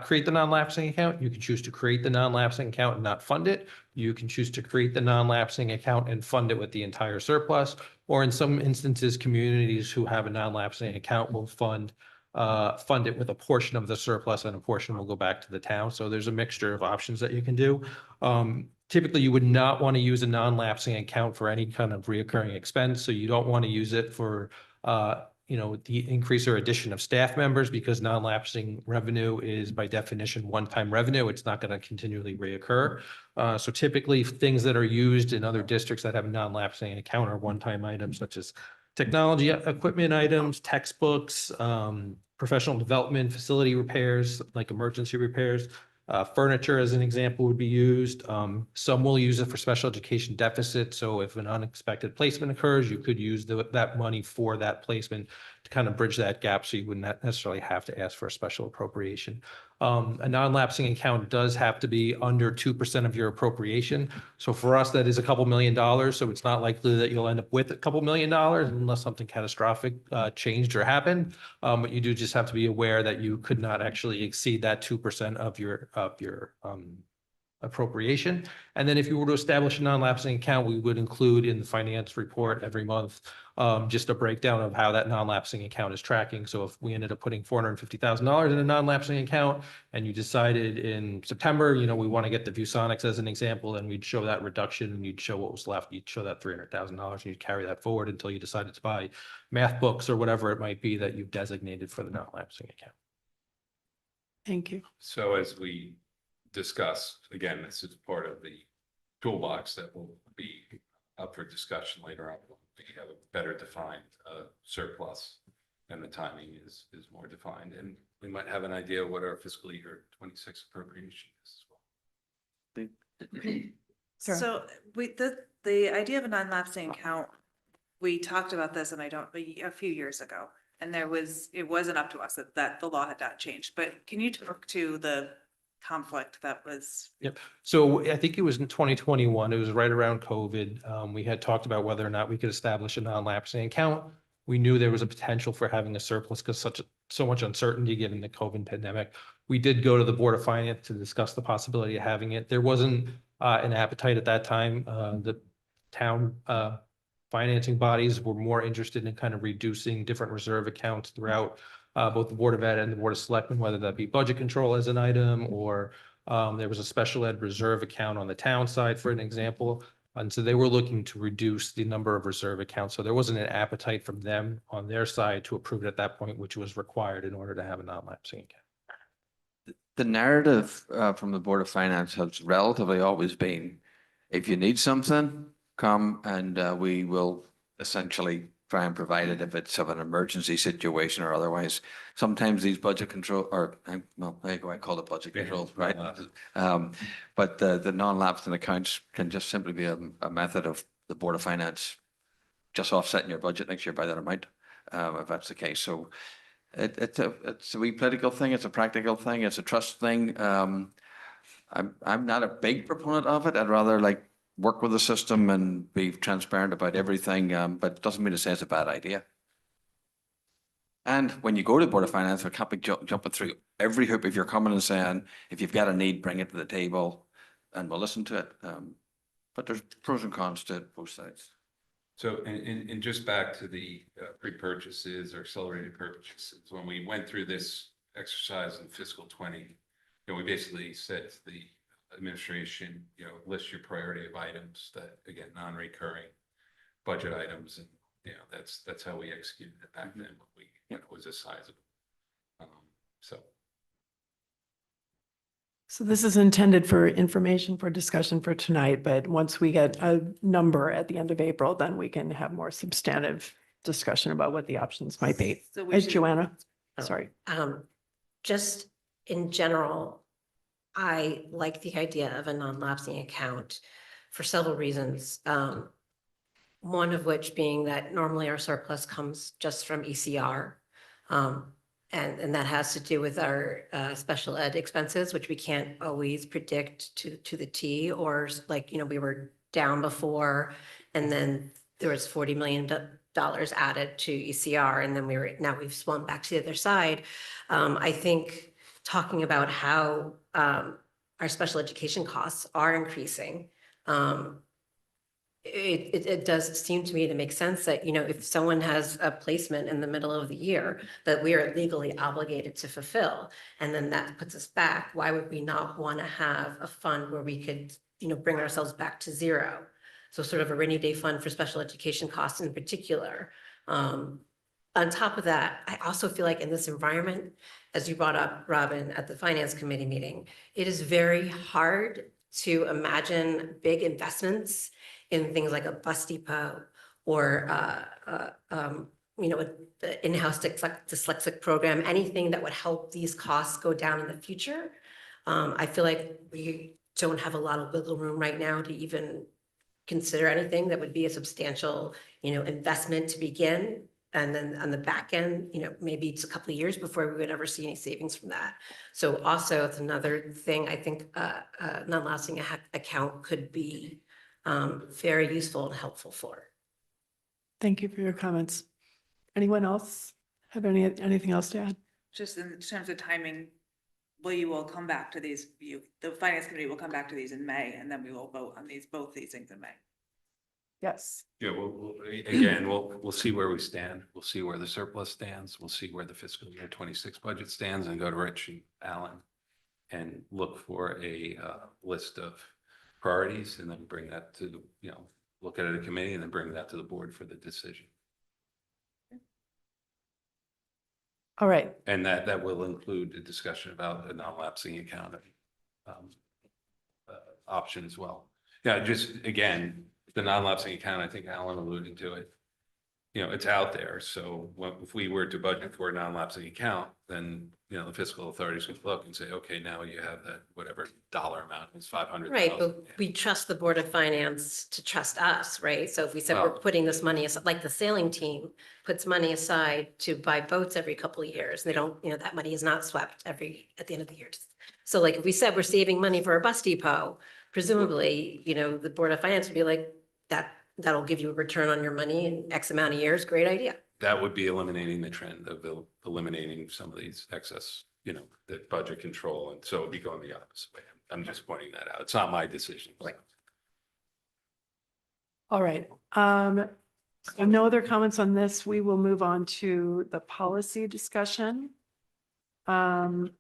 create the non-lapsing account. You can choose to create the non-lapsing account and not fund it. You can choose to create the non-lapsing account and fund it with the entire surplus. Or in some instances, communities who have a non-lapsing account will fund it with a portion of the surplus and a portion will go back to the town. So there's a mixture of options that you can do. Typically, you would not want to use a non-lapsing account for any kind of reoccurring expense. So you don't want to use it for the increase or addition of staff members, because non-lapsing revenue is by definition one-time revenue. It's not going to continually reoccur. So typically things that are used in other districts that have a non-lapsing account are one-time items such as technology equipment items, textbooks, professional development, facility repairs, like emergency repairs. Furniture, as an example, would be used. Some will use it for special education deficit. So if an unexpected placement occurs, you could use that money for that placement to kind of bridge that gap, so you wouldn't necessarily have to ask for a special appropriation. A non-lapsing account does have to be under 2% of your appropriation. So for us, that is a couple $1 million. So it's not likely that you'll end up with a couple $1 million unless something catastrophic changed or happened. But you do just have to be aware that you could not actually exceed that 2% of your appropriation. And then if you were to establish a non-lapsing account, we would include in the finance report every month just a breakdown of how that non-lapsing account is tracking. So if we ended up putting $450,000 in a non-lapsing account and you decided in September, we want to get the ViewSonics as an example, then we'd show that reduction and you'd show what was left. You'd show that $300,000 and you'd carry that forward until you decided to buy math books or whatever it might be that you've designated for the non-lapsing account. Thank you. So as we discussed, again, this is part of the toolbox that will be up for discussion later on. We have a better defined surplus and the timing is more defined, and we might have an idea of what our fiscal year 26 appropriation is as well. So the idea of a non-lapsing account, we talked about this and a few years ago, and it wasn't up to us that the law had not changed, but can you talk to the conflict that was? Yep. So I think it was in 2021. It was right around COVID. We had talked about whether or not we could establish a non-lapsing account. We knew there was a potential for having a surplus because so much uncertainty given the COVID pandemic. We did go to the Board of Finance to discuss the possibility of having it. There wasn't an appetite at that time. The town financing bodies were more interested in kind of reducing different reserve accounts throughout both the Board of Ed and the Board of Selectmen, whether that be budget control as an item, or there was a special ed reserve account on the town side, for an example. And so they were looking to reduce the number of reserve accounts. So there wasn't an appetite from them on their side to approve it at that point, which was required in order to have a non-lapsing account. The narrative from the Board of Finance has relatively always been, if you need something, come and we will essentially try and provide it if it's of an emergency situation or otherwise. Sometimes these budget control, well, there you go, I call it budget controls, right? But the non-lapsing accounts can just simply be a method of the Board of Finance just offsetting your budget next year by that amount, if that's the case. So it's a wee political thing, it's a practical thing, it's a trust thing. I'm not a big proponent of it. I'd rather work with the system and be transparent about everything, but it doesn't mean to say it's a bad idea. And when you go to the Board of Finance, we can't be jumping through every hoop. If you're coming and saying, if you've got a need, bring it to the table and we'll listen to it. But there's pros and cons to both sides. So, and just back to the pre-purchases or accelerated purchases, when we went through this exercise in fiscal 20, we basically said to the administration, list your priority of items that, again, non-recurring budget items, and that's how we executed it back then. It was a sizable. So. So this is intended for information for discussion for tonight, but once we get a number at the end of April, then we can have more substantive discussion about what the options might be. So we should- Joanna, Oh, sorry. Just in general, I like the idea of a non-lapsing account for several reasons. One of which being that normally our surplus comes just from ECR. And that has to do with our special ed expenses, which we can't always predict to the T, or like, you know, we were down before and then there was $40 million added to ECR, and then now we've swung back to the other side. I think talking about how our special education costs are increasing, it does seem to me to make sense that, you know, if someone has a placement in the middle of the year that we are legally obligated to fulfill, and then that puts us back, why would we not want to have a fund where we could, you know, bring ourselves back to zero? So sort of a rainy day fund for special education costs in particular. On top of that, I also feel like in this environment, as you brought up, Robin, at the finance committee meeting, it is very hard to imagine big investments in things like a bus depot or, you know, the in-house dyslexic program, anything that would help these costs go down in the future. I feel like we don't have a lot of wiggle room right now to even consider anything that would be a substantial, you know, investment to begin. And then on the back end, you know, maybe it's a couple of years before we would ever see any savings from that. So also it's another thing I think non-lapsing account could be very useful and helpful for. Thank you for your comments. Anyone else have anything else to add? Just in terms of timing, you will come back to these, the finance committee will come back to these in May, and then we will vote on both these things in May. Yes. Yeah, we'll see where we stand. We'll see where the surplus stands. We'll see where the fiscal year 26 budget stands, and go to Rich and Alan and look for a list of priorities, and then bring that to, you know, look at it at a committee and then bring that to the board for the decision. All right. And that will include a discussion about a non-lapsing account option as well. Yeah, just again, the non-lapsing account, I think Alan alluded to it. You know, it's out there. So if we were to budget for a non-lapsing account, then, you know, the fiscal authorities would look and say, okay, now you have that, whatever dollar amount is 500,000. Right, but we trust the Board of Finance to trust us, right? So if we said we're Well- putting this money aside, like the sailing team puts money aside to buy boats every couple of years, they don't, you know, that money is not swept at the end of the year. So like if we said we're saving money for a bus depot, presumably, you know, the Board of Finance would be like, that'll give you a return on your money in X amount of years, great idea. That would be eliminating the trend of eliminating some of these excess, you know, the budget control. And so it'd be going the opposite way. I'm just pointing that out. It's not my decision. Right. All right. So no other comments on this. We will move on to the policy discussion. And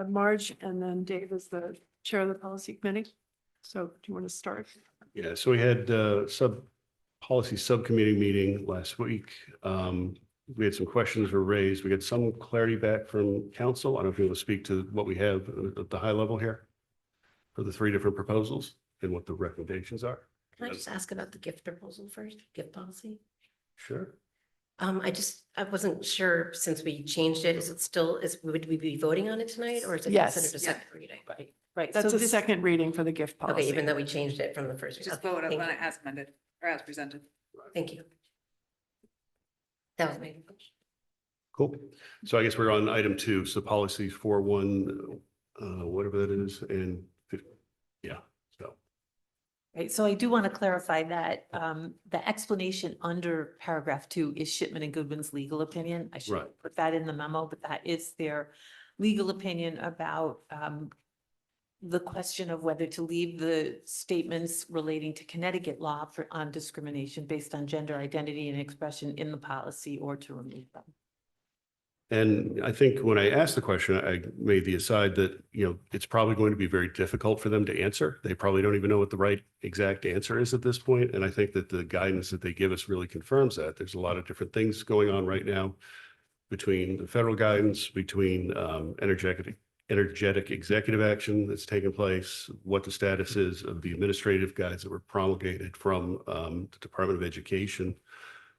Marge and then Dave is the chair of the policy committee. So do you want to start? Yeah, so we had policy subcommittee meeting last week. We had some questions were raised. We got some clarity back from council. I don't know if you want to speak to what we have at the high level here for the 3 different proposals and what the recommendations are. Can I just ask about the gift proposal first, gift policy? Sure. I wasn't sure, since we changed it, would we be voting on it tonight, or is it Yes. considered a second reading? Right. That's a second reading for the gift policy. Okay, even though we changed it from the first. Just okay, vote on thank it you. as amended or as presented. Thank you. That was my question. Cool. So I guess we're on item 2. So policies 4.1, whatever that is, and 50, yeah, so. Right, so I do want to clarify that the explanation under paragraph 2 is Shipman and Goodwin's legal opinion. I should Right. put that in the memo, but that is their legal opinion about the question of whether to leave the statements relating to Connecticut law on discrimination based on gender identity and expression in the policy, or to remove them. And I think when I asked the question, I made the aside that, you know, it's probably going to be very difficult for them to answer. They probably don't even know what the right exact answer is at this point. And I think that the guidance that they give us really confirms that. There's a lot of different things going on right now. between the federal guidance, between energetic executive action that's taken place, what the status is of the administrative guides that were promulgated from the Department of Education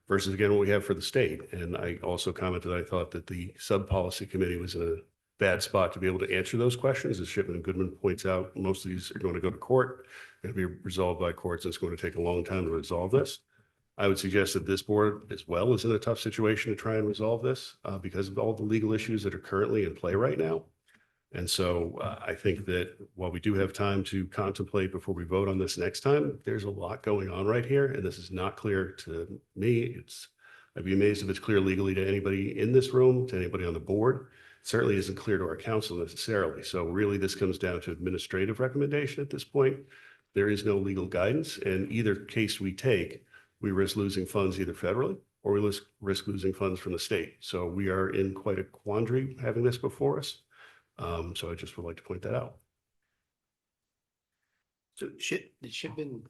versus again what we have for the state. And I also commented I thought that the sub-policy committee was in a bad spot to be able to answer those questions. As Shipman and Goodman points out, most of these are going to go to court, going to be resolved by courts, and it's going to take a long time to resolve this. I would suggest that this board as well is in a tough situation to try and resolve this because of all the legal issues that are currently in play right now. And so I think that while we do have time to contemplate before we vote on this next time, there's a lot going on right here, and this is not clear to me. I'd be amazed if it's clear legally to anybody in this room, to anybody on the board. It certainly isn't clear to our council necessarily. So really this comes down to administrative recommendation at this point. There is no legal guidance, and either case we take, we risk losing funds either federally or we risk losing funds from the state. So we are in quite a quandary having this before us. So I just would like to point that out. So did Shipman?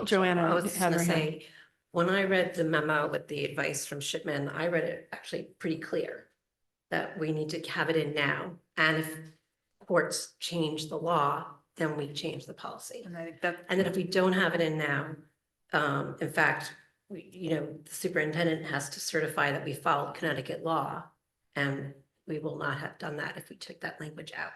Joanna I was just had gonna her hand. say, when I read the memo with the advice from Shipman, I read it actually pretty clear that we need to have it in now. And if courts change the law, then we change the policy. And I think that. And then if we don't have it in now, in fact, the superintendent has to certify that we followed Connecticut law. And we will not have done that if we took that language out.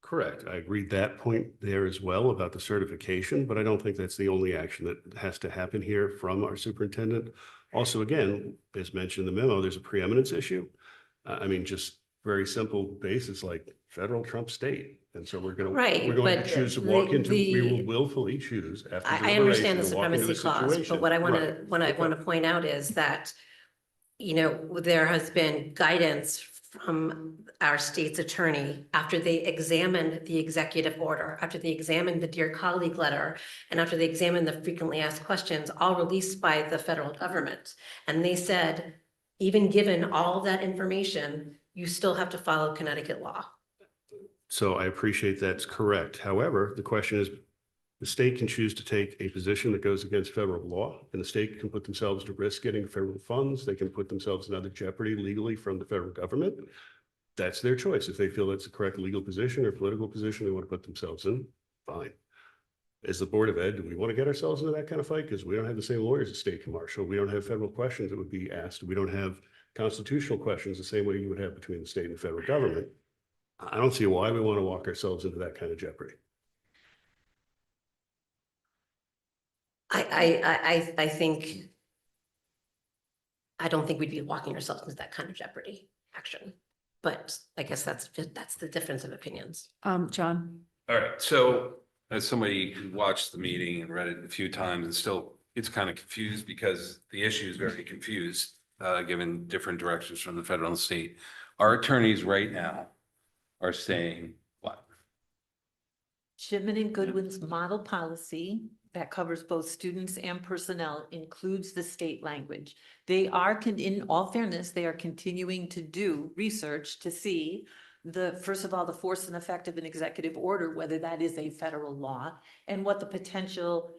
Correct. I agreed that point there as well about the certification, but I don't think that's the only action that has to happen here from our superintendent. Also, again, as mentioned in the memo, there's a preeminence issue. I mean, just very simple basis like federal trump state. And so we're going to choose to walk into, we will willfully choose after I understand the deliberation to walk into supremacy a clause, situation. but what I want Right. to point out is that, there has been guidance from our state's attorney after they examined the executive order, after they examined the Dear Colleague letter, and after they examined the frequently asked questions, all released by the federal government. And they said, even given all that information, you still have to follow Connecticut law. So I appreciate that's correct. However, the question is, the state can choose to take a position that goes against federal law, and the state can put themselves to risk getting federal funds. They can put themselves in other jeopardy legally from the federal government. That's their choice. If they feel that's the correct legal position or political position they want to put themselves in, fine. As the Board of Ed, do we want to get ourselves into that kind of fight? Because we don't have the same lawyers as State Commercial. We don't have federal questions that would be asked. We don't have constitutional questions the same way you would have between the state and the federal government. I don't see why we want to walk ourselves into that kind of jeopardy. I think, I don't think we'd be walking ourselves into that kind of jeopardy, actually. But I guess that's the difference of opinions. John? All right, so as somebody who watched the meeting and read it a few times and still gets kind of confused because the issue is very confused, given different directions from the federal and state. Our attorneys right now are saying what? Shipman and Goodwin's model policy that covers both students and personnel includes the state language. They are, in all fairness, they are continuing to do research to see first of all, the force and effect of an executive order, whether that is a federal law, and what the potential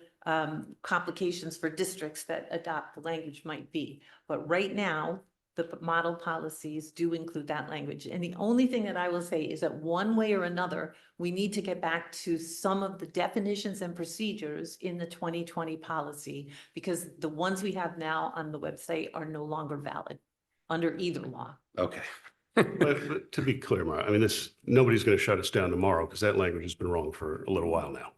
complications for districts that adopt the language might be. But right now, the model policies do include that language. And the only thing that I will say is that one way or another, we need to get back to some of the definitions and procedures in the 2020 policy, because the ones we have now on the website are no longer valid under either law. Okay. But to be clear, Mara, I mean, nobody's going to shut us down tomorrow because that language has been wrong for a little while now.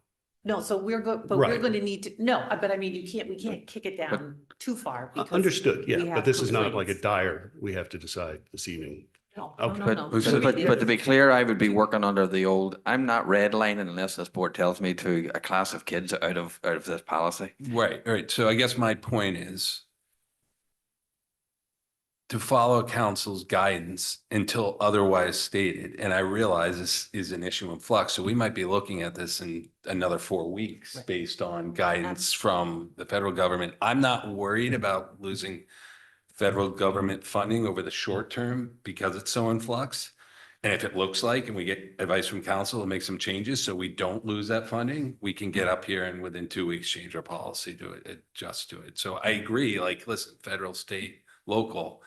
No, so we're going to need to, no, but I mean, we can't kick it down too far. because Understood, we yeah, have but this is not like a complaints. dire, we have to decide this evening. No, Okay. no, But, no. but, So but we- but to be clear, I would be working under the old, I'm not redlining unless this board tells me to a class of kids out of this policy. Right, right. So I guess my point is to follow council's guidance until otherwise stated. And I realize this is an issue in flux, so we might be looking at this in another 4 weeks based on guidance from the federal government. I'm not worried about losing federal government funding over the short term because it's so in flux. And if it looks like, and we get advice from council to make some changes so we don't lose that funding, we can get up here and within 2 weeks change our policy to adjust to it. So I agree, like, listen, federal, state, local,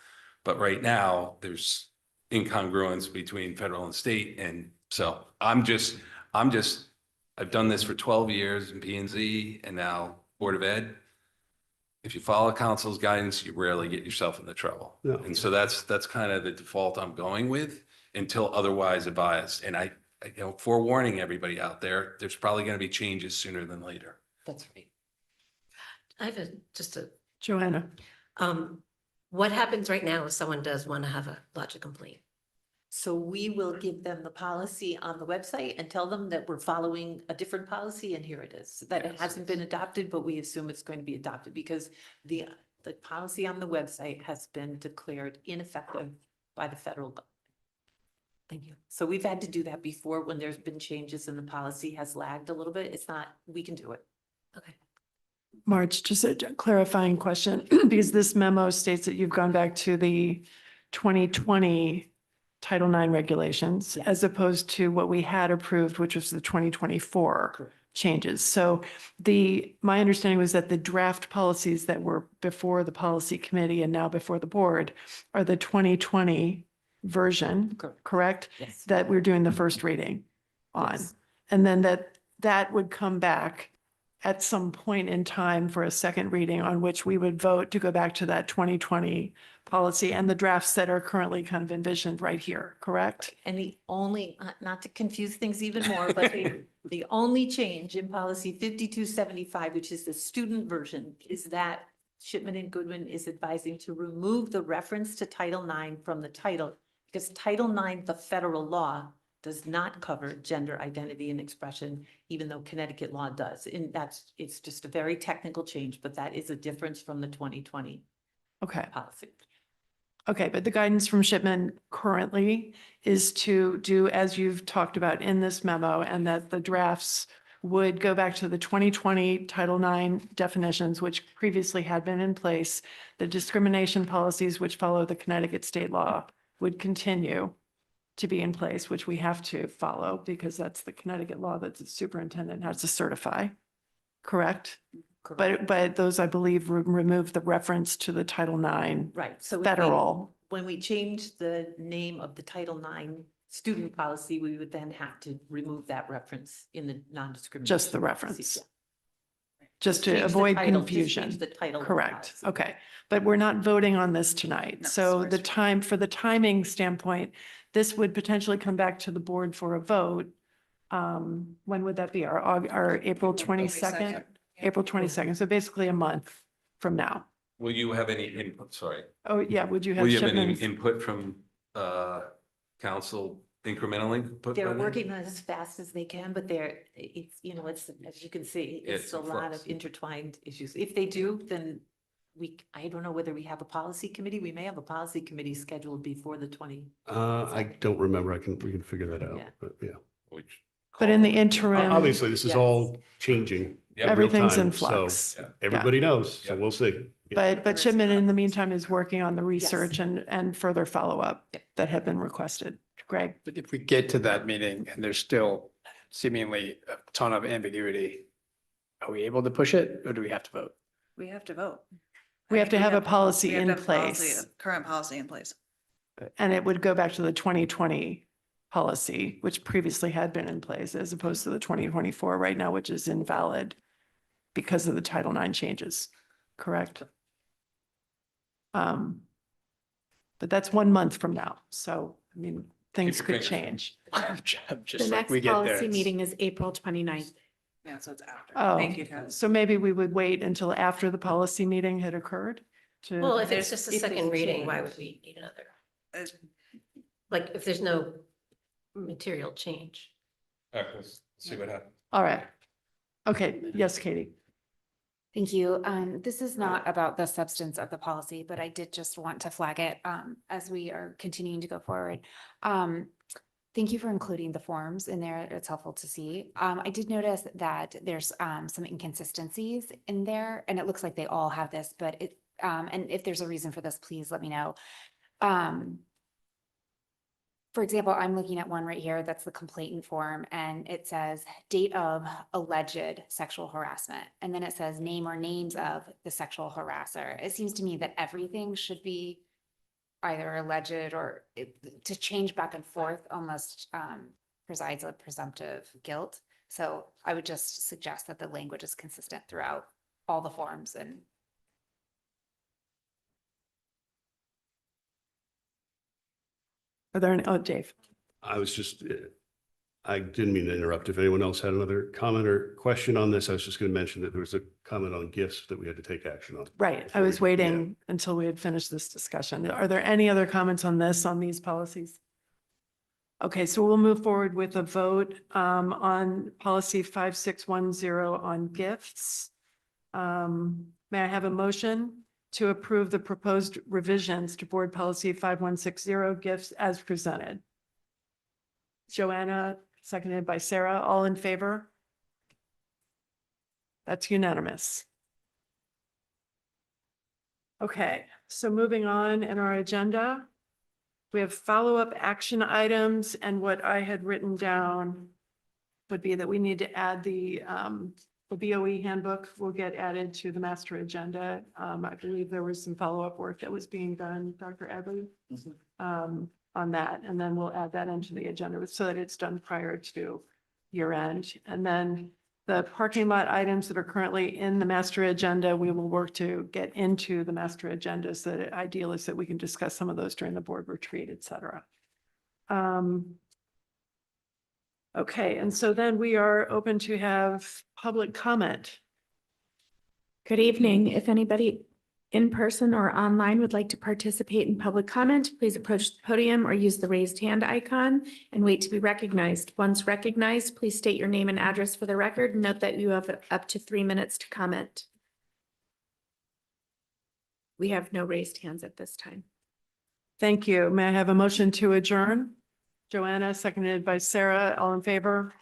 But right now, there's incongruence between federal and state. And so I've done this for 12 years in P and Z and now Board of Ed. If you follow council's guidance, you rarely get yourself into trouble. No. And so that's kind of the default I'm going with until otherwise advised. And I forewarning everybody out there, there's probably going to be changes sooner than later. That's right. I have just a, Joanna. what happens right now if someone does want to have a lodge a complaint? So we will give them the policy on the website and tell them that we're following a different policy and here it is. That it hasn't been adopted, but we assume it's going to be adopted because the policy on the website has been declared ineffective by the federal government. Thank you. So we've had to do that before when there's been changes and the policy has lagged a little bit. It's not, we can do it. Okay. Marge, just a clarifying question, because this memo states that you've gone back to the 2020 Title IX regulations as opposed to what we had approved, which was the 2024 changes. So my understanding was that the draft policies that were before the policy committee and now before the board are the 2020 version, correct? Yes. That we're doing the first reading on. Yes. And then that would come back at some point in time for a second reading on which we would vote to go back to that 2020 policy and the drafts that are currently kind of envisioned right here, correct? And the only, not to confuse things even more, but the only change in policy 5275, which is the student version, is that Shipman and Goodwin is advising to remove the reference to Title IX from the title because Title IX, the federal law, does not cover gender identity and expression, even though Connecticut law does. And it's just a very technical change, but that is a difference from the 2020 Okay. policy. Okay, but the guidance from Shipman currently is to do as you've talked about in this memo and that the drafts would go back to the 2020 Title IX definitions, which previously had been in place. The discrimination policies which follow the Connecticut state law would continue to be in place, which we have to follow because that's the Connecticut law that the superintendent has to certify. Correct? But those, I believe, remove the reference to the Title IX Right. So federal. when we change the name of the Title IX student policy, we would then have to remove that reference in the non-discrimination. Just the policy. reference. Yeah. Just to Change the avoid title, just confusion. change the title of the Correct. policy. Okay. But we're not voting on this tonight. No, So it's the first time, for the timing standpoint, this would potentially come back to the board for a vote. When would that be? Our April 22nd? April 22nd. So basically a month from now. Will you have any input? Sorry. Oh, yeah. Would you have Will you have any Shipman's? input from council incrementally? put by They're then? working as fast as they can, but it's, it's, as you can see, it's It's a in lot flux. of intertwined issues. If they do, then I don't know whether we have a policy committee. We may have a policy committee scheduled before the 20. I don't remember. we can figure that out, Yeah. but yeah. But in the interim. Obviously, this is Yes. all changing. Yeah. real Everything's in time, so flux. Everybody knows, so we'll see. Yeah. But Shipman in the meantime is working on the research and further follow-up that have been requested. Greg? But if we get to that meeting and there's still seemingly a ton of ambiguity, are we able to push it or do we have to vote? We have to vote. We I have think to have a we policy have in to have a policy- place. Current policy in place. And it would go back to the 2020 policy, which previously had been in place as opposed to the 2024 right now, which is invalid because of the Title IX changes, correct? But that's 1 month from now. So, I mean, things your could fingers change. The Just like next we get there. policy meeting is April 29th. Yeah, so it's after. Oh, Thank you, Kat. so maybe we would wait until after the policy meeting had occurred to. Well, if there's just a If there's second a reading, why change. would we need another? Uh, Like, if there's no material change. All right, let's see what happens. All right. Okay, yes, Katie. Thank you. This is not about the substance of the policy, but I did just want to flag it as we are continuing to go forward. Thank you for including the forms in there. It's helpful to see. I did notice that there's some inconsistencies in there, and it looks like they all have this, but and if there's a reason for this, please let me know. For example, I'm looking at one right here, that's the complainant form, and it says date of alleged sexual harassment. And then it says name or names of the sexual harasser. It seems to me that everything should be either alleged or to change back and forth almost presides a presumptive guilt. So I would just suggest that the language is consistent throughout all the forms and Are there any, oh, Dave? I was just, I didn't mean to interrupt. If anyone else had another comment or question on this, I was just going to mention that there was a comment on gifts that we had to take action on. Right, I was waiting until we had finished this discussion. Are there any other comments on this, on these policies? Okay, so we'll move forward with a vote on policy 5610 on gifts. May I have a motion to approve the proposed revisions to board policy 5160 gifts as presented? Joanna, seconded by Sarah, all in favor? That's unanimous. Okay, so moving on in our agenda, we have follow-up action items, and what I had written down would be that we need to add the BOE handbook will get added to the master agenda. I believe there was some follow-up work that was being done, Dr. Edley, on that, and then we'll add that into the agenda so that it's done prior to year end. And then the parking lot items that are currently in the master agenda, we will work to get into the master agenda. So the ideal is that we can discuss some of those during the board retreat, et cetera. Okay, and so then we are open to have public comment. Good evening. If anybody in person or online would like to participate in public comment, please approach the podium or use the raised hand icon and wait to be recognized. Once recognized, please state your name and address for the record. Note that you have up to 3 minutes to comment. We have no raised hands at this time. Thank you. May I have a motion to adjourn? Joanna, seconded by Sarah, all in favor?